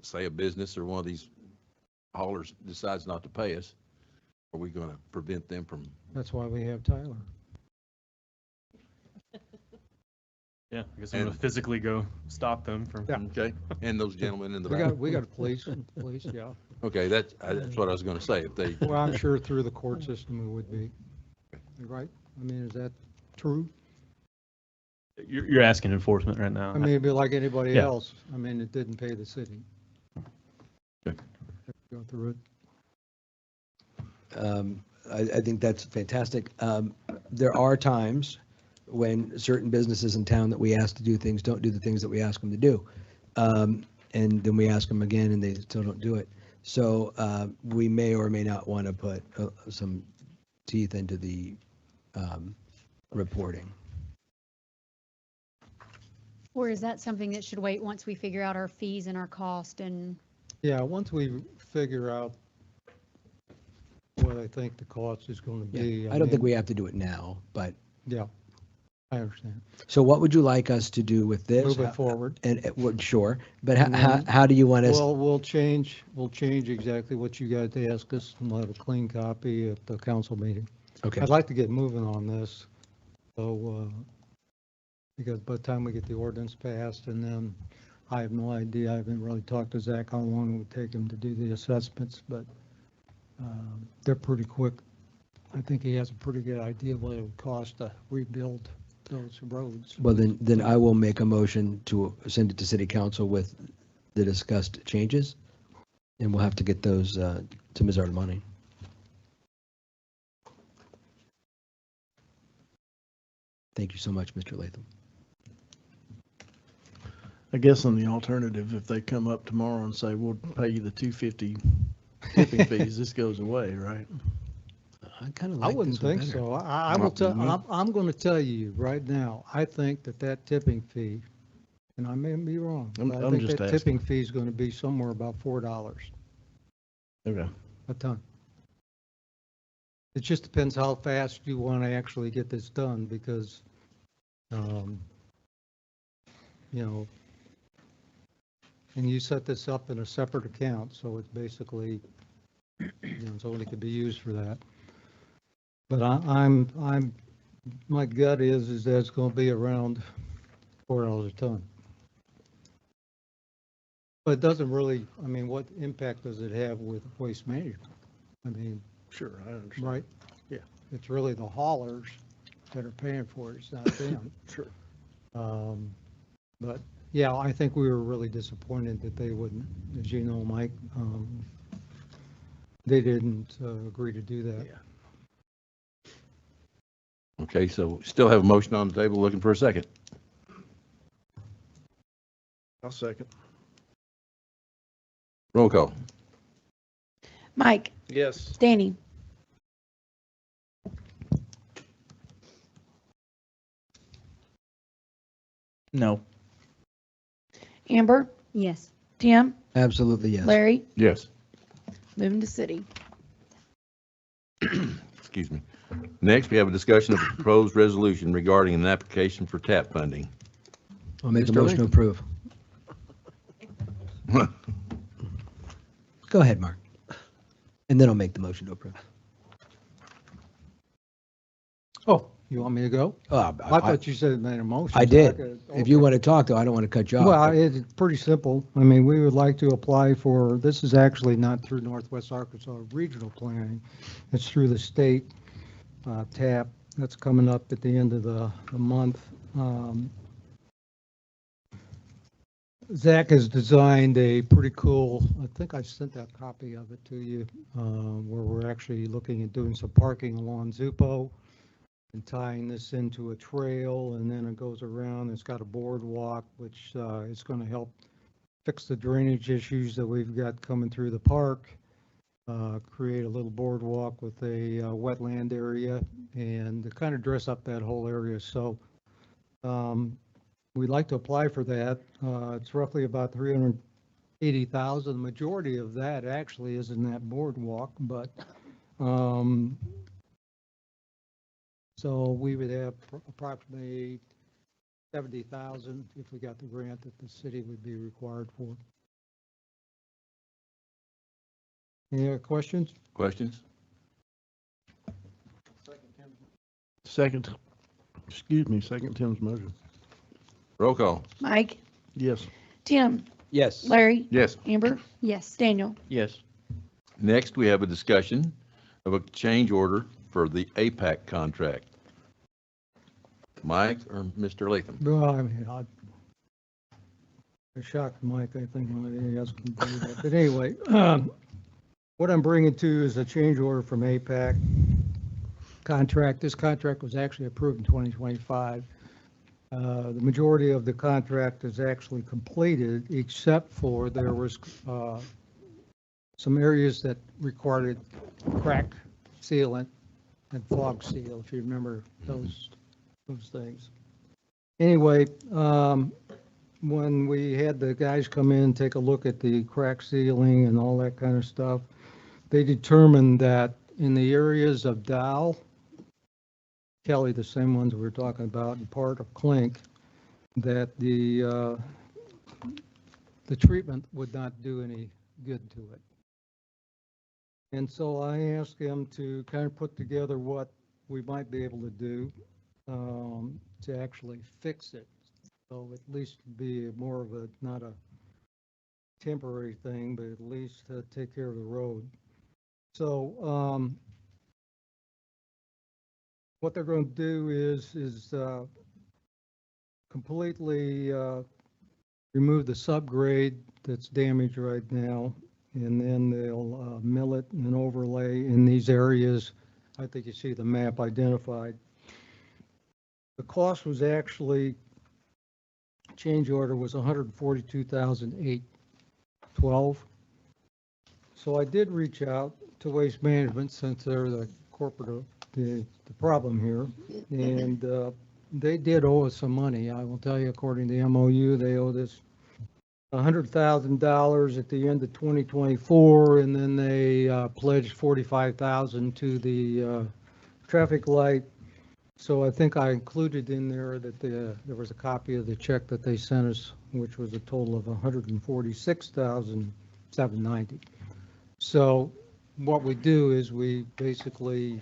say a business or one of these haulers decides not to pay us. Are we going to prevent them from? That's why we have Tyler. Yeah, I guess I'm gonna physically go stop them from. Yeah. Okay, and those gentlemen in the We back. got a police, yeah. Okay, that's what I was gonna say, if they, Well, I'm sure through the court system it would be. Right? I mean, is that true? You're asking enforcement right now. I mean, it'd be like anybody Yeah. else. I mean, it didn't pay the city. Okay. Go through it. I think that's fantastic. There are times when certain businesses in town that we ask to do things don't do the things that we ask them to do. And then we ask them again and they still don't do it. So we may or may not want to put some teeth into the reporting. Or is that something that should wait once we figure out our fees and our cost and? Yeah, once we figure out what I think the cost is going to be. Yeah, I don't think we have to do it now, but. Yeah, I understand. So what would you like us to do with this? Move it forward. And, sure, but And then- how do you want us? Well, we'll change exactly what you guys ask us, and we'll have a clean copy at the council meeting. Okay. I'd like to get moving on this, so, because by the time we get the ordinance passed, and then I have no idea, I haven't really talked to Zach how long it would take him to do the assessments, but they're pretty quick. I think he has a pretty good idea of what it would cost to rebuild those roads. Well, then I will make a motion to send it to city council with the discussed changes. And we'll have to get those to Ms. Artemani. Thank you so much, Mr. Latham. I guess on the alternative, if they come up tomorrow and say, we'll pay you the $250 tipping fees, this goes away, right? I kind of I like wouldn't this one think better. so. I will tell, I'm going to tell you right now, I think that tipping fee, and I may be wrong, I'm but I think just that asking. tipping fee is going to be somewhere about $4 Okay. a ton. It just depends how fast you want to actually get this done, because, you know, and you set this up in a separate account, so it's basically, you know, it's only could be used for that. But my gut is that it's going to be around $4 a ton. But it doesn't really, I mean, what impact does it have with waste management? I mean, Sure, I understand. right? Yeah. It's really the haulers that are paying for it, it's not them. Sure. But, yeah, I think we were really disappointed that they wouldn't, as you know, Mike, they didn't agree to do that. Yeah. okay, so still have a motion on the table, looking for a second. I'll second. Roll call. Mike, Yes. Danny, No. Amber, Yes. Tim, Absolutely, yes. Larry, Yes. moving to city. Excuse me. Next, we have a discussion of a proposed resolution regarding an application for TAP funding. I'll make a Mr. motion to approve. Go ahead, Mark. And then I'll make the motion to approve. Oh, you want me to go? I thought you said made a motion. I so did. could- If you want to talk, though, I don't want to cut you off. Well, it's pretty simple. I mean, we would like to apply for, this is actually not through Northwest Arkansas Regional Planning. It's through the state TAP. That's coming up at the end of the month. Zach has designed a pretty cool, I think I sent that copy of it to you, where we're actually looking at doing some parking along Zupo and tying this into a trail, and then it goes around. It's got a boardwalk, which is going to help fix the drainage issues that we've got coming through the park, create a little boardwalk with a wetland area, and to kind of dress up that whole area. So we'd like to apply for that. It's roughly about $380,000. The majority of that actually is in that boardwalk, but so we would have approximately $70,000 if we got the grant that the city would be required for. Any other questions? Questions? Second Tim's motion. Roll call. Mike, Yes. Tim, Yes. Larry, Yes. Amber, Yes. Daniel. Yes. Next, we have a discussion of a change order for the APAC contract. Mike or Mr. Latham? Well, I mean, I shocked Mike, I think, when he asked him to do that. But anyway, what I'm bringing to is a change order from APAC contract. This contract was actually approved in 2025. The majority of the contract is actually completed, except for there was some areas that required crack sealant and fog seal, if you remember those things. Anyway, when we had the guys come in, take a look at the crack sealing and all that kind of stuff, they determined that in the areas of Dow, Kelly, the same ones we were talking about, and part of Clink, that the treatment would not do any good to it. And so I asked him to kind of put together what we might be able to do to actually fix it. So at least be more of a, not a temporary thing, but at least take care of the road. So what they're going to do is completely remove the subgrade that's damaged right now, and then they'll mill it and overlay in these areas. I think you see the map identified. The cost was actually, change order was $142,812. So I did reach out to Waste Management, since they're the corporate, the problem here, and they did owe us some money. I will tell you, according to the MOU, they owed us $100,000 at the end of 2024, and then they pledged $45,000 to the traffic light. So I think I included in there that there was a copy of the check that they sent us, which was a total of $146,790. So what we do is we basically,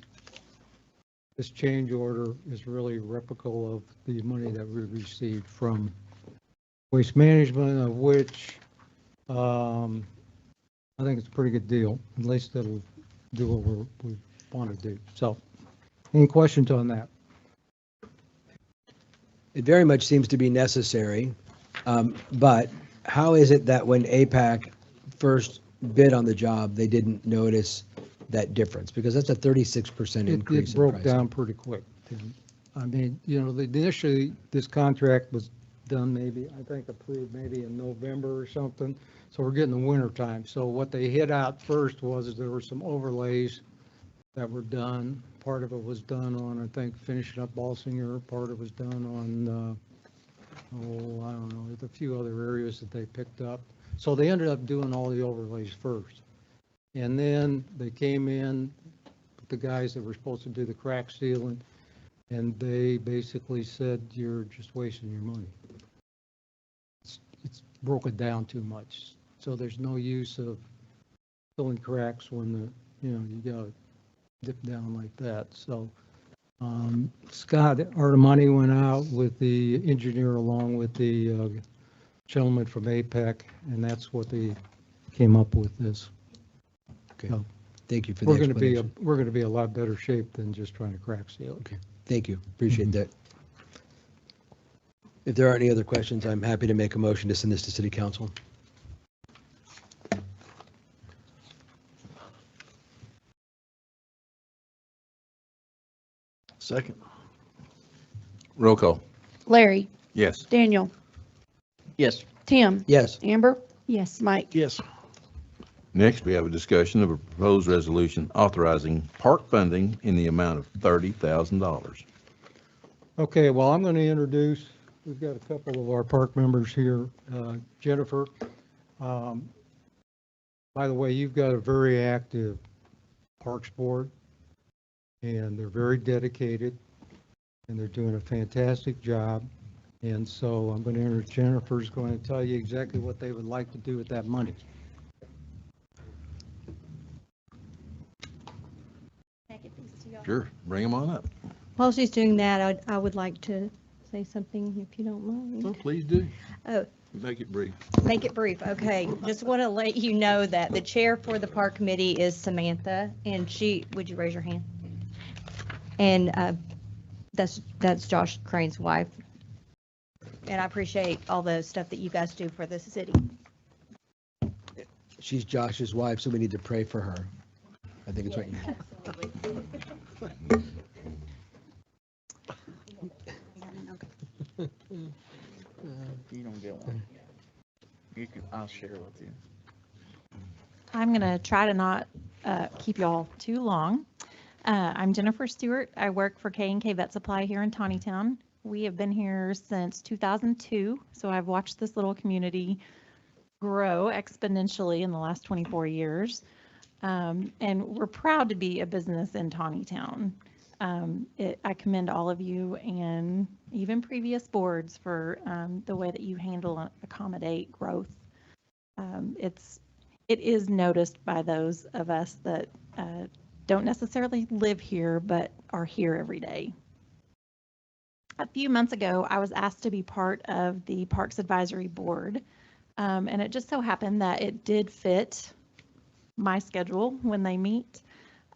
this change order is really replicable of the money that we received from Waste Management, of which I think it's a pretty good deal. At least it'll do what we want to do. So any questions on that? It very much seems to be necessary, but how is it that when APAC first bid on the job, they didn't notice that difference? Because that's a 36% increase It in broke pricing. down pretty quick. I mean, you know, initially, this contract was done maybe, I think approved maybe in November or something. So we're getting the winter time. So what they hit out first was there were some overlays that were done. Part of it was done on, I think, finishing up Balsinger. Part of it was done on, I don't know, there's a few other areas that they picked up. So they ended up doing all the overlays first. And then they came in, the guys that were supposed to do the crack sealing, and they basically said, you're just wasting your money. It's broken down too much. So there's no use of filling cracks when you got to dip down like that. So Scott Artemani went out with the engineer along with the gentleman from APEC, and that's what they came up with this. Okay. So Thank you for the we're going to be explanation. we're going to be a lot better shape than just trying to crack seal it. Okay. Thank you. Appreciate that. If there aren't any other questions, I'm happy to make a motion to send this to City Council. Second. Roll call. Larry, Yes. Daniel, Yes. Tim, Yes. Amber, Yes. Mike. Yes. Next, we have a discussion of a proposed resolution authorizing park funding in the amount of $30,000. Okay, well, I'm going to introduce, we've got a couple of our park members here. Jennifer, by the way, you've got a very active Parks Board, and they're very dedicated, and they're doing a fantastic job. And so I'm going to introduce, Jennifer's going to tell you exactly what they would like to do with that money. Sure, bring them on up. While she's doing that, I would like to say something if you don't mind. Oh, please do. Oh, Make it brief. make it brief, okay. Just want to let you know that the chair for the park committee is Samantha, and would you raise your hand? And that's Josh Crane's wife. And I appreciate all the stuff that you guys do for the city. She's Josh's wife, so we need to pray for her. I think it's what you. You don't get one. I'll share with you. I'm going to try to not keep y'all too long. I'm Jennifer Stewart. I work for K&K Vet Supply here in Tontitown. We have been here since 2002, so I've watched this little community grow exponentially in the last 24 years. And we're proud to be a business in Tontitown. I commend all of you and even previous boards for the way that you handle and accommodate growth. It is noticed by those of us that don't necessarily live here, but are here every day. A few months ago, I was asked to be part of the Parks Advisory Board, and it just so happened that it did fit my schedule when they meet.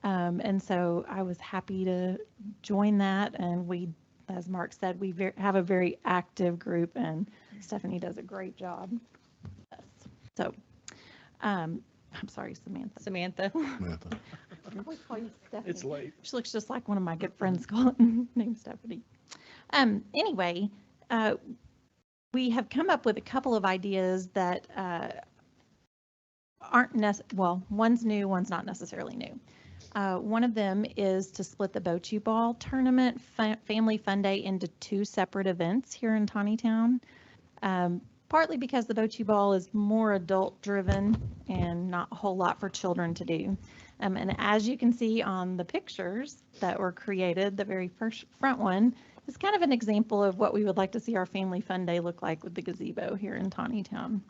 And so I was happy to join that. And we, as Mark said, we have a very active group, and Stephanie does a great job. So, I'm sorry, Samantha. Samantha. I always call you Stephanie. It's late. She looks just like one of my good friends named Stephanie. Anyway, we have come up with a couple of ideas that aren't well, one's new, one's not necessarily new. One of them is to split the bocce ball tournament family fun day into two separate events here in Tontitown. Partly because the bocce ball is more adult driven and not a whole lot for children to do. And as you can see on the pictures that were created, the very front one is kind of an example of what we would like to see our family fun day look like with the gazebo here in Tontitown.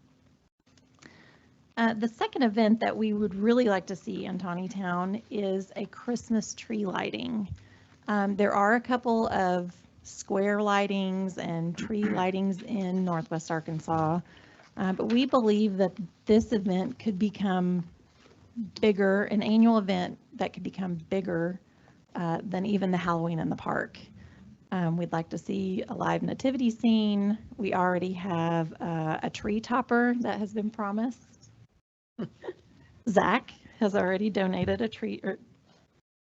The second event that we would really like to see in Tontitown is a Christmas tree lighting. There are a couple of square lightings and tree lightings in Northwest Arkansas, but we believe that this event could become bigger, an annual event that could become bigger than even the Halloween in the park. We'd like to see a live nativity scene. We already have a tree topper that has been promised. Zach has already donated a tree, or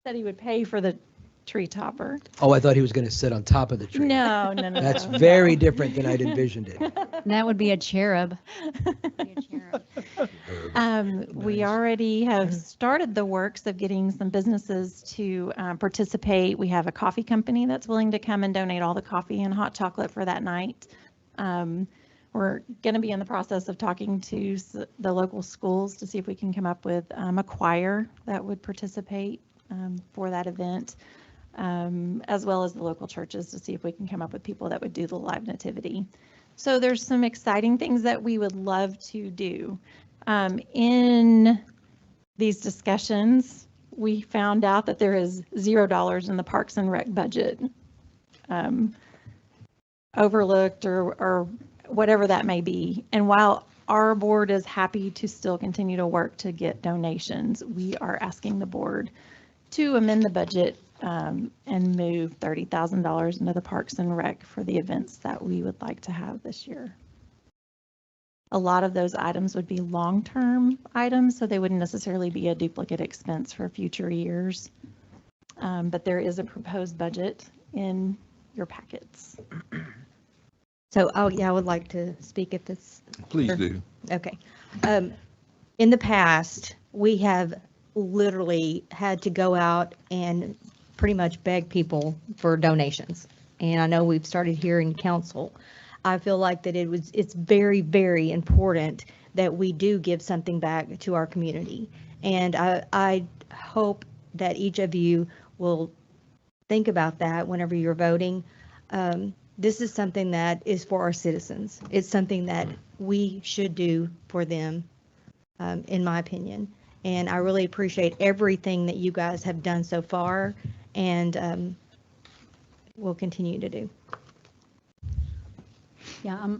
said he would pay for the tree topper. Oh, I thought he was going to sit on top of the tree. No. That's very different than I'd envisioned it. That would be a cherub. We already have started the works of getting some businesses to participate. We have a coffee company that's willing to come and donate all the coffee and hot chocolate for that night. We're going to be in the process of talking to the local schools to see if we can come up with a choir that would participate for that event, as well as the local churches to see if we can come up with people that would do the live nativity. So there's some exciting things that we would love to do. In these discussions, we found out that there is $0 in the Parks and Rec budget, overlooked or whatever that may be. And while our board is happy to still continue to work to get donations, we are asking the board to amend the budget and move $30,000 into the Parks and Rec for the events that we would like to have this year. A lot of those items would be long-term items, so they wouldn't necessarily be a duplicate expense for future years. But there is a proposed budget in your packets. So, I would like to speak if it's. Please do. Okay. In the past, we have literally had to go out and pretty much beg people for donations. And I know we've started here in council. I feel like that it's very, very important that we do give something back to our community. And I hope that each of you will think about that whenever you're voting. This is something that is for our citizens. It's something that we should do for them, in my opinion. And I really appreciate everything that you guys have done so far and will continue to do. Yeah,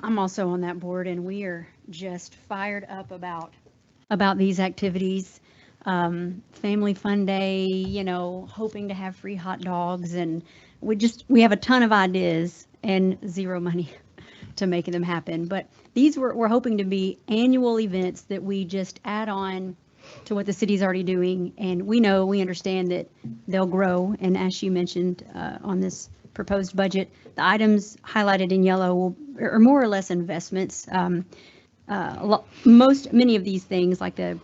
I'm also on that board, and we are just fired up about these activities. Family Fun Day, you know, hoping to have free hot dogs, and we have a ton of ideas and zero money to making them happen. But these we're hoping to be annual events that we just add on to what the city's already doing, and we understand that they'll grow. And as she mentioned on this proposed budget, the items highlighted in yellow are more or less investments. Many of these things, like the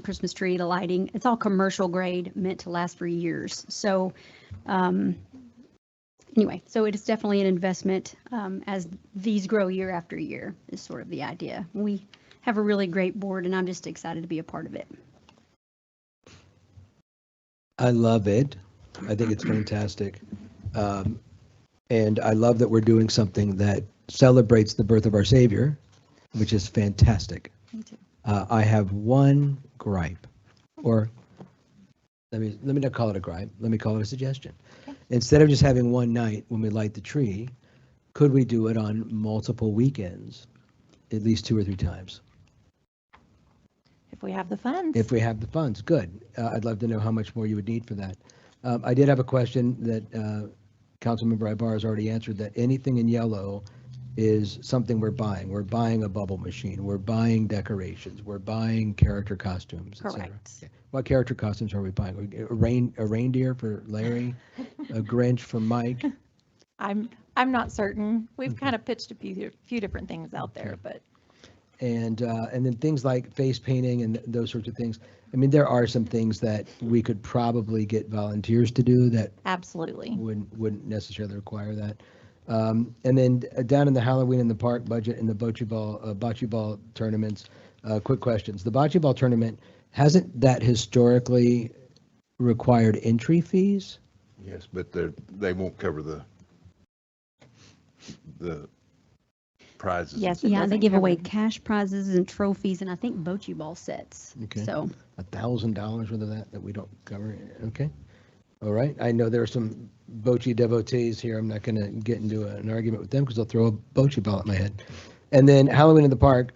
Christmas tree, the lighting, it's all commercial grade, meant to last for years. So anyway, so it is definitely an investment as these grow year after year is sort of the idea. We have a really great board, and I'm just excited to be a part of it. I love it. I think it's fantastic. And I love that we're doing something that celebrates the birth of our Savior, which is fantastic. Me too. I have one gripe, or let me not call it a gripe. Let me call it a suggestion. Instead of just having one night when we light the tree, could we do it on multiple weekends, at least 2 or 3 times? If we have the funds. If we have the funds, good. I'd love to know how much more you would need for that. I did have a question that Councilmember Ibarra has already answered, that anything in yellow is something we're buying. We're buying a bubble machine. We're buying decorations. We're buying character costumes, et cetera. Correct. Okay. What character costumes are we buying? A reindeer for Larry, a Grinch for Mike. I'm not certain. We've kind of pitched a few different things out there, but And then things like face painting and those sorts of things. I mean, there are some things that we could probably get volunteers to do that absolutely wouldn't necessarily require that. And then down in the Halloween in the Park budget and the bocce ball tournaments, quick questions. The bocce ball tournament, hasn't that historically required entry fees? Yes, but they won't cover the prizes. yes, Yeah, they give away cash prizes and trophies, and I think bocce ball sets. Okay. So $1,000 worth of that we don't cover. Okay. All right. I know there are some bocce devotees here. I'm not going to get into an argument with them because they'll throw a bocce ball at my head. And then Halloween in the Park,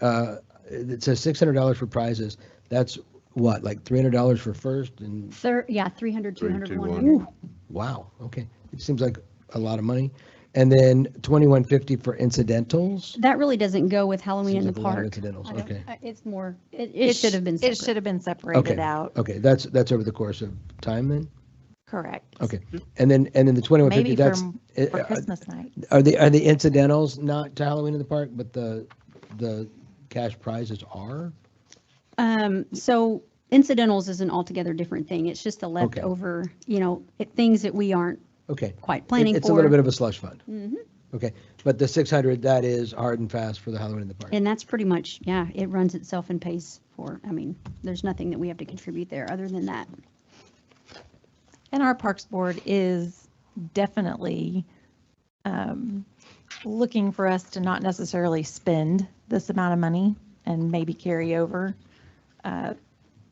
it says $600 for prizes. That's what, like $300 for first and yeah, 300, 200, 300, 100. Ooh, wow. Okay. It seems like a lot of money. And then $21.50 for incidentals. That really doesn't go with Halloween in Seems the like a lot of park. incidentals. I don't- Okay. It's more, it should have been It separate. should have been separated out. Okay. That's over the course of time then? Correct. Okay. And then the $21.50, Maybe that's for Christmas night. are the incidentals not to Halloween in the Park, but the cash prizes are? So incidentals is an altogether different thing. It's just the leftover, things that we aren't Okay. quite planning It's for. a little bit of a slush fund. Mhm. Okay. But the 600, that is hard and fast for the Halloween in the Park. And that's pretty much, yeah, it runs itself and pays for, there's nothing that we have to contribute there other than that. And our Parks Board is definitely looking for us to not necessarily spend this amount of money and maybe carry over,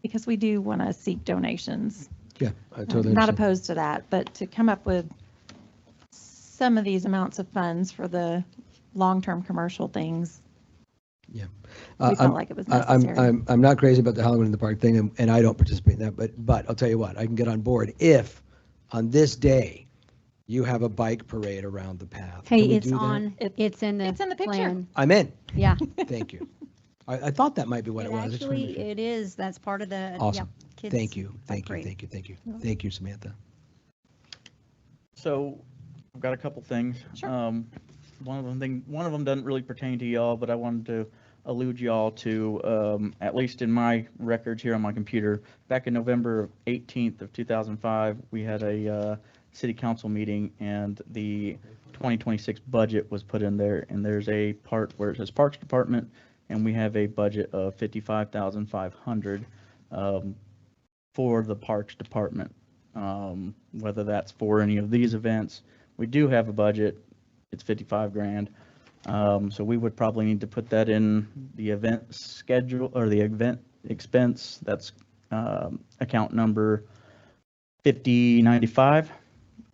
because we do want to seek donations. Yeah, I totally Not understand. opposed to that, but to come up with some of these amounts of funds for the long-term commercial things. Yeah. We felt like it was necessary. I'm not crazy about the Halloween in the Park thing, and I don't participate in that, but I'll tell you what, I can get on board if on this day you have a bike parade around the path. Can Hey, we it's do that? on, it's in the picture. plan. I'm in. Yeah. Thank you. I thought that might be what it was. I just wanted to Actually, make sure. it is, that's part of the, yeah. Awesome. kids Thank you. bike Thank you. parade. Thank you. Thank you. Thank you, Samantha. So I've got a couple things. Sure. One of them doesn't really pertain to y'all, but I wanted to allude y'all to, at least in my records here on my computer, back in November 18th of 2005, we had a city council meeting, and the 2026 budget was put in there, and there's a part where it says Parks Department, and we have a budget of $55,500 for the Parks Department. Whether that's for any of these events, we do have a budget. It's 55 grand. So we would probably need to put that in the event schedule or the event expense. That's account number 5095.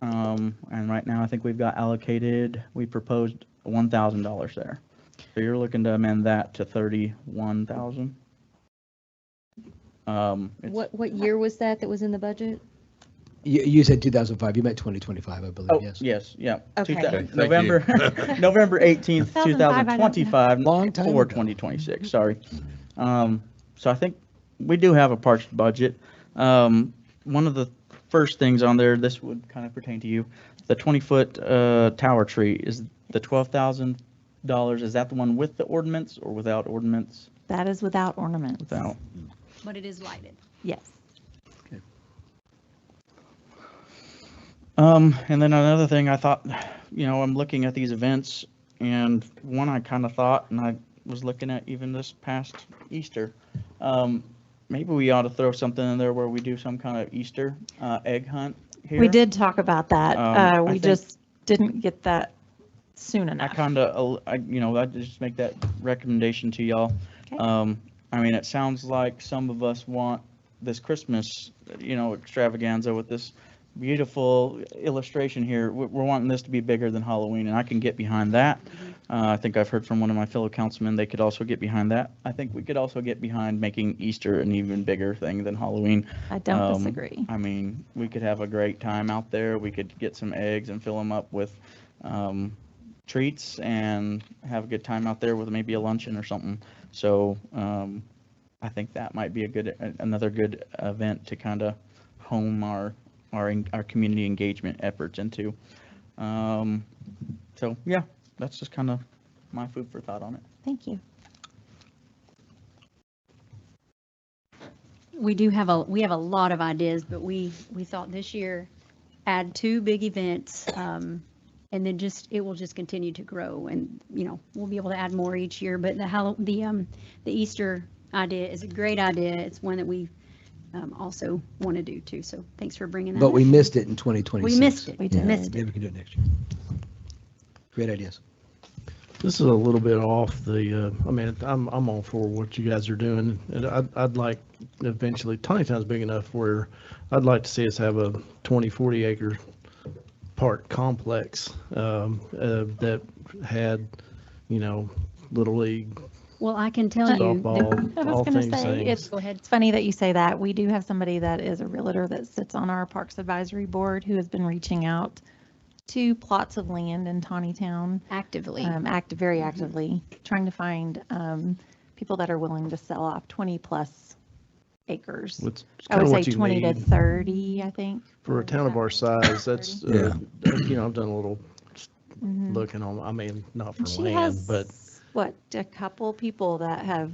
And right now I think we've got allocated, we proposed $1,000 there. So you're looking to amend that to 31,000. What year was that was in the budget? You said 2005, you meant 2025, I believe, Oh, yes. yes, yeah. Okay. Thank you. November, November 18th, 2005, 2025. Long time Or ago. 2026, sorry. So I think we do have a parks budget. One of the first things on there, this would kind of pertain to you, the 20-foot tower tree, is the $12,000, is that the one with the ordinance or without ordinance? That is without ornaments. Without. But it is lighted. Yes. And then another thing I thought, I'm looking at these events, and one I kind of thought, and I was looking at even this past Easter, maybe we ought to throw something in there where we do some kind of Easter egg hunt here. We did talk about that. I We think- just didn't get that soon I enough. kind of, I just make that recommendation to y'all. Okay. I mean, it sounds like some of us want this Christmas, extravaganza with this beautiful illustration here. We're wanting this to be bigger than Halloween, and I can get behind that. I think I've heard from one of my fellow councilmen, they could also get behind that. I think we could also get behind making Easter an even bigger thing than Halloween. I don't disagree. I mean, we could have a great time out there. We could get some eggs and fill them up with treats and have a good time out there with maybe a luncheon or something. So I think that might be another good event to kind of hone our community engagement efforts into. So yeah, that's just kind of my food for thought on it. Thank you. We have a lot of ideas, but we thought this year add 2 big events, and then it will just continue to grow, and we'll be able to add more each year. But the Easter idea is a great idea. It's one that we also want to do too. So thanks for bringing that But up. we missed it in 2026. We missed it. We did. Missed Maybe it. we can do it next year. Great ideas. This is a little bit off the, I'm all for what you guys are doing. And I'd like eventually, Tontitown's big enough where I'd like to see us have a 20, 40 acre park complex that had, Little League, Well, I can tell you. softball, I all was going to things say, things. Go ahead. it's funny that you say that. We do have somebody that is a realtor that sits on our Parks Advisory Board who has been reaching out to plots of land in Tontitown. Actively. Very actively, trying to find people that are willing to sell off 20-plus acres. It's I kind would of say what you 20 to need 30, I think. for a town of our size. That's, Yeah. I've done a little Mhm. looking on, not for She land, has, but a couple people that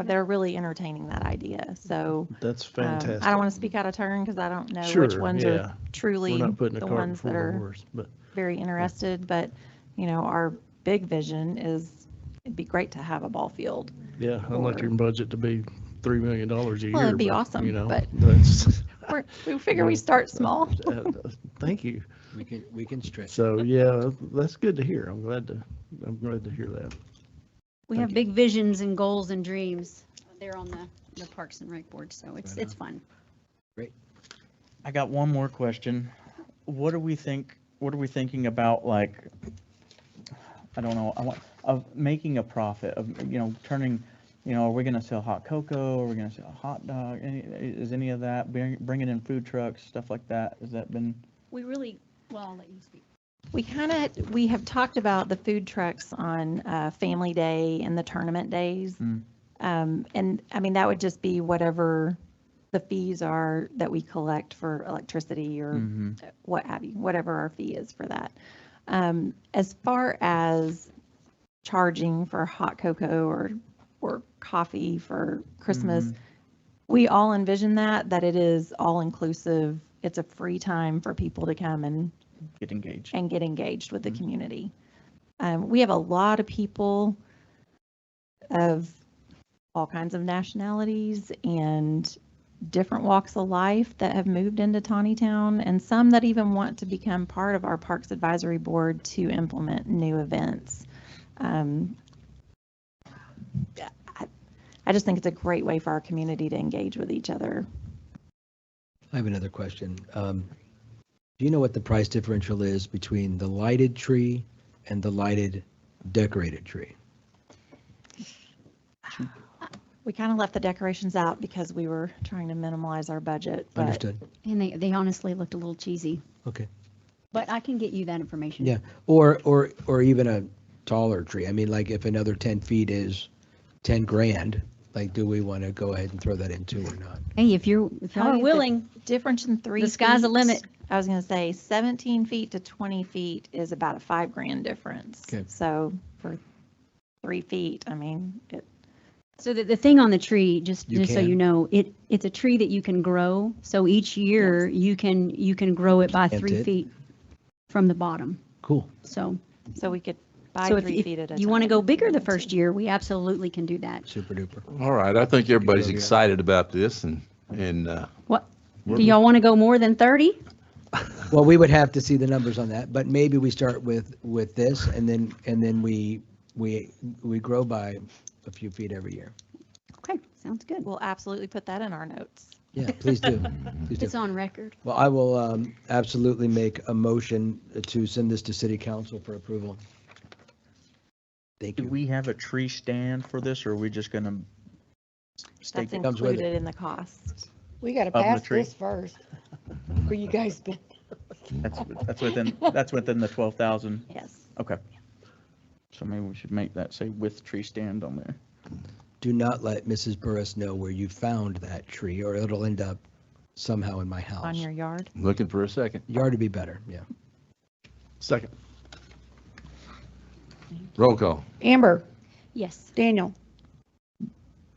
they're really entertaining that idea. So that's fantastic. I don't want to speak out of turn because I don't know which Sure, ones yeah. are truly We're not putting the the cart ones before that the are horse, but very interested. But, our big vision is it'd be great to have a ball field. yeah, I'd like your budget to be $3 million a year. Well, it'd be but, awesome, but- that's- We figure we start small. Thank you. We can stretch. So, yeah, that's good to hear. I'm glad to hear that. We Thank have you. big visions and goals and dreams. They're on the Parks and Rec board, so it's fun. I got one more question. What are we thinking about, like, I don't know, of making a profit, of, turning, are we going to sell hot cocoa? Are we going to sell a hot dog? Is any of that, bringing in food trucks, stuff like that? Has that been? I'll let you speak. We have talked about the food trucks on Family Day and the tournament days. And that would just be whatever the fees are that we collect for electricity or what have you, whatever our fee is for that. As far as charging for hot cocoa or coffee for Christmas, we all envision that it is all inclusive. It's a free time for people to come and Get engaged with the community. We have a lot of people of all kinds of nationalities and different walks of life that have moved into Tontitown, and some that even want to become part of our Parks Advisory Board to implement new events. I just think it's a great way for our community to engage with each other. I have another question. Do you know what the price differential is between the lighted tree and the lighted decorated tree. We kind of left the decorations out because we were trying to minimize our budget, but Understood. And they honestly looked a little cheesy, Okay. but I can get you that information. Yeah, or even a taller tree. I mean, like if another 10 feet is 10 grand, like do we want to go ahead and throw that in too or not? Hey, if you're Probably the willing, difference in 3 the sky's the feet, limit. I was going to say 17 feet to 20 feet is about a $5,000 difference. Okay. So for 3 feet, I mean, So the thing on the tree, just You so can? you know, it's a tree that you can grow. So each year you can grow it by Plant 3 it. feet from the bottom. Cool. So we could buy so 3 feet at a time. you want to go bigger the if we first year, we absolutely can do that. Super duper. All right, I think everybody's Yeah. excited about this and, What? Do y'all want to go more than 30? Well, we would have to see the numbers on that, but maybe we start with this and then we grow by a few feet every year. Okay, sounds good. We'll absolutely put that in our notes. Yeah, please do. Please do. It's on record. Well, I will absolutely make a motion to send this to city council for approval. Thank Do you. we have a tree stand for this, or are we just gonna stake That's it? comes with it. included in the cost. We got to Of the pass tree. this first. Where you guys been? That's within the 12,000? Yes. Okay. So maybe we should make that say with tree stand on there. Do not let Mrs. Burris know where you found that tree, or it'll end up somehow in my house. On your yard. looking for a second. Yard to be better, yeah. Second. Roll call. Amber, Yes. Daniel,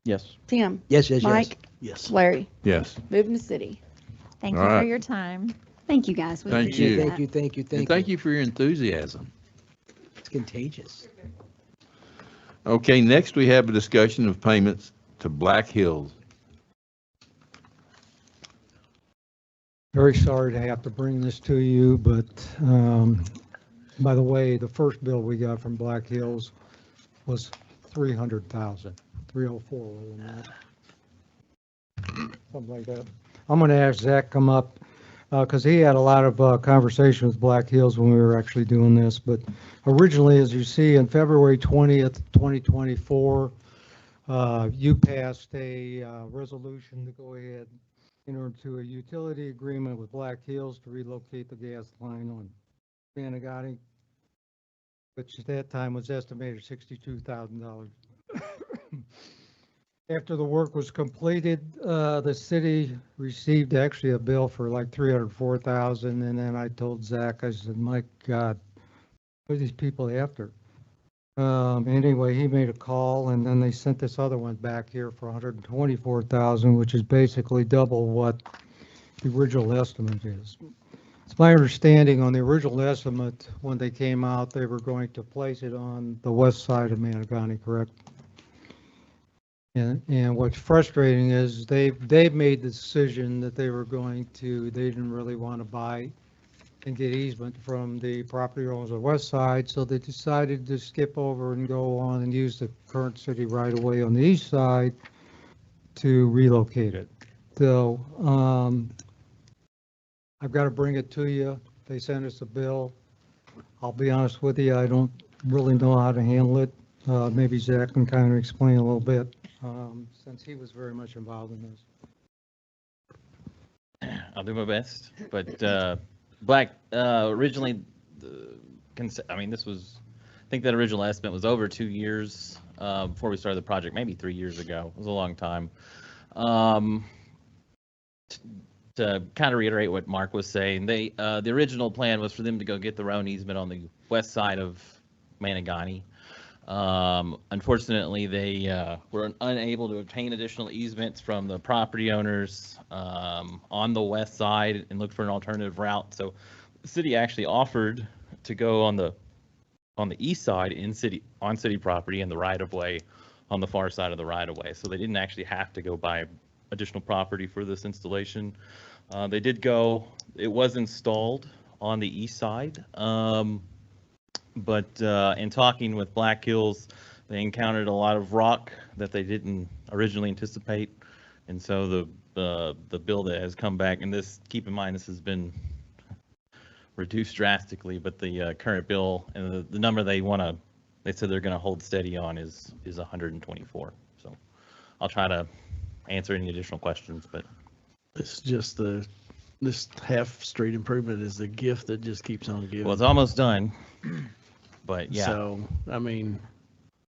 Yes. Tim, Yes, yes, yes. Mike, Yes. Larry, Yes. moving to city. Thank All you for right. your time. Thank you, guys. We Thank appreciate you. that. Thank you, thank you, And thank thank you. you for your enthusiasm. It's contagious. Okay, next we have a discussion of payments to Black Hills. Very sorry to have to bring this to you, but by the way, the first bill we got from Black Hills was 300,000, 304, wasn't it? Something like that. I'm going to ask Zach come up because he had a lot of conversation with Black Hills when we were actually doing this. But originally, as you see, on February 20th, 2024, you passed a resolution to go ahead enter into a utility agreement with Black Hills to relocate the gas line on Managani, which at that time was estimated $62,000. After the work was completed, the city received actually a bill for like $304,000, and then I told Zach, I said, my God, what are these people after? Anyway, he made a call, and then they sent this other one back here for $124,000, which is basically double what the original estimate is. It's my understanding on the original estimate, when they came out, they were going to place it on the west side of Managani, correct? And what's frustrating is they've made the decision that they didn't really want to buy and get easement from the property owners on the west side, so they decided to skip over and go on and use the current city right of way on the east side to relocate it. So, I've got to bring it to you. They sent us a bill. I'll be honest with you, I don't really know how to handle it. Maybe Zach can kind of explain a little bit, since he was very much involved in this. I'll do my best, but Black, originally, this was, I think that original estimate was over 2 years before we started the project, maybe 3 years ago. It was a long time. To kind of reiterate what Mark was saying, the original plan was for them to go get their own easement on the west side of Managani. Unfortunately, they were unable to obtain additional easements from the property owners on the west side and looked for an alternative route. So the city actually offered to go on the east side on city property and the right of way on the far side of the right of way. So they didn't actually have to go buy additional property for this installation. They did go, it was installed on the east side. But in talking with Black Hills, they encountered a lot of rock that they didn't originally anticipate. And so the bill that has come back, and this, keep in mind, this has been reduced drastically, but the current bill and the number they want to they said they're going to hold steady on is 124. So I'll try to answer any additional questions, but It's just this half street improvement is the gift that just keeps on giving. well, it's almost done. But yeah, So, I mean,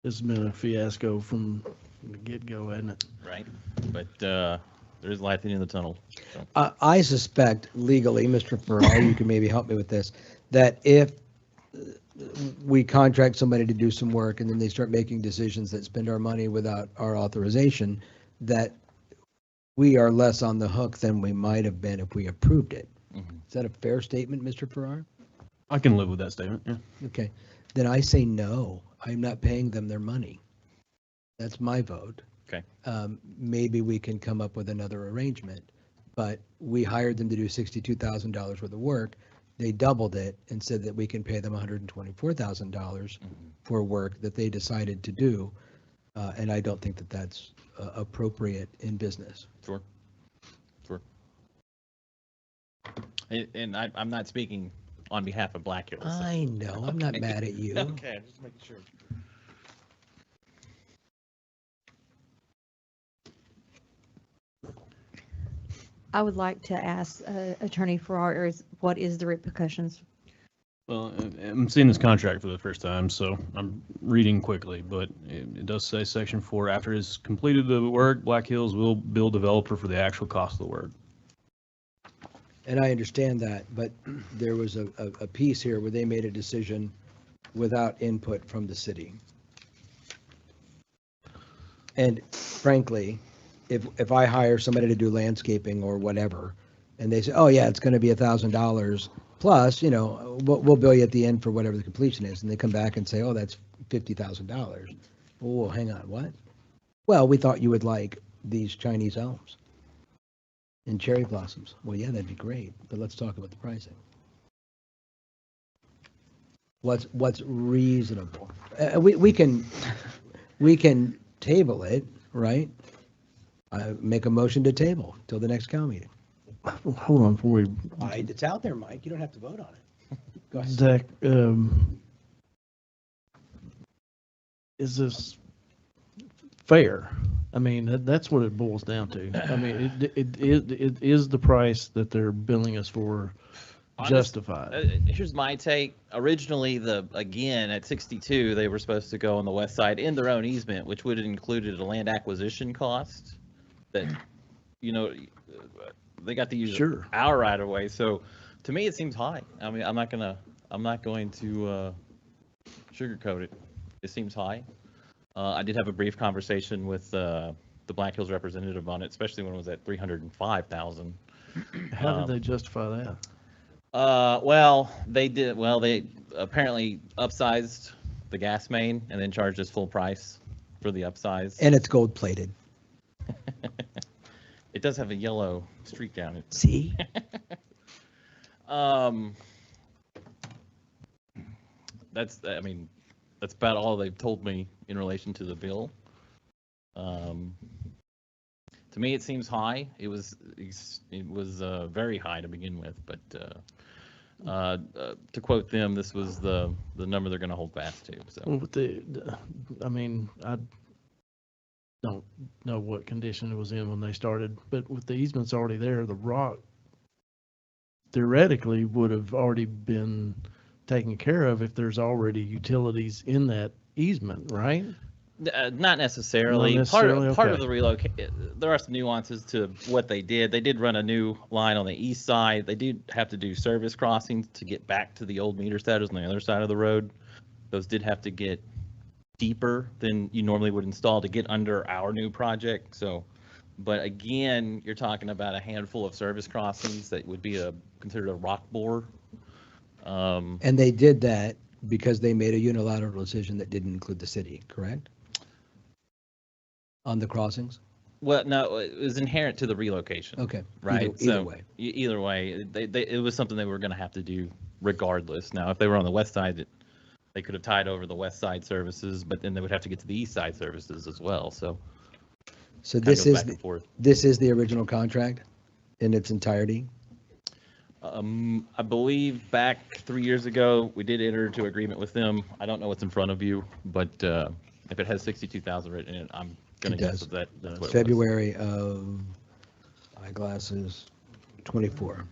it's been a fiasco from the get-go, hasn't it? right. But there's light at the end of the tunnel. So. I suspect legally, Mr. Farrar, you can maybe help me with this, that if we contract somebody to do some work and then they start making decisions that spend our money without our authorization, that we are less on the hook than we might have been if we approved it. Mhm. Is that a fair statement, Mr. Farrar? I can live with that statement, yeah. Okay, then I say no. I'm not paying them their money. That's my vote. Okay. Maybe we can come up with another arrangement, but we hired them to do $62,000 worth of work. They doubled it and said that we can pay them $124,000 for work that they decided to do. And I don't think that that's appropriate in business. Sure. Sure. And I'm not speaking on behalf of Black Hills. I know, I'm not mad at you. Okay, just making sure. I would like to ask Attorney Farrar, what is the repercussions? Well, I'm seeing this contract for the first time, so I'm reading quickly, but it does say Section 4, after it's completed the work, Black Hills will bill developer for the actual cost of the work. And I understand that, but there was a piece here where they made a decision without input from the city. And frankly, if I hire somebody to do landscaping or whatever, and they say, oh yeah, it's gonna be $1,000 plus, we'll bill you at the end for whatever the completion is, and they come back and say, oh, that's $50,000. Oh, hang on, what? Well, we thought you would like these Chinese elms and cherry blossoms. Well, yeah, that'd be great, but let's talk about the pricing. What's reasonable? We can table it, right? Make a motion to table till the next cow meeting. Hold on, before we, It's out there, Mike. You don't have to vote on it. Go ahead. Zach, is this fair? I mean, that's what it boils down to. I mean, it is the price that they're billing us for justified? Here's my take. Originally, again, at 62, they were supposed to go on the west side in their own easement, which would have included a land acquisition cost that, they got to use our right of way. So to me, it seems high. I mean, I'm not going to sugarcoat it. It seems high. I did have a brief conversation with the Black Hills representative on it, especially when it was at 305,000. How did they justify that? Well, they did. Well, they apparently upsized the gas main and then charged us full price for the upsize. And it's gold plated. It does have a yellow streak down it. See? That's about all they've told me in relation to the bill. To me, it seems high. It was very high to begin with, but to quote them, this was the number they're going to hold fast to. So, Well, with I don't know what condition it was in when they started, but with the easements already there, the rock theoretically would have already been taken care of if there's already utilities in that easement, right? Not necessarily. Not necessarily? Part of Okay. the relocate. There are some nuances to what they did. They did run a new line on the east side. They did have to do service crossings to get back to the old meter status on the other side of the road. Those did have to get deeper than you normally would install to get under our new project. So, but again, you're talking about a handful of service crossings that would be considered a rock bore. And they did that because they made a unilateral decision that didn't include the city, correct? On the crossings? Well, no, it was inherent to the relocation. Okay. Right. Either way. Either way, it was something they were going to have to do regardless. Now, if they were on the west side, they could have tied over the west side services, but then they would have to get to the east side services as well. So So kinda this goes is, back and forth. this is the original contract in its entirety? I believe back 3 years ago, we did enter into agreement with them. I don't know what's in front of you, but if it has 62,000 written in it, I'm gonna It guess does. that's what it was. February of eyeglasses 24.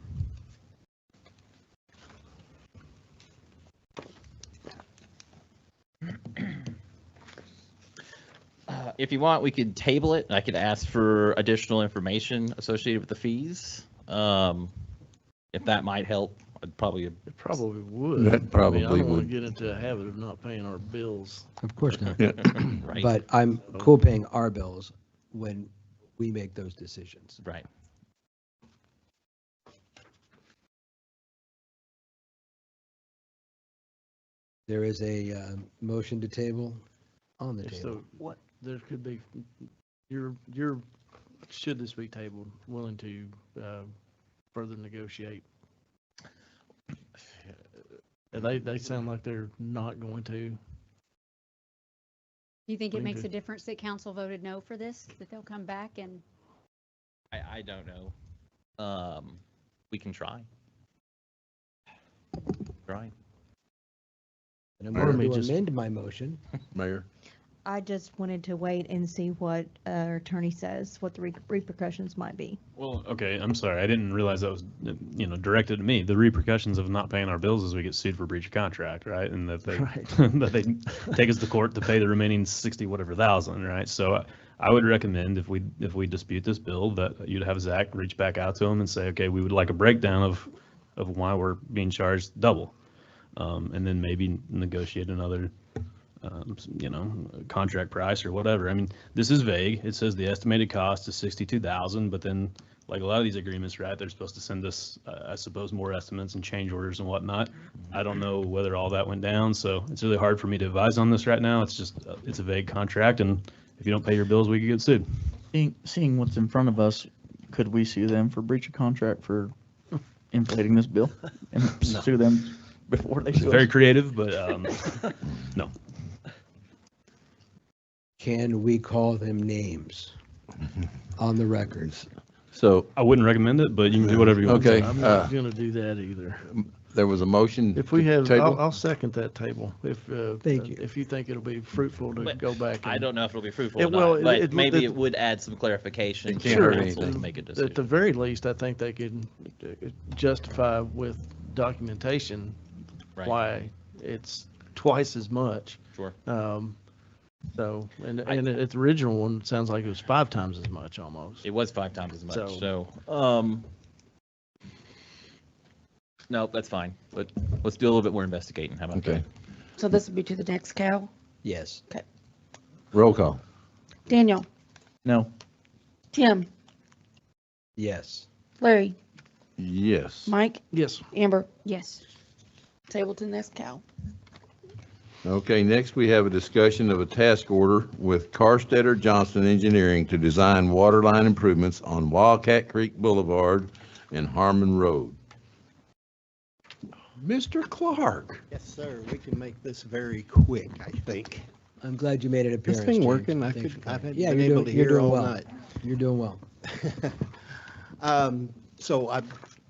If you want, we could table it, and I could ask for additional information associated with the fees. If that might help, I'd probably. It probably would. That I mean, probably I don't want would. to get into a habit of not paying our bills. Of course not. Right. But I'm cool paying our bills when we make those decisions. Right. There is a motion to table on the table. So what, there could be, you're, should this be tabled, willing to further negotiate? And they sound like they're not going to. Do you think it We makes do. a difference that council voted no for this, that they'll come back and? I don't know. We can try. Try. And I'm Mayor, going let to me just- amend my motion. Mayor, I just wanted to wait and see what our attorney says, what the repercussions might be. Well, okay, I'm sorry. I didn't realize that was, directed at me. The repercussions of not paying our bills is we get sued for breach of contract, right? And that they, Right. that they take us to court to pay the remaining 60 whatever thousand, right? So I would recommend if we dispute this bill, that you'd have Zach reach back out to him and say, okay, we would like a breakdown of why we're being charged double. And then maybe negotiate another, contract price or whatever. I mean, this is vague. It says the estimated cost is 62,000, but then like a lot of these agreements, right, they're supposed to send us, I suppose, more estimates and change orders and whatnot. I don't know whether all that went down, so it's really hard for me to advise on this right now. It's just, it's a vague contract, and if you don't pay your bills, we could get sued. Seeing what's in front of us, could we sue them for breach of contract for inflating this bill and sue them before they It's sue very us? creative, but no. Can we call them names on the records? so, I wouldn't recommend it, but you can do whatever you want. Okay. I'm not going to do that either. there was a motion If we to have, table? I'll second that table. If, Thank you. if you think it'll be fruitful to But go back. I and- don't know if it'll be fruitful It or will, not, but it- maybe it- it would add some clarification. can't for hurt council anything. to make a At the decision. very least, I think they can justify with documentation Right. why it's twice as much. Sure. So, and its original one sounds like it was 5 times as much almost. It was 5 times as much, So- so, no, that's fine, but let's do a little bit more investigating. How about Okay, that? So this would be to the next cow. Yes. roll call. Daniel, No. Tim, Yes. Larry, Yes. Mike, Yes. Amber, Yes. table to the next cow. Okay, next we have a discussion of a task order with Carstetter Johnson Engineering to design water line improvements on Wildcat Creek Boulevard and Harmon Road. Mr. Clark. Yes, sir. We can make this very quick, I think. I'm glad you made an appearance. It's been James. working. Thanks for I've coming. been Yeah, you're able doing- to you're hear doing all well. night. You're doing well. So I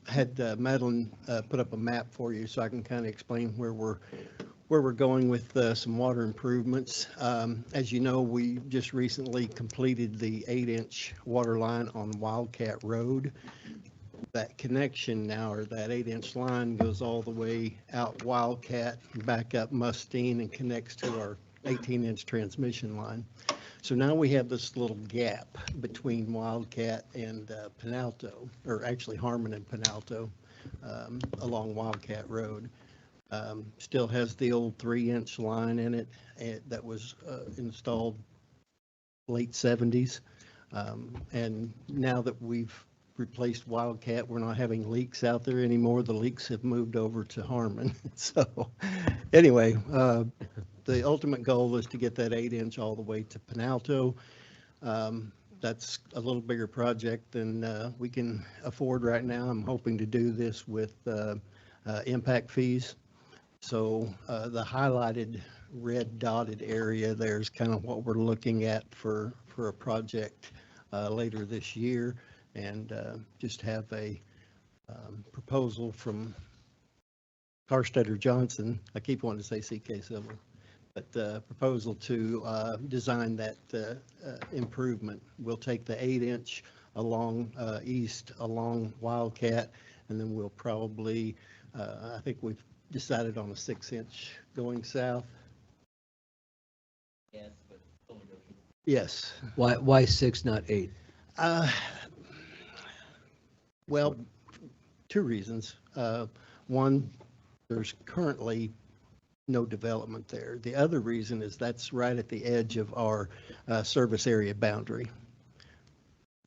had Madeline put up a map for you so I can kind of explain where we're going with some water improvements. As you know, we just recently completed the 8-inch water line on Wildcat Road. That connection now, or that 8-inch line, goes all the way out Wildcat, back up Mustine, and connects to our 18-inch transmission line. So now we have this little gap between Wildcat and Penalto, or actually Harmon and Penalto, along Wildcat Road. Still has the old 3-inch line in it that was installed late 70s. And now that we've replaced Wildcat, we're not having leaks out there anymore. The leaks have moved over to Harmon. So anyway, the ultimate goal is to get that 8-inch all the way to Penalto. That's a little bigger project than we can afford right now. I'm hoping to do this with impact fees. So the highlighted red dotted area there is kind of what we're looking at for a project later this year, and just have a proposal from Carstetter Johnson. I keep wanting to say CK Silver, but proposal to design that improvement. We'll take the 8-inch along east along Wildcat, and then we'll probably, I think we've decided on a 6-inch going south. Yes. Why 6, not 8? Well, 2 reasons. One, there's currently no development there. The other reason is that's right at the edge of our service area boundary.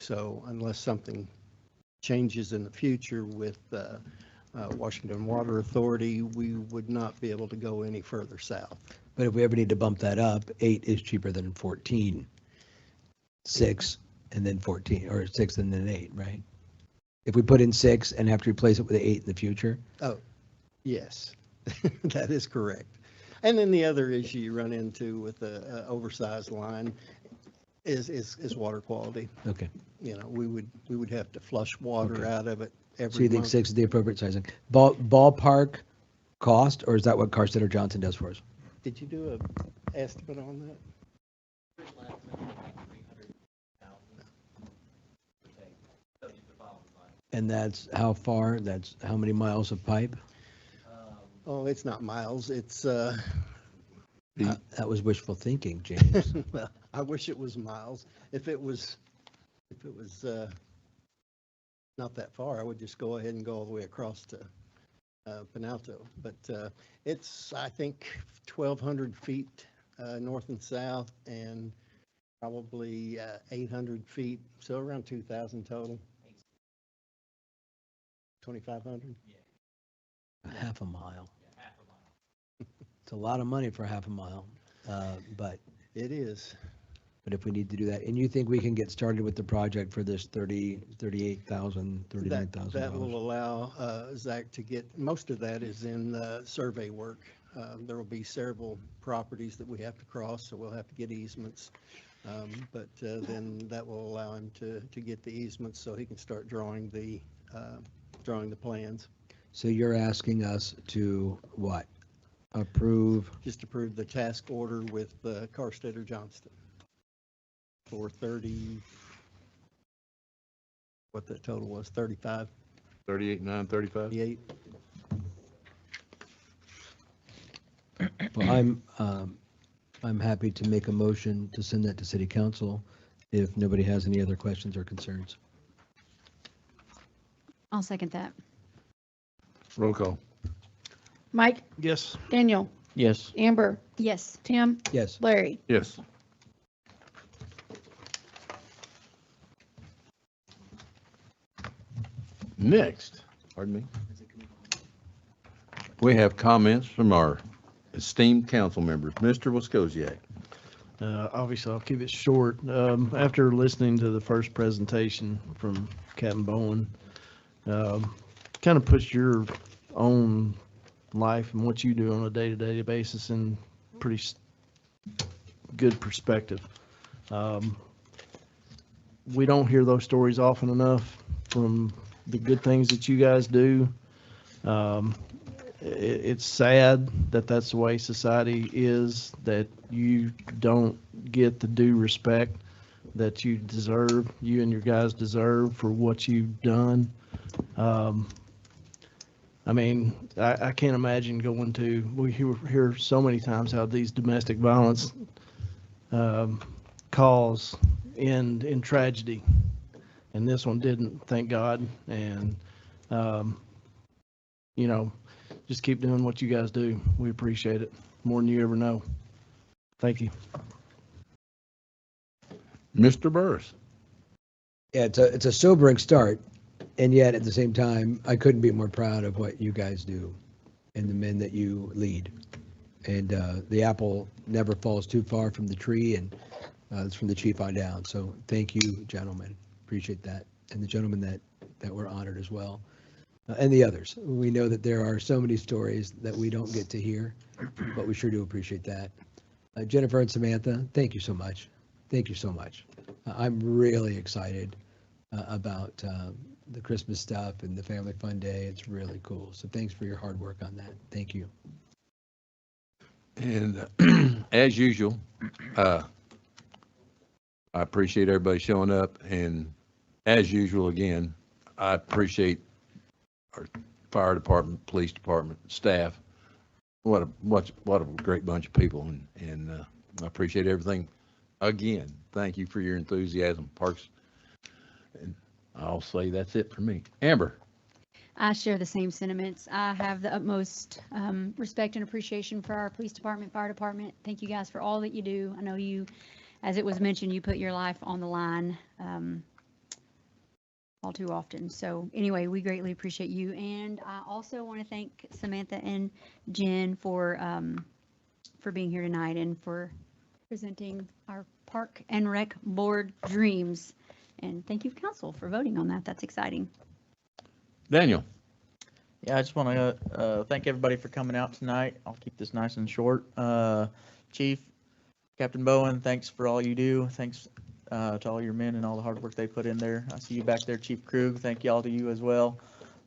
So unless something changes in the future with Washington Water Authority, we would not be able to go any further south. But if we ever need to bump that up, 8 is cheaper than 14. 6 and then 14, or 6 and then 8, right? If we put in 6 and have to replace it with 8 in the future? Oh, yes, that is correct. And then the other issue you run into with the oversized line is water quality. Okay. You know, we would have to flush water out of it every month. So you think 6 is the appropriate sizing? Ballpark cost, or is that what Carstetter Johnson does for us? Did you do a estimate on that? And that's how far? That's how many miles of pipe? Oh, it's not miles, it's, That was wishful thinking, James. well, I wish it was miles. If it was not that far, I would just go ahead and go all the way across to Penalto. But it's, I think, 1,200 feet north and south, and probably 800 feet, so around 2,000 total. 2,500? Half a mile. It's a lot of money for half a mile, but. It is. But if we need to do that, and you think we can get started with the project for this $38,000, $39,000? That will allow Zach to get, most of that is in survey work. There will be several properties that we have to cross, so we'll have to get easements. But then that will allow him to get the easements so he can start drawing the plans. So you're asking us to what? Approve? Just approve the task order with Carstetter Johnston for 30, what the total was, 35? 38,935? 38. Well, I'm happy to make a motion to send that to city council if nobody has any other questions or concerns. I'll second that. Roll call. Mike, Yes. Daniel, Yes. Amber, Yes. Tim, Yes. Larry. Yes. Next, pardon me. We have comments from our esteemed council members. Mr. Wiskozyak. Obviously, I'll keep it short. After listening to the first presentation from Captain Bowen, kind of puts your own life and what you do on a day-to-day basis in pretty good perspective. We don't hear those stories often enough from the good things that you guys do. It's sad that that's the way society is, that you don't get the due respect that you deserve, you and your guys deserve for what you've done. I mean, I can't imagine going to, we hear so many times how these domestic violence calls end in tragedy. And this one didn't, thank God. And, you know, just keep doing what you guys do. We appreciate it more than you ever know. Thank you. Mr. Burris. Yeah, it's a sobering start, and yet at the same time, I couldn't be more proud of what you guys do and the men that you lead. And the apple never falls too far from the tree, and it's from the chief on down. So thank you, gentlemen. Appreciate that. And the gentlemen that were honored as well. And the others. We know that there are so many stories that we don't get to hear, but we sure do appreciate that. Jennifer and Samantha, thank you so much. Thank you so much. I'm really excited about the Christmas stuff and the Family Fun Day. It's really cool. So thanks for your hard work on that. Thank you. And as usual, I appreciate everybody showing up. And as usual, again, I appreciate our fire department, police department, staff. What a great bunch of people. And I appreciate everything. Again, thank you for your enthusiasm, Parks. And I'll say that's it for me. Amber. I share the same sentiments. I have the utmost respect and appreciation for our police department, fire department. Thank you guys for all that you do. I know you, as it was mentioned, you put your life on the line all too often. So anyway, we greatly appreciate you. And I also want to thank Samantha and Jen for being here tonight and for presenting our Park and Rec Board dreams. And thank you, council, for voting on that. That's exciting. Daniel. Yeah, I just want to thank everybody for coming out tonight. I'll keep this nice and short. Chief, Captain Bowen, thanks for all you do. Thanks to all your men and all the hard work they put in there. I see you back there, Chief Krug. Thank y'all to you as well.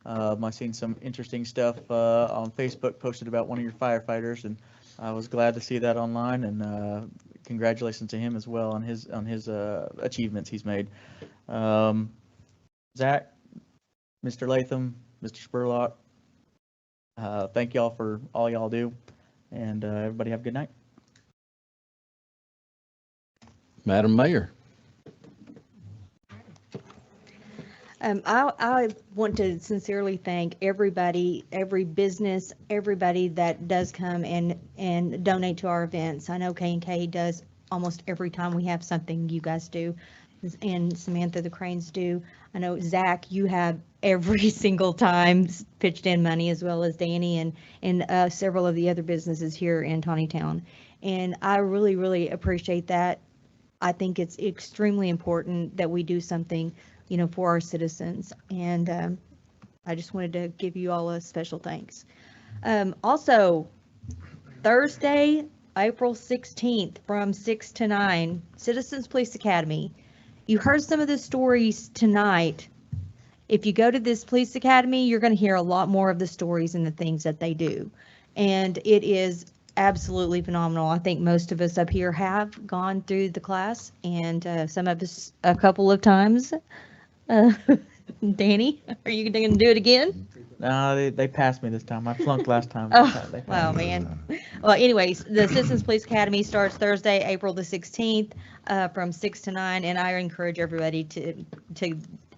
I've seen some interesting stuff on Facebook posted about one of your firefighters, and I was glad to see that online. And congratulations to him as well on his achievements he's made. Zach, Mr. Latham, Mr. Spurlock, thank y'all for all y'all do, and everybody have a good night. Madam Mayor. I want to sincerely thank everybody, every business, everybody that does come and donate to our events. I know K&K does almost every time we have something. You guys do, and Samantha, the Cranes do. I know Zach, you have every single time pitched in money, as well as Danny and several of the other businesses here in Tontitown. And I really, really appreciate that. I think it's extremely important that we do something, for our citizens. And I just wanted to give you all a special thanks. Also, Thursday, April 16th from 6 to 9, Citizens Police Academy. You heard some of the stories tonight. If you go to this police academy, you're going to hear a lot more of the stories and the things that they do. And it is absolutely phenomenal. I think most of us up here have gone through the class, and some of us a couple of times. Danny, are you going to do it again? No, they passed me this time. I flunked last time. Oh, wow, man. Well, anyways, the Citizens Police Academy starts Thursday, April the 16th, from 6 to 9, and I encourage everybody to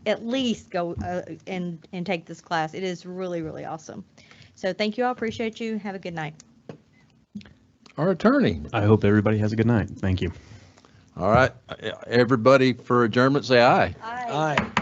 at least go and take this class. It is really, really awesome. So thank you all. Appreciate you. Have a good night. Our attorney. I hope everybody has a good night. Thank you. All right. Everybody for adjournment, say aye. Aye.